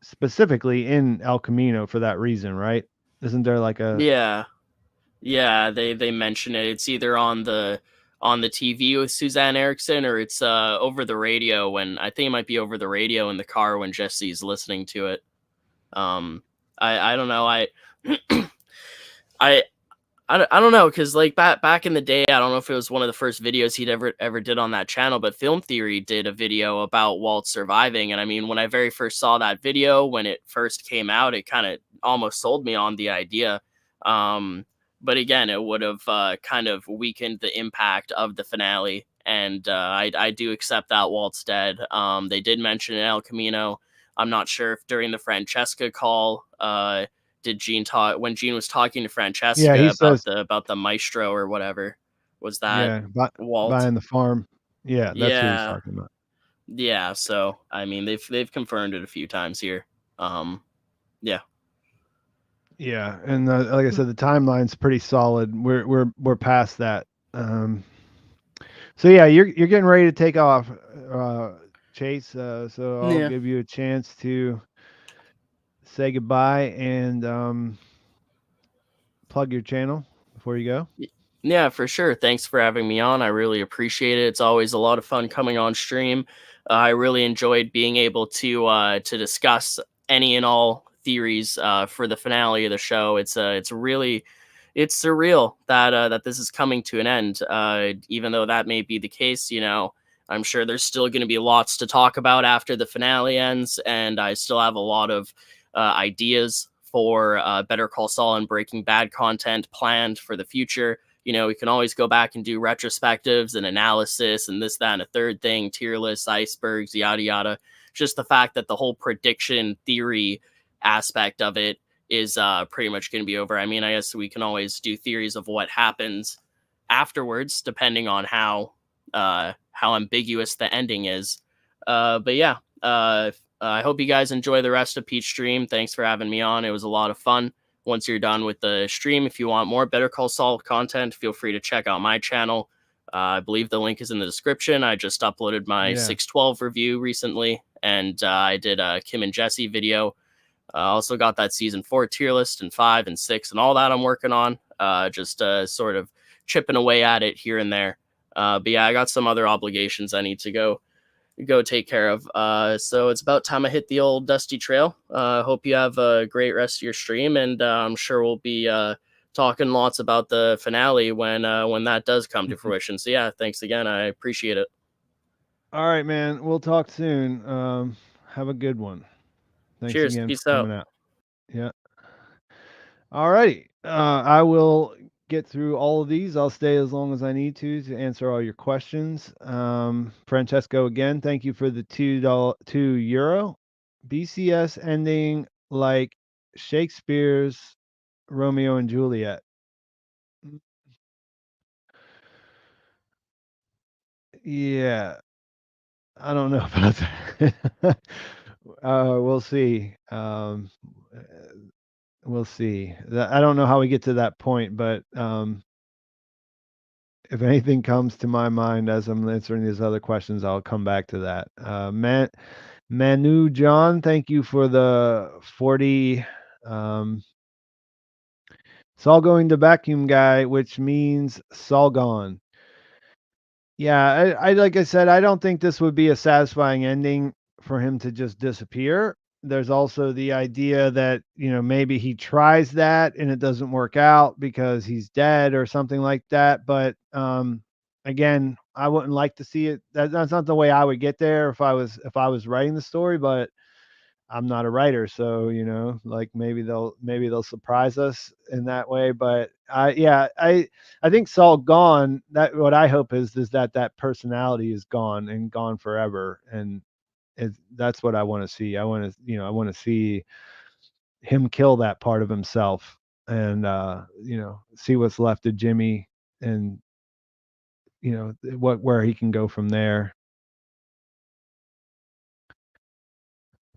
specifically in El Camino for that reason, right? Isn't there like a Yeah, yeah. They mention it. It's either on the TV with Suzanne Erickson, or it's over the radio when I think it might be over the radio in the car when Jesse's listening to it. Um, I don't know. I I don't know, because like back in the day, I don't know if it was one of the first videos he'd ever did on that channel, but Film Theory did a video about Walt surviving, and I mean, when I very first saw that video when it first came out, it kind of almost sold me on the idea. Um, but again, it would have kind of weakened the impact of the finale, and I do accept that Walt's dead. They did mention in El Camino. I'm not sure if during the Francesca call, did Gene talk when Gene was talking to yeah, he Francesca says about the maestro or whatever? Was that yeah, Walt? buying the farm. Yeah, that's who he's Yeah, talking about. yeah. So I mean, they've confirmed it a few times here. Um, yeah, Yeah, and like I said, the timeline's pretty solid. We're past that. Um, so yeah, you're getting ready to take off, uh, Chase. So I'll yeah. give you a chance to say goodbye and plug your channel before you go. Yeah, for sure. Thanks for having me on. I really appreciate it. It's always a lot of fun coming on stream. I really enjoyed being able to discuss any and all theories for the finale of the show. It's really it's surreal that that this is coming to an end. Even though that may be the case, I'm sure there's still going to be lots to talk about after the finale ends, and I still have a lot of ideas for Better Call Saul and Breaking Bad content planned for the future. We can always go back and do retrospectives and analysis and this, that, and a third thing, tier lists, icebergs, yada, yada. Just the fact that the whole prediction theory aspect of it is pretty much going to be over. I mean, I guess we can always do theories of what happens afterwards, depending on how ambiguous the ending is. But yeah, I hope you guys enjoy the rest of Peach Stream. Thanks for having me on. It was a lot of fun. Once you're done with the stream, if you want more Better Call Saul content, feel free to check out my channel. I believe the link is in the description. I just uploaded my Yeah. 612 review recently, and I did a Kim and Jesse video. Also got that season 4 tier list and 5 and 6 and all that I'm working on. Just sort of chipping away at it here and there. But yeah, I got some other obligations I need to go take care of. So it's about time I hit the old dusty trail. Hope you have a great rest of your stream, and I'm sure we'll be talking lots about the finale when that does come to fruition. So yeah, thanks again. I appreciate it. All right, man. We'll talk soon. Have a good one. Thanks Cheers. again for Peace out. coming out. Yeah. All righty. I will get through all of these. I'll stay as long as I need to answer all your questions. Francesco, again, thank you for the €2. BCS ending like Shakespeare's Romeo and Juliet. Yeah, I don't know about that. We'll see. We'll see. I don't know how we get to that point, but if anything comes to my mind as I'm answering these other questions, I'll come back to that. Manu John, thank you for the 40. Saul going to vacuum guy, which means Saul gone. Yeah, I like I said, I don't think this would be a satisfying ending for him to just disappear. There's also the idea that, maybe he tries that and it doesn't work out because he's dead or something like that. But again, I wouldn't like to see it. That's not the way I would get there if I was writing the story, but I'm not a writer, so like maybe they'll surprise us in that way. But I think Saul Gone. That what I hope is that personality is gone and gone forever, and that's what I want to see. I want to see him kill that part of himself, and see what's left of Jimmy, and where he can go from there.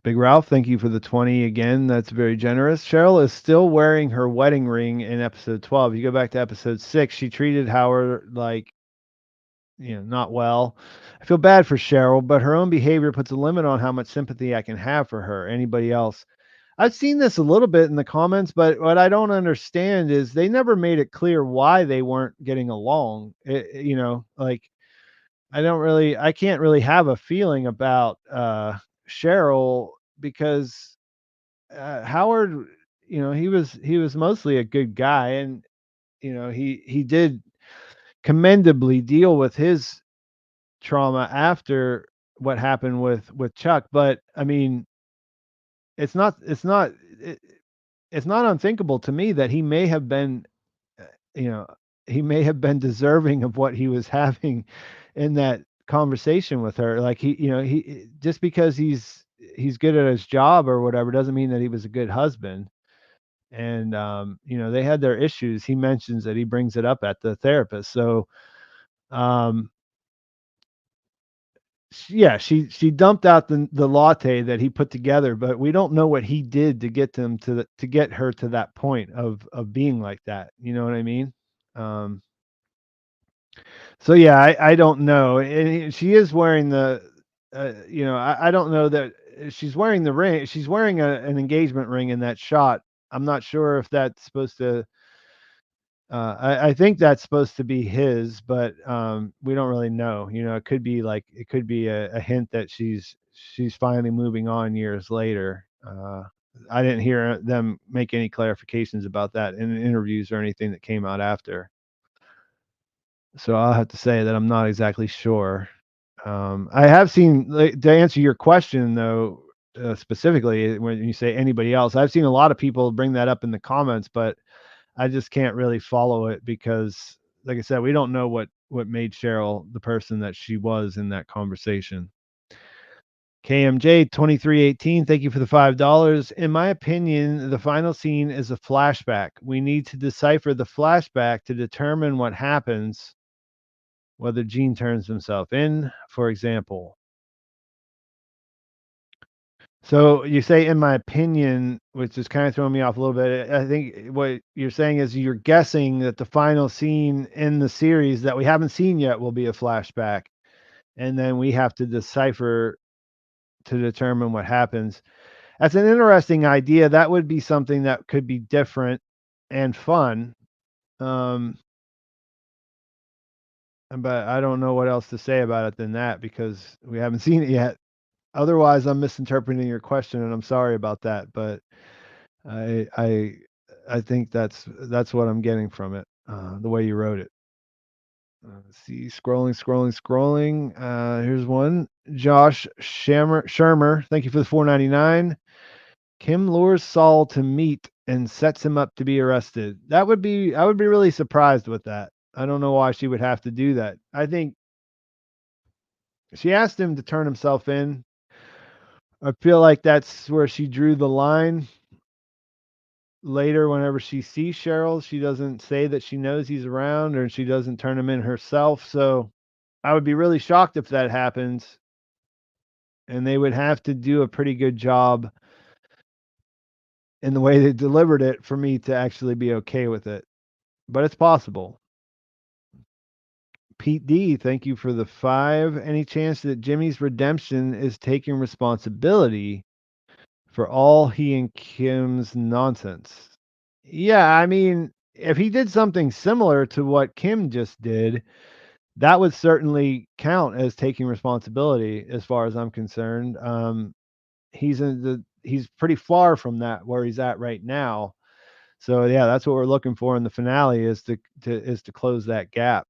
Big Ralph, thank you for the 20 again. That's very generous. Cheryl is still wearing her wedding ring in episode 12. You go back to episode 6, she treated Howard like, not well. I feel bad for Cheryl, but her own behavior puts a limit on how much sympathy I can have for her. Anybody else? I've seen this a little bit in the comments, but what I don't understand is they never made it clear why they weren't getting along. Like I can't really have a feeling about Cheryl because Howard, he was mostly a good guy, and he did commendably deal with his trauma after what happened with Chuck. But I mean, it's not it's not it, it's not unthinkable to me that he may have been, uh, you know, he may have been deserving of what he was having in that conversation with her. Like he just because he's good at his job or whatever doesn't mean that he was a good husband. And they had their issues. He mentions that he brings it up at the therapist. So um yeah, she dumped out the latte that he put together, but we don't know what he did to get them to get her to that point of being like that. You know what I mean? Um, so yeah, I don't know. And she is wearing I don't know that she's wearing the ring. She's wearing an engagement ring in that shot. I'm not sure if that's supposed to. I think that's supposed to be his, but we don't really know. It could be a hint that she's finally moving on years later. I didn't hear them make any clarifications about that in interviews or anything that came out after. So I'll have to say that I'm not exactly sure. I have seen, like, to answer your question though, specifically when you say anybody else, I've seen a lot of people bring that up in the comments, but I just can't really follow it because, like I said, we don't know what made Cheryl the person that she was in that conversation. KMJ 2318, thank you for the $5. In my opinion, the final scene is a flashback. We need to decipher the flashback to determine what happens, whether Gene turns himself in, for example. So you say, in my opinion, which is kind of throwing me off a little bit. I think what you're saying is you're guessing that the final scene in the series that we haven't seen yet will be a flashback. And then we have to decipher to determine what happens. That's an interesting idea. That would be something that could be different and fun. Um, but I don't know what else to say about it than that because we haven't seen it yet. Otherwise, I'm misinterpreting your question, and I'm sorry about that. But I I I think that's what I'm getting from it, the way you wrote it. Let's see, scrolling. Here's one. Josh Shermer, thank you for the $4.99. Kim lures Saul to meet and sets him up to be arrested. I would be really surprised with that. I don't know why she would have to do that. I think she asked him to turn himself in. I feel like that's where she drew the line. Later, whenever she sees Cheryl, she doesn't say that she knows he's around, or she doesn't turn him in herself. So I would be really shocked if that happens. And they would have to do a pretty good job in the way they delivered it for me to actually be okay with it. But it's possible. Pete D, thank you for the 5. Any chance that Jimmy's redemption is taking responsibility for all he and Kim's nonsense? Yeah, I mean, if he did something similar to what Kim just did, that would certainly count as taking responsibility as far as I'm concerned. He's pretty far from that where he's at right now. So yeah, that's what we're looking for in the finale is to close that gap.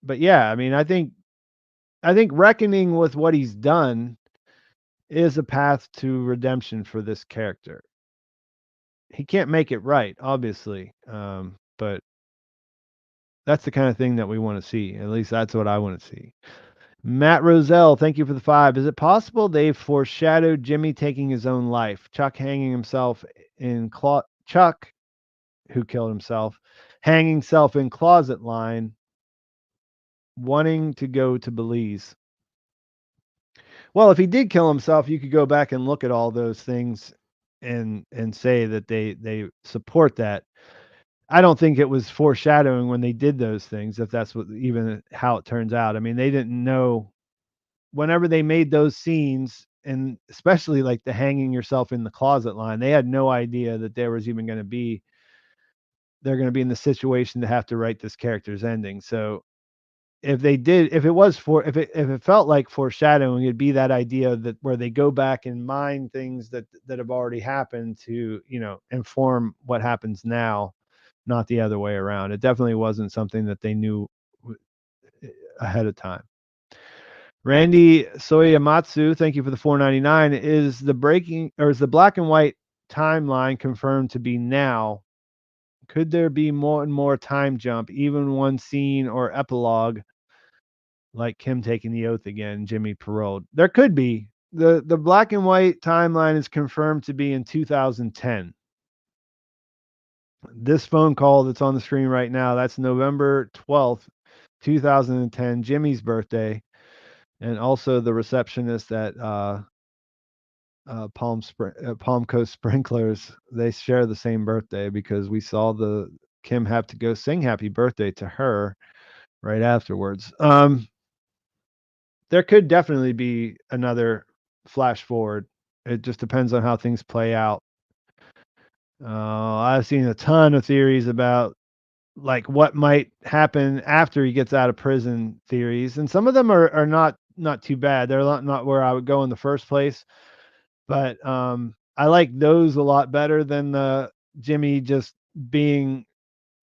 But yeah, I mean, I think reckoning with what he's done is a path to redemption for this character. He can't make it right, obviously, but that's the kind of thing that we want to see. At least that's what I want to see. Matt Roselle, thank you for the 5. Is it possible they've foreshadowed Jimmy taking his own life? Chuck hanging himself in Chuck, who killed himself, hanging self in closet line, wanting to go to Belize. Well, if he did kill himself, you could go back and look at all those things and say that they support that. I don't think it was foreshadowing when they did those things, if that's what even how it turns out. I mean, they didn't know whenever they made those scenes, and especially like the hanging yourself in the closet line, they had no idea that there was even they're going to be in the situation to have to write this character's ending. So if they did, if it felt like foreshadowing, it'd be that idea that where they go back and mine things that have already happened to, inform what happens now, not the other way around. It definitely wasn't something that they knew ahead of time. Randy Soyamatsu, thank you for the 4.99. Is the black and white timeline confirmed to be now? Could there be more and more time jump, even one scene or epilogue, like Kim taking the oath again, Jimmy paroled? There could be. The black and white timeline is confirmed to be in 2010. This phone call that's on the screen right now, that's November 12th, 2010, Jimmy's birthday, and also the receptionist at Palm Coast Sprinklers. They share the same birthday because we saw the Kim have to go sing happy birthday to her right afterwards. There could definitely be another flash forward. It just depends on how things play out. I've seen a ton of theories about like what might happen after he gets out of prison theories, and some of them are not too bad. They're not where I would go in the first place, but I like those a lot better than the Jimmy just being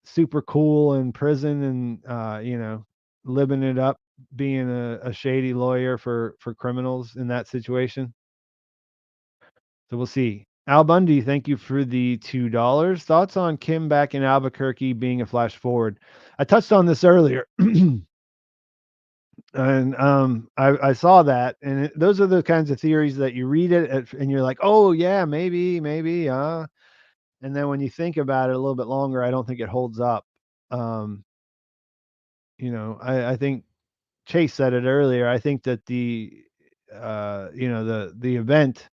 super cool in prison and living it up, being a shady lawyer for criminals in that situation. So we'll see. Al Bundy, thank you for the $2. Thoughts on Kim back in Albuquerque being a flash forward? I touched on this earlier. And I saw that, and those are the kinds of theories that you read it and you're like, oh yeah, maybe, and then when you think about it a little bit longer, I don't think it holds up. I think Chase said it earlier. I think that the event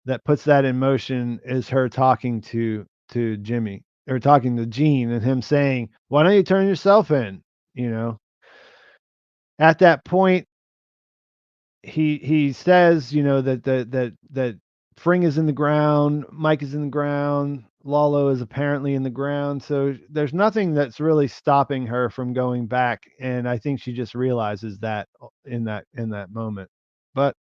that puts that in motion is her talking to Jimmy, or talking to Gene, and him saying, "Why don't you turn yourself in?" You know, at that point, he says, that Fring is in the ground, Mike is in the ground, Lalo is apparently in the ground. So there's nothing that's really stopping her from going back, and I think she just realizes that in that moment. But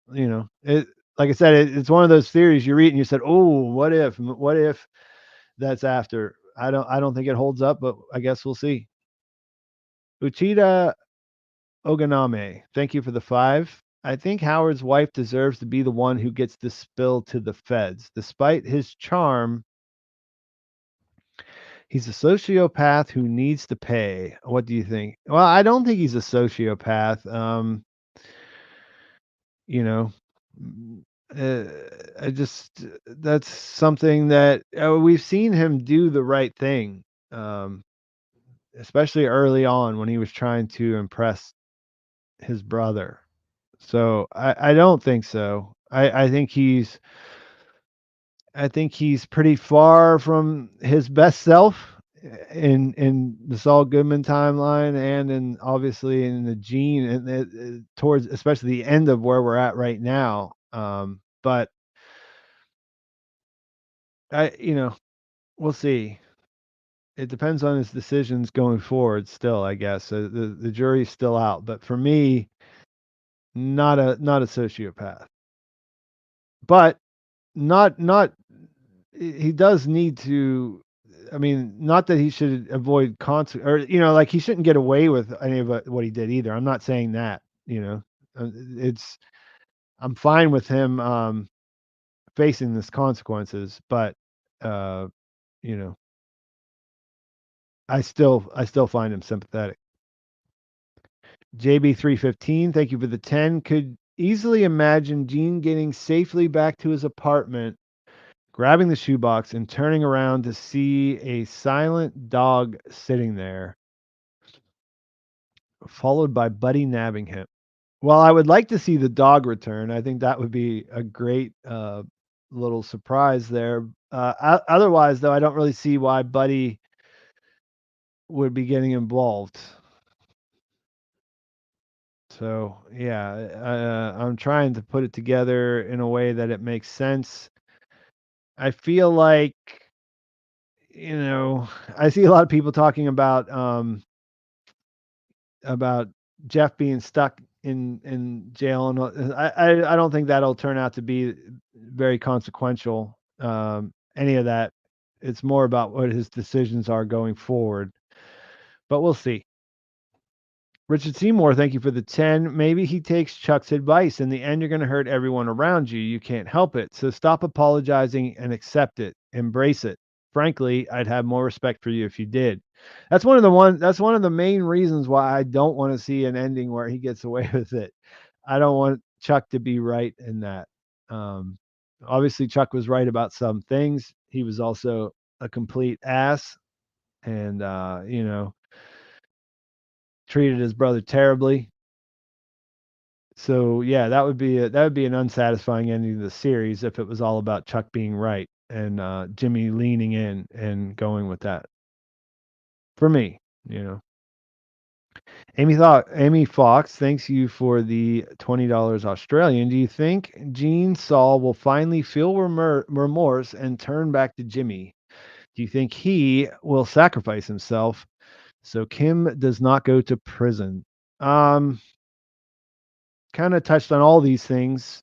it like I said, it's one of those theories you read and you said, "Oh, what if that's after?" I don't think it holds up, but I guess we'll see. Uchida Oganame, thank you for the 5. I think Howard's wife deserves to be the one who gets the spill to the feds. Despite his charm, He's a sociopath who needs to pay. What do you think? Well, I don't think he's a sociopath. You know, mm, I just that's something that we've seen him do the right thing, um, especially early on when he was trying to impress his brother. So I don't think so. I think he's pretty far from his best self in the Saul Goodman timeline and in obviously in the Gene and towards especially the end of where we're at right now. But we'll see. It depends on his decisions going forward. Still, I guess the jury's still out. But for me, not a sociopath. But not he does need to. I mean, not that he should avoid or like he shouldn't get away with any of what he did either. I'm not saying that. It's I'm fine with him facing this consequences, but uh, you know, I still find him sympathetic. JB315, thank you for the 10. Could easily imagine Gene getting safely back to his apartment, grabbing the shoebox and turning around to see a silent dog sitting there, followed by Buddy nabbing him. Well, I would like to see the dog return. I think that would be a great little surprise there. Otherwise, though, I don't really see why Buddy would be getting involved. So, yeah, I'm trying to put it together in a way that it makes sense. I feel like, I see a lot of people talking about Jeff being stuck in jail, and I don't think that'll turn out to be very consequential. Any of that. It's more about what his decisions are going forward. But we'll see. Richard Seymour, thank you for the 10. Maybe he takes Chuck's advice. In the end, you're going to hurt everyone around you. You can't help it. So stop apologizing and accept it. Embrace it. Frankly, I'd have more respect for you if you did. That's one of the main reasons why I don't want to see an ending where he gets away with it. I don't want Chuck to be right in that. Um, Obviously, Chuck was right about some things. He was also a complete ass, and treated his brother terribly. So yeah, that would be an unsatisfying ending to the series if it was all about Chuck being right and Jimmy leaning in and going with that. For me, you know. Amy Fox, thanks you for the $20 Australian. Do you think Gene Saul will finally feel remorse and turn back to Jimmy? Do you think he will sacrifice himself so Kim does not go to prison? Um, Kind of touched on all these things,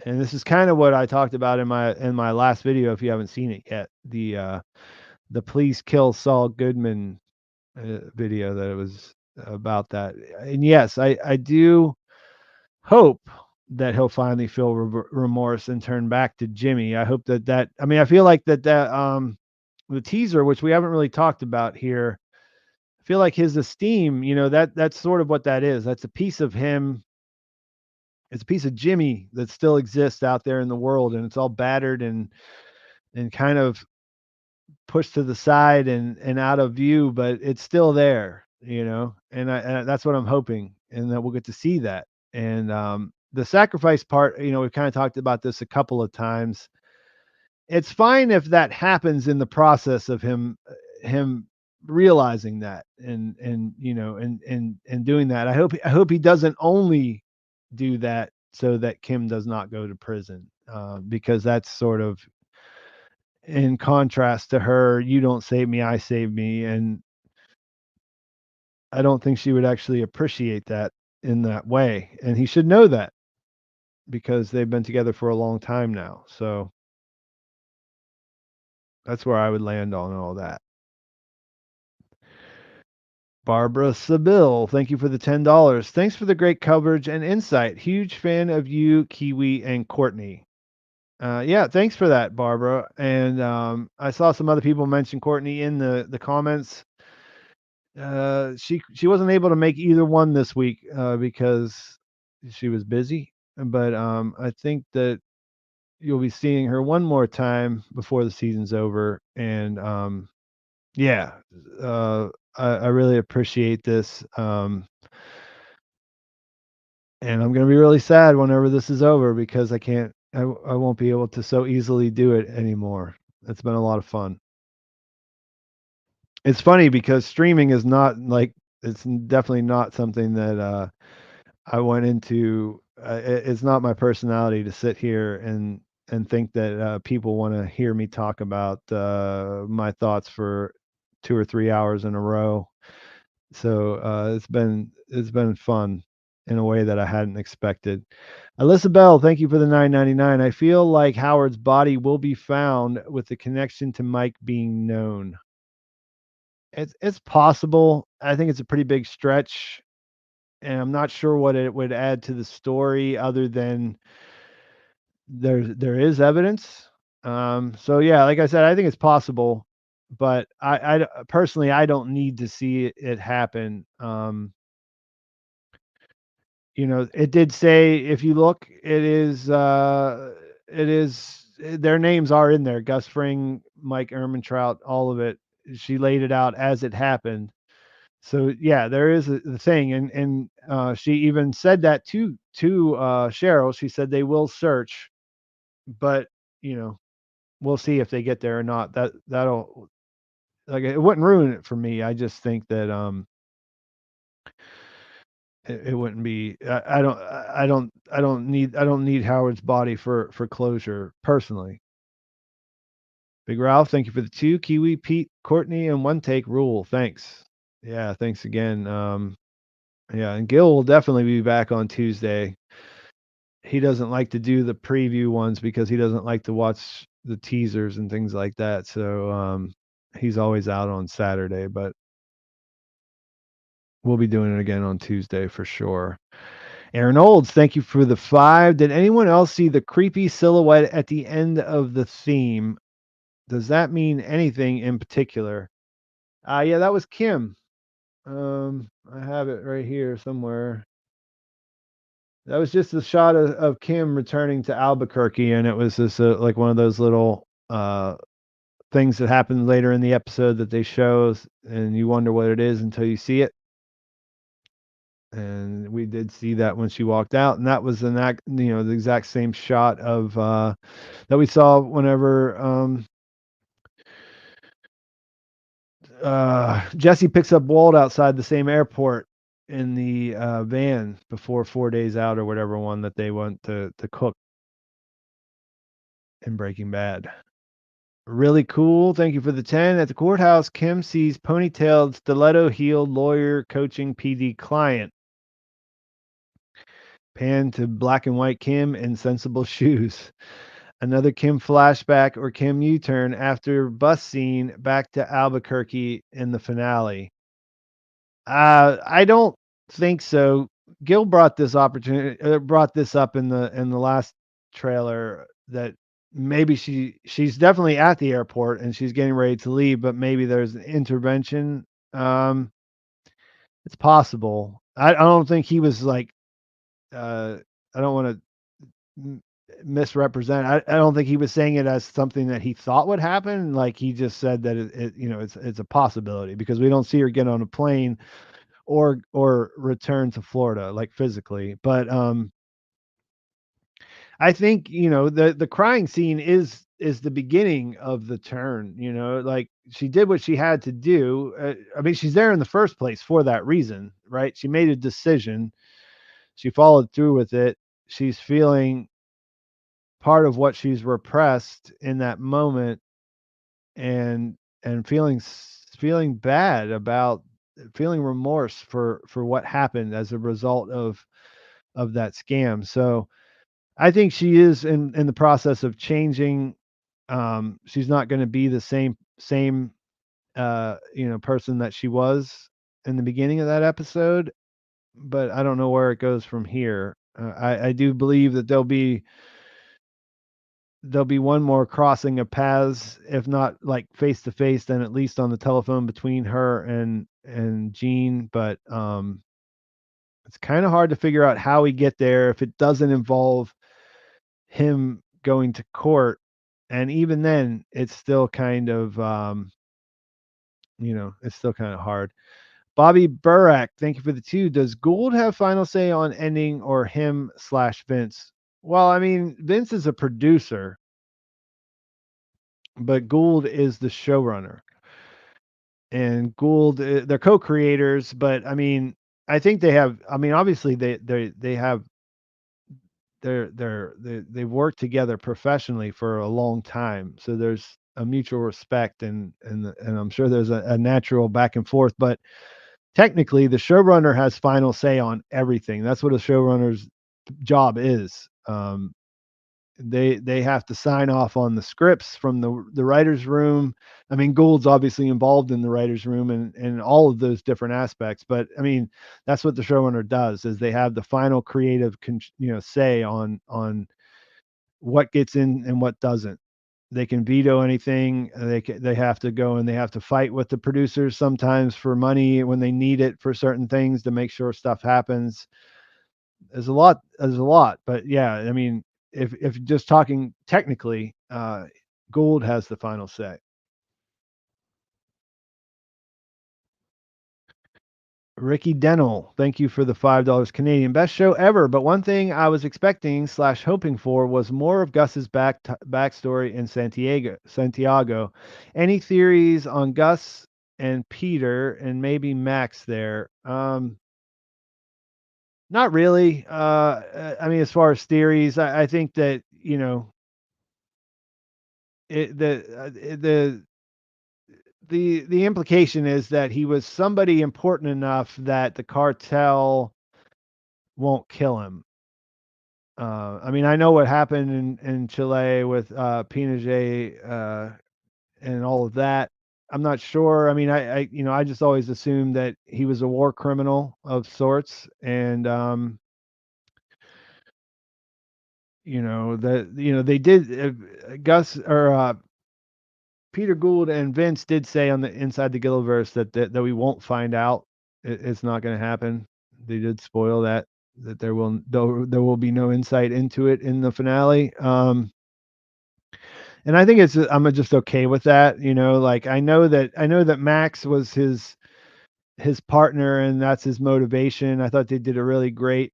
and this is kind of what I talked about in my last video. If you haven't seen it yet, the please kill Saul Goodman video that it was about that. And yes, I do hope that he'll finally feel remorse and turn back to Jimmy. I hope that I mean I feel like that the teaser, which we haven't really talked about here, I feel like his esteem, that's sort of what that is. That's a piece of him. It's a piece of Jimmy that still exists out there in the world, and it's all battered and kind of pushed to the side and out of view, but it's still there, and that's what I'm hoping, and that we'll get to see that. And the sacrifice part, we've kind of talked about this a couple of times. It's fine if that happens in the process of him realizing that and doing that. I hope he doesn't only do that so that Kim does not go to prison, because that's sort of in contrast to her, you don't save me, I save me. And I don't think she would actually appreciate that in that way. And he should know that because they've been together for a long time now. So that's where I would land on all that. Barbara Seville, thank you for the $10. Thanks for the great coverage and insight. Huge fan of you, Kiwi, and Courtney. Yeah, thanks for that, Barbara. And I saw some other people mention Courtney in the comments. She wasn't able to make either one this week because she was busy. But I think that you'll be seeing her one more time before the season's over. And yeah, uh, I really appreciate this. And I'm gonna be really sad whenever this is over because I won't be able to so easily do it anymore. It's been a lot of fun. It's funny because streaming is not like it's definitely not something that I went into. It's not my personality to sit here and think that people want to hear me talk about my thoughts for 2 or 3 hours in a row. So it's been fun in a way that I hadn't expected. Alyssa Bell, thank you for the 9.99. I feel like Howard's body will be found with the connection to Mike being known. It's possible. I think it's a pretty big stretch, and I'm not sure what it would add to the story other than there is evidence. So yeah, like I said, I think it's possible, but personally I don't need to see it happen. It did say if you look, their names are in there. Gus Fring, Mike Ehrmantraut, all of it. She laid it out as it happened. So yeah, there is the thing, and she even said that to Cheryl. She said they will search, but you know we'll see if they get there or not. That'll like it wouldn't ruin it for me. I just think that it wouldn't be. I don't need Howard's body for closure personally. Big Ralph, thank you for the two. Kiwi, Pete, Courtney, and one take rule. Thanks. Yeah, thanks again. Yeah, and Gil will definitely be back on Tuesday. He doesn't like to do the preview ones because he doesn't like to watch the teasers and things like that. So he's always out on Saturday, but we'll be doing it again on Tuesday for sure. Aaron Olds, thank you for the 5. Did anyone else see the creepy silhouette at the end of the theme? Does that mean anything in particular? Yeah, that was Kim. I have it right here somewhere. That was just a shot of Kim returning to Albuquerque, and it was just like one of those little things that happen later in the episode that they show, and you wonder what it is until you see it. And we did see that when she walked out, and that was the exact same shot of that we saw whenever Jesse picks up Walt outside the same airport in the van before 4 days out or whatever one that they went to cook in Breaking Bad. Really cool. Thank you for the 10. At the courthouse, Kim sees ponytailed, stiletto-heeled lawyer coaching PD client. Pan to black and white Kim in sensible shoes. Another Kim flashback or Kim U-turn after bus scene back to Albuquerque in the finale. I don't think so. Gil brought this up in the last trailer that maybe she's definitely at the airport and she's getting ready to leave, but maybe there's an intervention. It's possible. I don't think he was like I don't want to misrepresent. I don't think he was saying it as something that he thought would happen. Like he just said that it's a possibility because we don't see her get on a plane or return to Florida like physically. But I think the crying scene is the beginning of the turn. Like she did what she had to do. I mean, she's there in the first place for that reason, right? She made a decision. She followed through with it. She's feeling part of what she's repressed in that moment, and feeling bad about feeling remorse for what happened as a result of that scam. So I think she is in the process of changing. She's not going to be the same person that she was in the beginning of that episode, but I don't know where it goes from here. I do believe that there'll be there'll be one more crossing of paths, if not like face to face, then at least on the telephone between her and Gene. But it's kind of hard to figure out how we get there if it doesn't involve him going to court. And even then, it's still kind of it's still kind of hard. Bobby Burak, thank you for the 2. Does Gould have final say on ending or him/Vince? Well, I mean, Vince is a producer, but Gould is the showrunner. And Gould, they're co-creators, but I mean, I think they have. I mean, obviously they have they've worked together professionally for a long time, so there's a mutual respect, and I'm sure there's a natural back and forth. But technically, the showrunner has final say on everything. That's what a showrunner's job is. They have to sign off on the scripts from the writers' room. I mean, Gould's obviously involved in the writers' room and all of those different aspects. But I mean, that's what the showrunner does, is they have the final creative say on what gets in and what doesn't. They can veto anything. They have to go and they have to fight with the producers sometimes for money when they need it for certain things to make sure stuff happens. There's a lot, but yeah, I mean, if just talking technically, Gould has the final say. Ricky Dennell, thank you for the $5 Canadian. Best show ever, but one thing I was expecting/hoping for was more of Gus's backstory in Santiago. Any theories on Gus and Peter and maybe Max there? Not really. I mean, as far as theories, I think that it, the implication is that he was somebody important enough that the cartel won't kill him. I mean, I know what happened in Chile with Pinochet and all of that. I'm not sure. I mean, I just always assumed that he was a war criminal of sorts, and they did Gus or Peter Gould and Vince did say on the Inside the Gilliverse that we won't find out. It's not going to happen. They did spoil that there will be no insight into it in the finale. And I think I'm just okay with that. Like I know that Max was his partner and that's his motivation. I thought they did a really great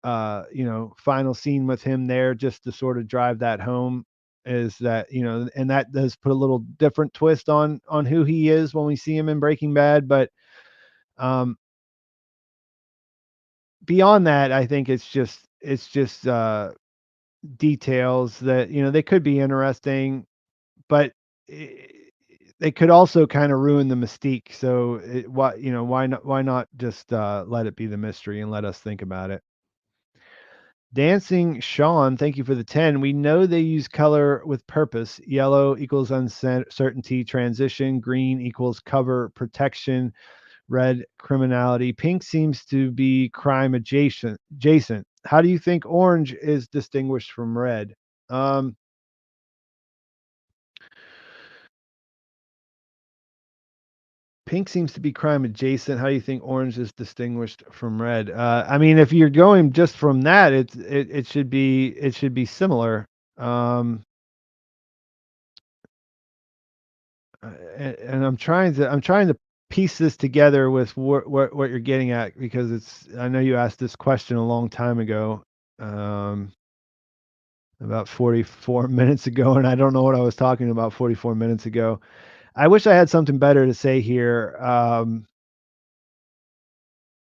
final scene with him there just to sort of drive that home, is that and that does put a little different twist on who he is when we see him in Breaking Bad. But um beyond that, I think it's just details that they could be interesting, but i- they could also kind of ruin the mystique. So why not just let it be the mystery and let us think about it. Dancing Sean, thank you for the 10. We know they use color with purpose. Yellow equals uncertainty, transition. Green equals cover, protection. Red, criminality. Pink seems to be crime adjacent. How do you think orange is distinguished from red? Um, Pink seems to be crime adjacent. How do you think orange is distinguished from red? I mean, if you're going just from that, it should be similar. Um, and I'm trying to piece this together with what you're getting at, because I know you asked this question a long time ago, um, about 44 minutes ago, and I don't know what I was talking about 44 minutes ago. I wish I had something better to say here.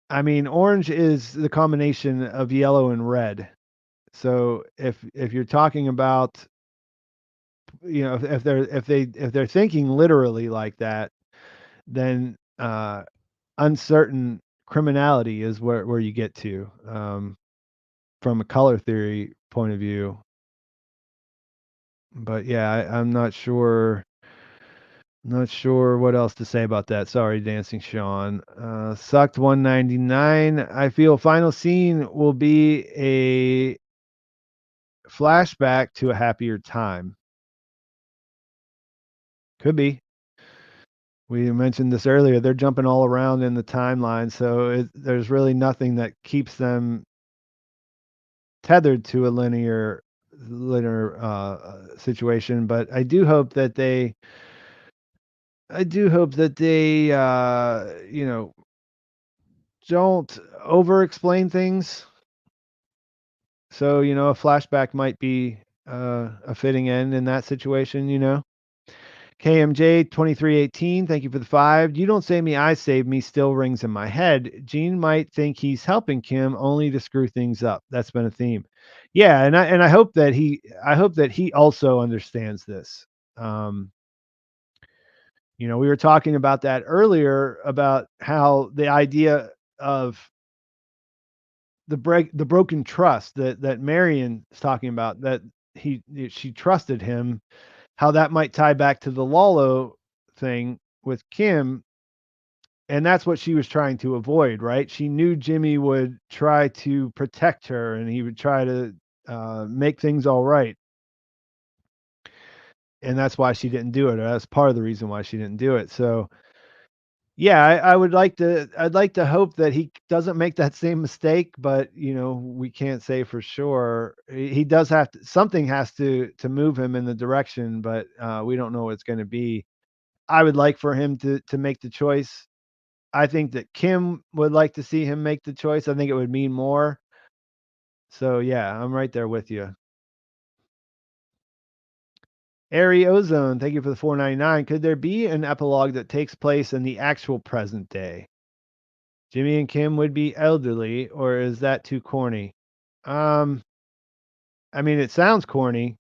I mean, orange is the combination of yellow and red. So if you're talking about, if they're thinking literally like that, then uncertain criminality is where you get to, from a color theory point of view. But yeah, I'm not sure what else to say about that. Sorry, Dancing Sean. Sucked 199. I feel final scene will be a flashback to a happier time. Could be. We mentioned this earlier. They're jumping all around in the timeline, so there's really nothing that keeps them tethered to a linear situation. But I do hope that they don't over explain things. So, a flashback might be a fitting end in that situation. KMJ 2318, thank you for the 5. You don't save me, I save me still rings in my head. Gene might think he's helping Kim only to screw things up. That's been a theme. Yeah, and I hope that he also understands this. We were talking about that earlier about how the idea of the broken trust that Marion is talking about, that she trusted him, how that might tie back to the Lalo thing with Kim, and that's what she was trying to avoid, right? She knew Jimmy would try to protect her and he would try to make things all right, and that's why she didn't do it, or that's part of the reason why she didn't do it. So yeah, I'd like to hope that he doesn't make that same mistake, but we can't say for sure. He does have to, something has to move him in the direction, but we don't know what it's going to be. I would like for him to make the choice. I think that Kim would like to see him make the choice. I think it would mean more. So yeah, I'm right there with you. Airy Ozone, thank you for the 4.99. Could there be an epilogue that takes place in the actual present day? Jimmy and Kim would be elderly, or is that too corny? Um, I mean, it sounds corny,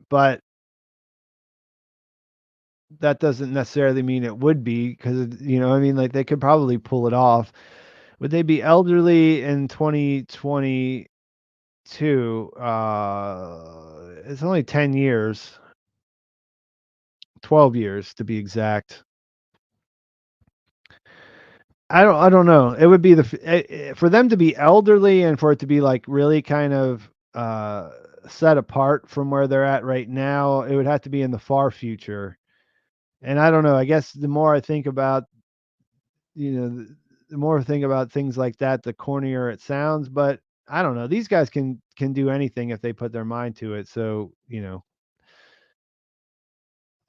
but that doesn't necessarily mean it would be, because I mean, like, they could probably pull it off. Would they be elderly in 2022? It's only 10 years, 12 years to be exact. I don't know. It would be for them to be elderly and for it to be like really kind of set apart from where they're at right now, it would have to be in the far future. And I don't know. I guess the more I think about, the more I think about things like that, the cornier it sounds. But I don't know. These guys can do anything if they put their mind to it. So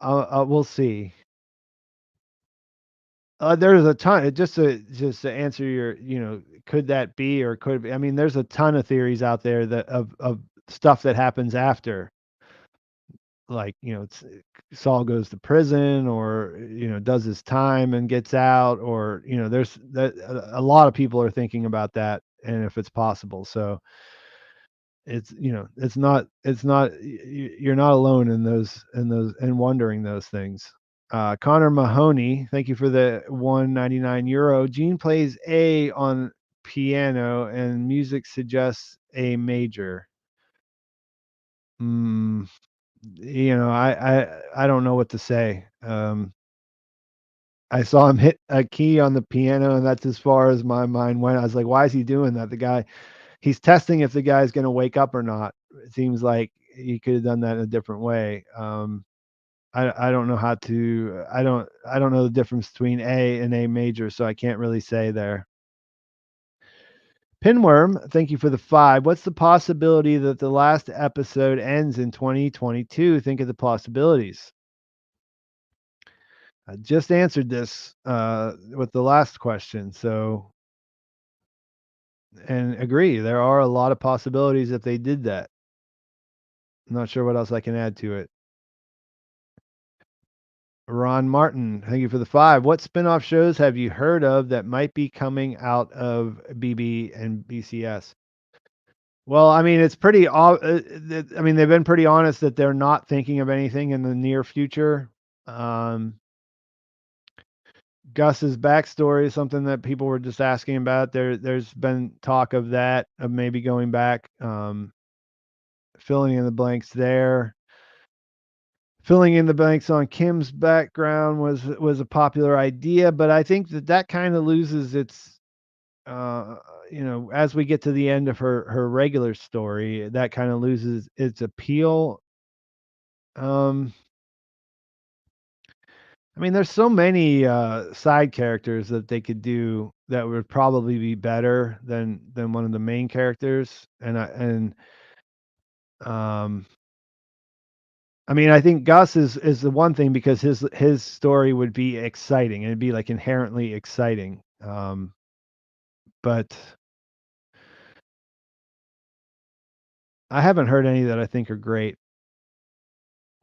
we'll see. There's a ton. Just to answer your, could that be or could it be? I mean, there's a ton of theories out there that of stuff that happens after, like Saul goes to prison, or does his time and gets out, or there's that a lot of people are thinking about that, and if it's possible. So it's not you're not alone in those and wondering those things. Connor Mahoney, thank you for the 199 euro. Gene plays A on piano and music suggests A major. Mm, I don't know what to say. I saw him hit a key on the piano, and that's as far as my mind went. I was like, why is he doing that? He's testing if the guy's going to wake up or not. It seems like he could have done that in a different way. I don't know how to. I don't know the difference between A and A major, so I can't really say there. Pinworm, thank you for the 5. What's the possibility that the last episode ends in 2022? Think of the possibilities. I just answered this with the last question, so and agree. There are a lot of possibilities if they did that. I'm not sure what else I can add to it. Ron Martin, thank you for the 5. What spin-off shows have you heard of that might be coming out of BB and BCS? Well, I mean, it's pretty. I mean, they've been pretty honest that they're not thinking of anything in the near future. Um, Gus's backstory is something that people were just asking about. There's been talk of that, of maybe going back, filling in the blanks there. Filling in the blanks on Kim's background was a popular idea, but I think that kind of loses its as we get to the end of her regular story, that kind of loses its appeal. I mean, there's so many side characters that they could do that would probably be better than one of the main characters, um, I mean, I think Gus is the one thing because his story would be exciting and it'd be like inherently exciting. But I haven't heard any that I think are great.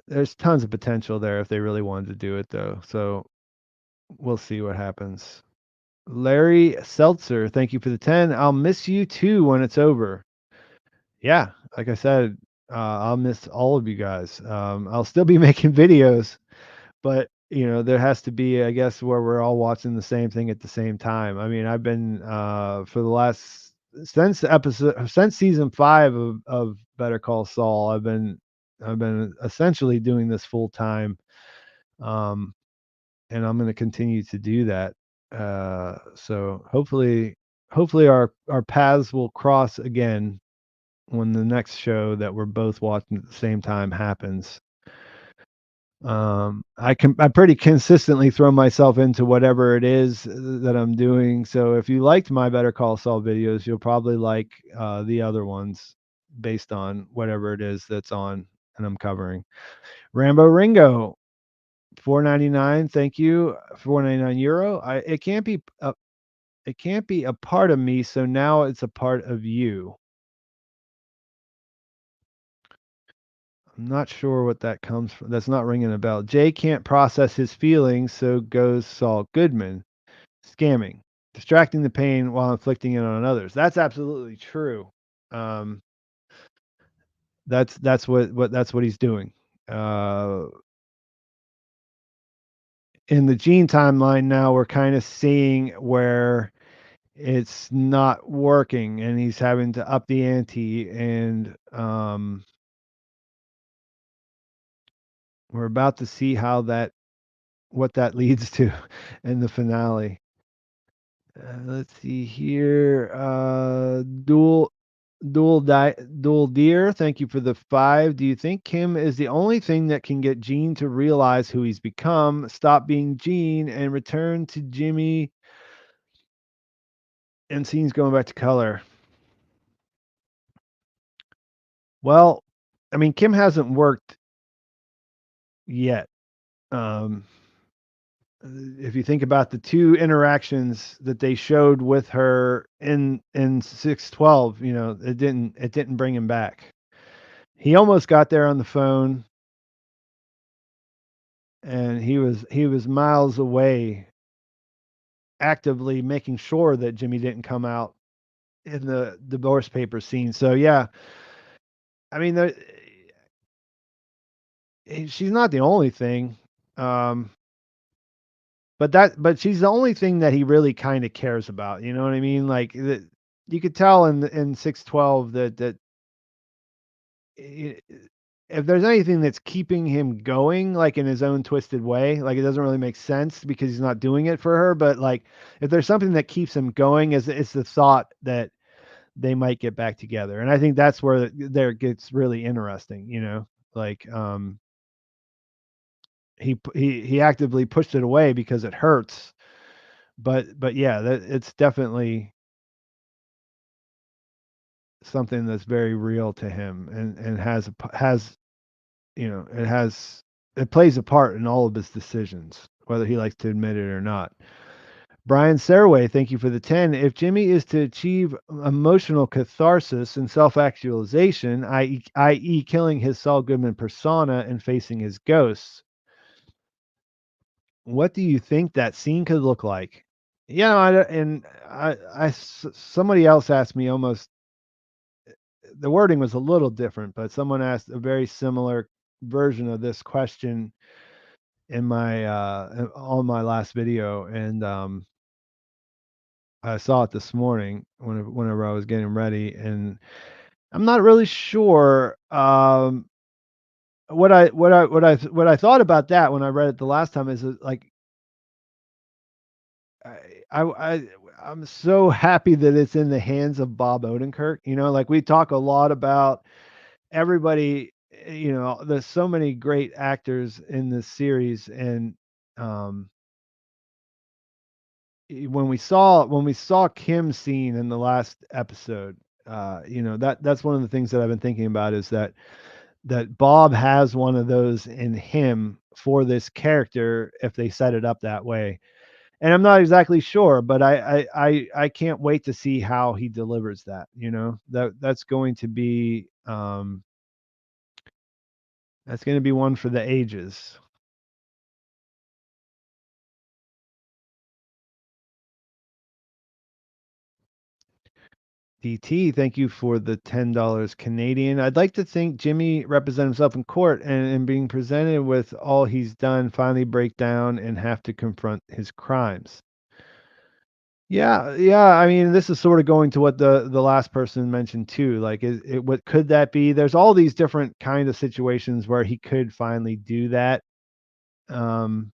There's tons of potential there if they really wanted to do it, though. So we'll see what happens. Larry Seltzer, thank you for the 10. I'll miss you too when it's over. Yeah, like I said, I'll miss all of you guys. I'll still be making videos, but there has to be, I guess, where we're all watching the same thing at the same time. I mean, I've been for the last since season 5 of Better Call Saul, I've been essentially doing this full time, and I'm going to continue to do that. So hopefully our paths will cross again when the next show that we're both watching at the same time happens. I pretty consistently throw myself into whatever it is that I'm doing. So if you liked my Better Call Saul videos, you'll probably like the other ones based on whatever it is that's on and I'm covering. Rambo Ringo, 4.99. Thank you, 4.99 euro. It can't be a part of me, so now it's a part of you. I'm not sure what that comes from. That's not ringing a bell. Jay can't process his feelings, so goes Saul Goodman. Scamming, distracting the pain while inflicting it on others. That's absolutely true. Um, that's what he's doing. Uh, in the Gene timeline now, we're kind of seeing where it's not working, and he's having to up the ante, and we're about to see what that leads to in the finale. Let's see here. Dual Deer, thank you for the 5. Do you think Kim is the only thing that can get Gene to realize who he's become, stop being Gene, and return to Jimmy? And scenes going back to color. Well, I mean, Kim hasn't worked yet. Um, if you think about the 2 interactions that they showed with her in 612, it didn't bring him back. He almost got there on the phone, and he was miles away, actively making sure that Jimmy didn't come out in the divorce paper scene. So yeah, I mean, she's not the only thing, um, but she's the only thing that he really kind of cares about. You know what I mean? Like you could tell in 612 that if there's anything that's keeping him going, like in his own twisted way, like it doesn't really make sense because he's not doing it for her. But like, if there's something that keeps him going, is it's the thought that they might get back together, and I think that's where there gets really interesting. Like he actively pushed it away because it hurts, but yeah, it's definitely something that's very real to him and has it plays a part in all of his decisions, whether he likes to admit it or not. Brian Sarway, thank you for the 10. If Jimmy is to achieve emotional catharsis and self-actualization, i.e., killing his Saul Goodman persona and facing his ghosts, what do you think that scene could look like? Somebody else asked me almost, the wording was a little different, but someone asked a very similar version of this question in my on my last video, and I saw it this morning whenever I was getting ready, and I'm not really sure what I thought about that when I read it the last time is that, like I I I I'm so happy that it's in the hands of Bob Odenkirk. Like we talk a lot about everybody, there's so many great actors in this series. And um when we saw Kim's scene in the last episode, that's one of the things that I've been thinking about, is that Bob has one of those in him for this character if they set it up that way. And I'm not exactly sure, but I can't wait to see how he delivers that. That's going to be one for the ages. DT, thank you for the $10 Canadian. I'd like to think Jimmy represent himself in court, and in being presented with all he's done, finally break down and have to confront his crimes. Yeah, yeah. I mean, this is sort of going to what the last person mentioned too. Like, what could that be? There's all these different kind of situations where he could finally do that. Um,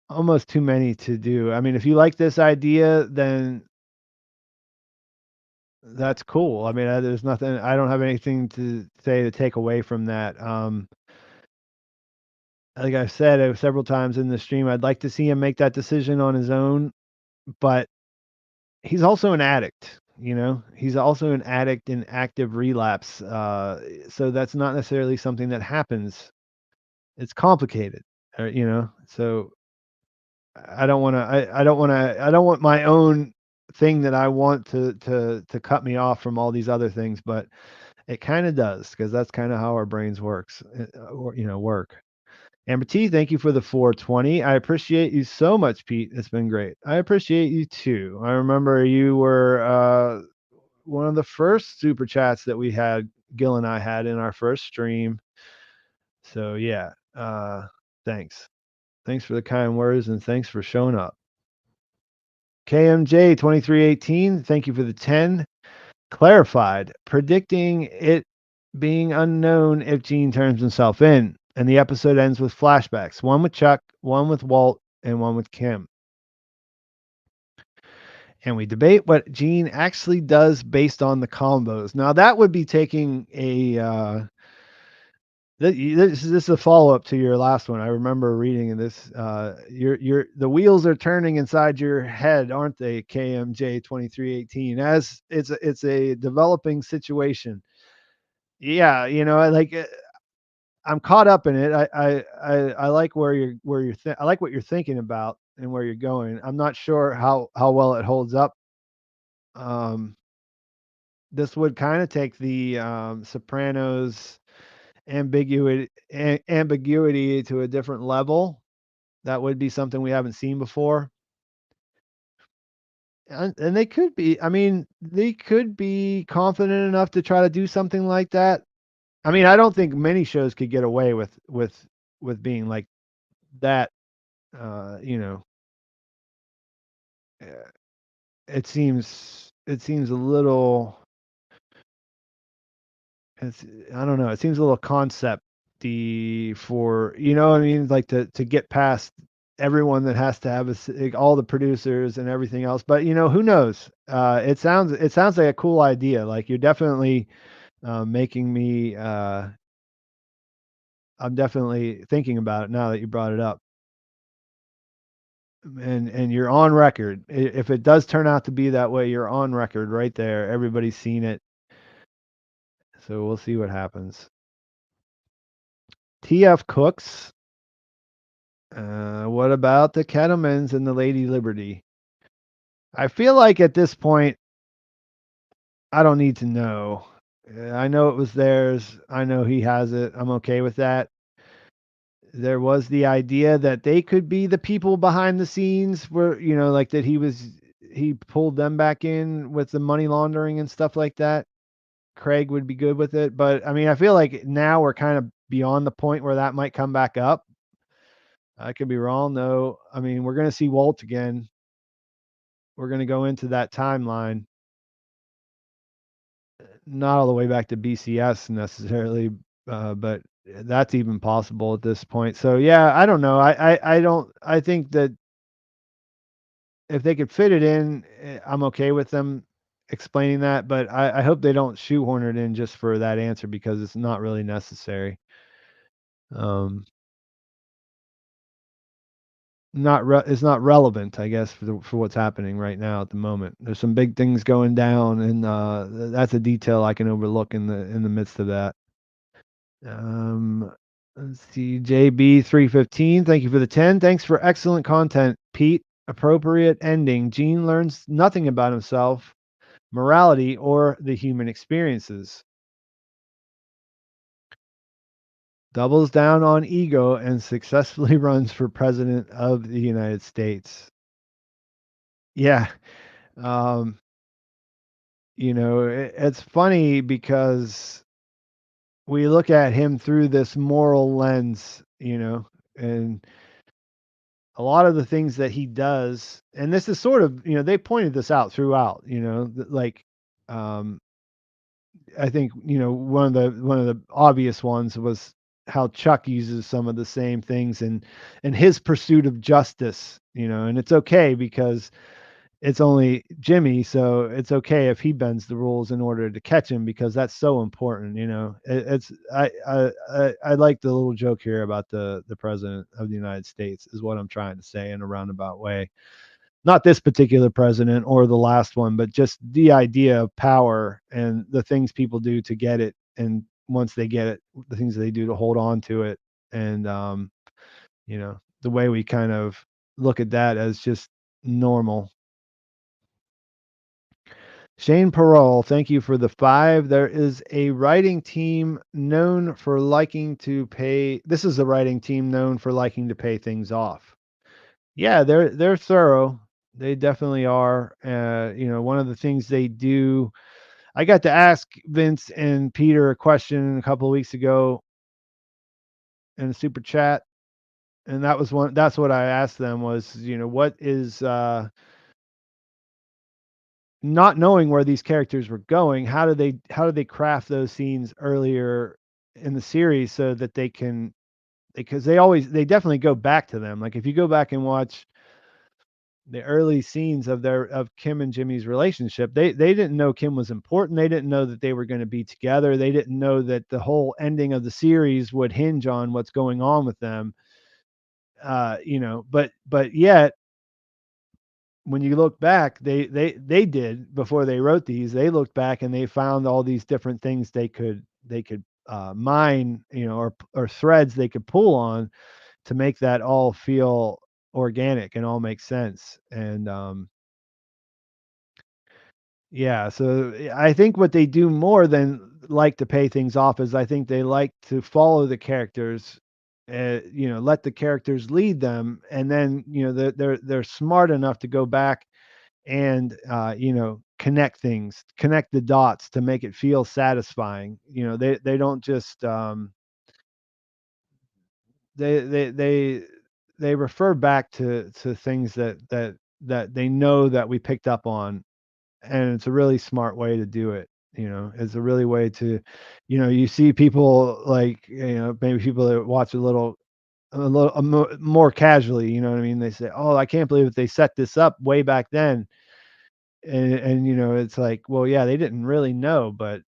Almost too many to do. I mean, if you like this idea, then that's cool. I mean, there's nothing. I don't have anything to say to take away from that. Like I've said several times in the stream, I'd like to see him make that decision on his own, but he's also an addict. He's also an addict in active relapse. So that's not necessarily something that happens. It's complicated. So I don't want to. I don't want to. I don't want my own thing that I want to cut me off from all these other things, but it kind of does, because that's kind of how our brains work. Amber T, thank you for the 420. I appreciate you so much, Pete. It's been great. I appreciate you too. I remember you were one of the first super chats that we had, Gil and I had in our first stream. So yeah, thanks. Thanks for the kind words, and thanks for showing up. KMJ 2318, thank you for the 10. Clarified, predicting it being unknown if Gene turns himself in. And the episode ends with flashbacks, one with Chuck, one with Walt, and one with Kim. And we debate what Gene actually does based on the combos. Now that would be taking a this is a follow up to your last one. I remember reading in this. The wheels are turning inside your head, aren't they? KMJ 2318. As it's a developing situation. Yeah, I'm caught up in it. I like I like what you're thinking about and where you're going. I'm not sure how well it holds up. This would kind of take the Sopranos ambiguity to a different level. That would be something we haven't seen before. And they could be, I mean, they could be confident enough to try to do something like that. I mean, I don't think many shows could get away with being like that. Uh, you know, uh, it seems a little. It's I don't know. It seems a little concepty for, what I mean, like to get past everyone that has to have like, all the producers and everything else. But who knows? It sounds like a cool idea. Like you're definitely making me. I'm definitely thinking about it now that you brought it up. And you're on record. If it does turn out to be that way, you're on record right there. Everybody's seen it. So we'll see what happens. TF Cooks. What about the Kettlemans and the Lady Liberty? I feel like at this point, I don't need to know. I know it was theirs. I know he has it. I'm okay with that. There was the idea that they could be the people behind the scenes, where like that he pulled them back in with the money laundering and stuff like that. Craig would be good with it, but I mean, I feel like now we're kind of beyond the point where that might come back up. I could be wrong though. I mean, we're going to see Walt again. We're going to go into that timeline, not all the way back to BCS necessarily, but that's even possible at this point. So yeah, I don't know. I don't. I think that if they could fit it in, I'm okay with them explaining that, but I hope they don't shoehorn it in just for that answer because it's not really necessary. Um, it's not relevant, I guess, for what's happening right now at the moment. There's some big things going down, and that's a detail I can overlook in the midst of that. Um, let's see, JB315, thank you for the 10. Thanks for excellent content, Pete. Appropriate ending. Gene learns nothing about himself, morality, or the human experiences. Doubles down on ego and successfully runs for president of the United States. Yeah. Um, it's funny because we look at him through this moral lens, and a lot of the things that he does, and this is sort of, they pointed this out throughout, like, um, I think, one of the obvious ones was how Chuck uses some of the same things and his pursuit of justice, and it's okay because it's only Jimmy, so it's okay if he bends the rules in order to catch him because that's so important. It's I like the little joke here about the president of the United States is what I'm trying to say in a roundabout way. Not this particular president or the last one, but just the idea of power and the things people do to get it, and once they get it, the things they do to hold on to it, and the way we kind of look at that as just normal. Shane Parole, thank you for the 5. There is a writing team known for liking to pay. This is a writing team known for liking to pay things off. Yeah, they're thorough. They definitely are. One of the things they do. I got to ask Vince and Peter a question a couple of weeks ago in a super chat, and that was one. That's what I asked them was, what is not knowing where these characters were going, how do they craft those scenes earlier in the series so that they can, because they definitely go back to them. Like if you go back and watch the early scenes of Kim and Jimmy's relationship, they didn't know Kim was important. They didn't know that they were going to be together. They didn't know that the whole ending of the series would hinge on what's going on with them. But yet when you look back, they did before they wrote these. They looked back and they found all these different things they could mine, or threads they could pull on to make that all feel organic and all make sense. And yeah, so I think what they do more than like to pay things off is I think they like to follow the characters, let the characters lead them, and then they're smart enough to go back and connect the dots to make it feel satisfying. They don't just they they refer back to things that they know that we picked up on, and it's a really smart way to do it. It's a really way to, you see people like, maybe people that watch a little more casually, you know what I mean? They say, "Oh, I can't believe that they set this up way back then." And it's like, well, yeah, they didn't really know, but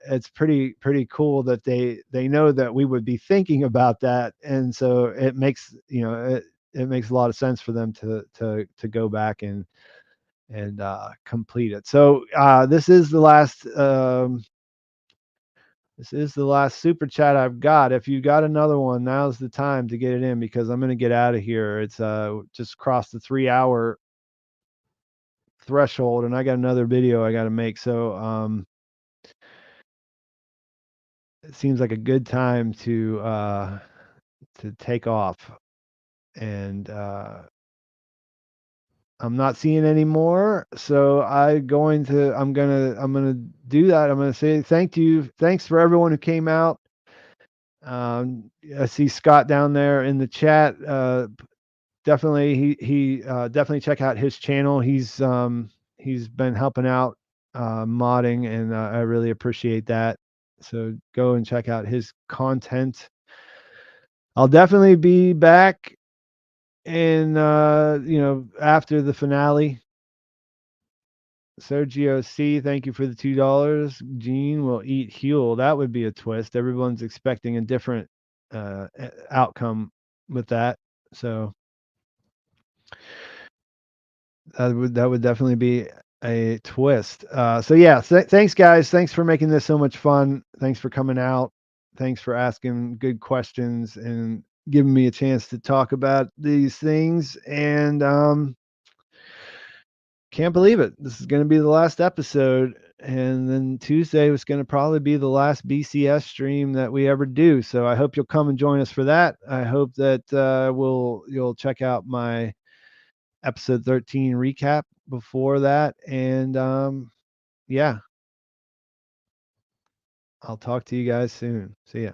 it's pretty cool that they know that we would be thinking about that, and so it makes, it makes a lot of sense for them to go back and complete it. So this is the last super chat I've got. If you got another one, now's the time to get it in because I'm going to get out of here. It's just crossed the 3-hour threshold, and I got another video I got to make. So it seems like a good time to take off. And I'm not seeing any more, so I'm gonna do that. I'm gonna say thanks for everyone who came out. I see Scott down there in the chat. Definitely, he definitely check out his channel. He's been helping out modding, and I really appreciate that. So go and check out his content. I'll definitely be back And after the finale, Sergio C, thank you for the $2. Gene will eat Huel. That would be a twist. Everyone's expecting a different outcome with that. So that would definitely be a twist. So yeah, thanks guys. Thanks for making this so much fun. Thanks for coming out. Thanks for asking good questions and giving me a chance to talk about these things. And can't believe it. This is going to be the last episode. And then Tuesday was going to probably be the last BCS stream that we ever do. So I hope you'll come and join us for that. I hope that you'll check out my episode 13 recap before that. And yeah, I'll talk to you guys soon. See ya.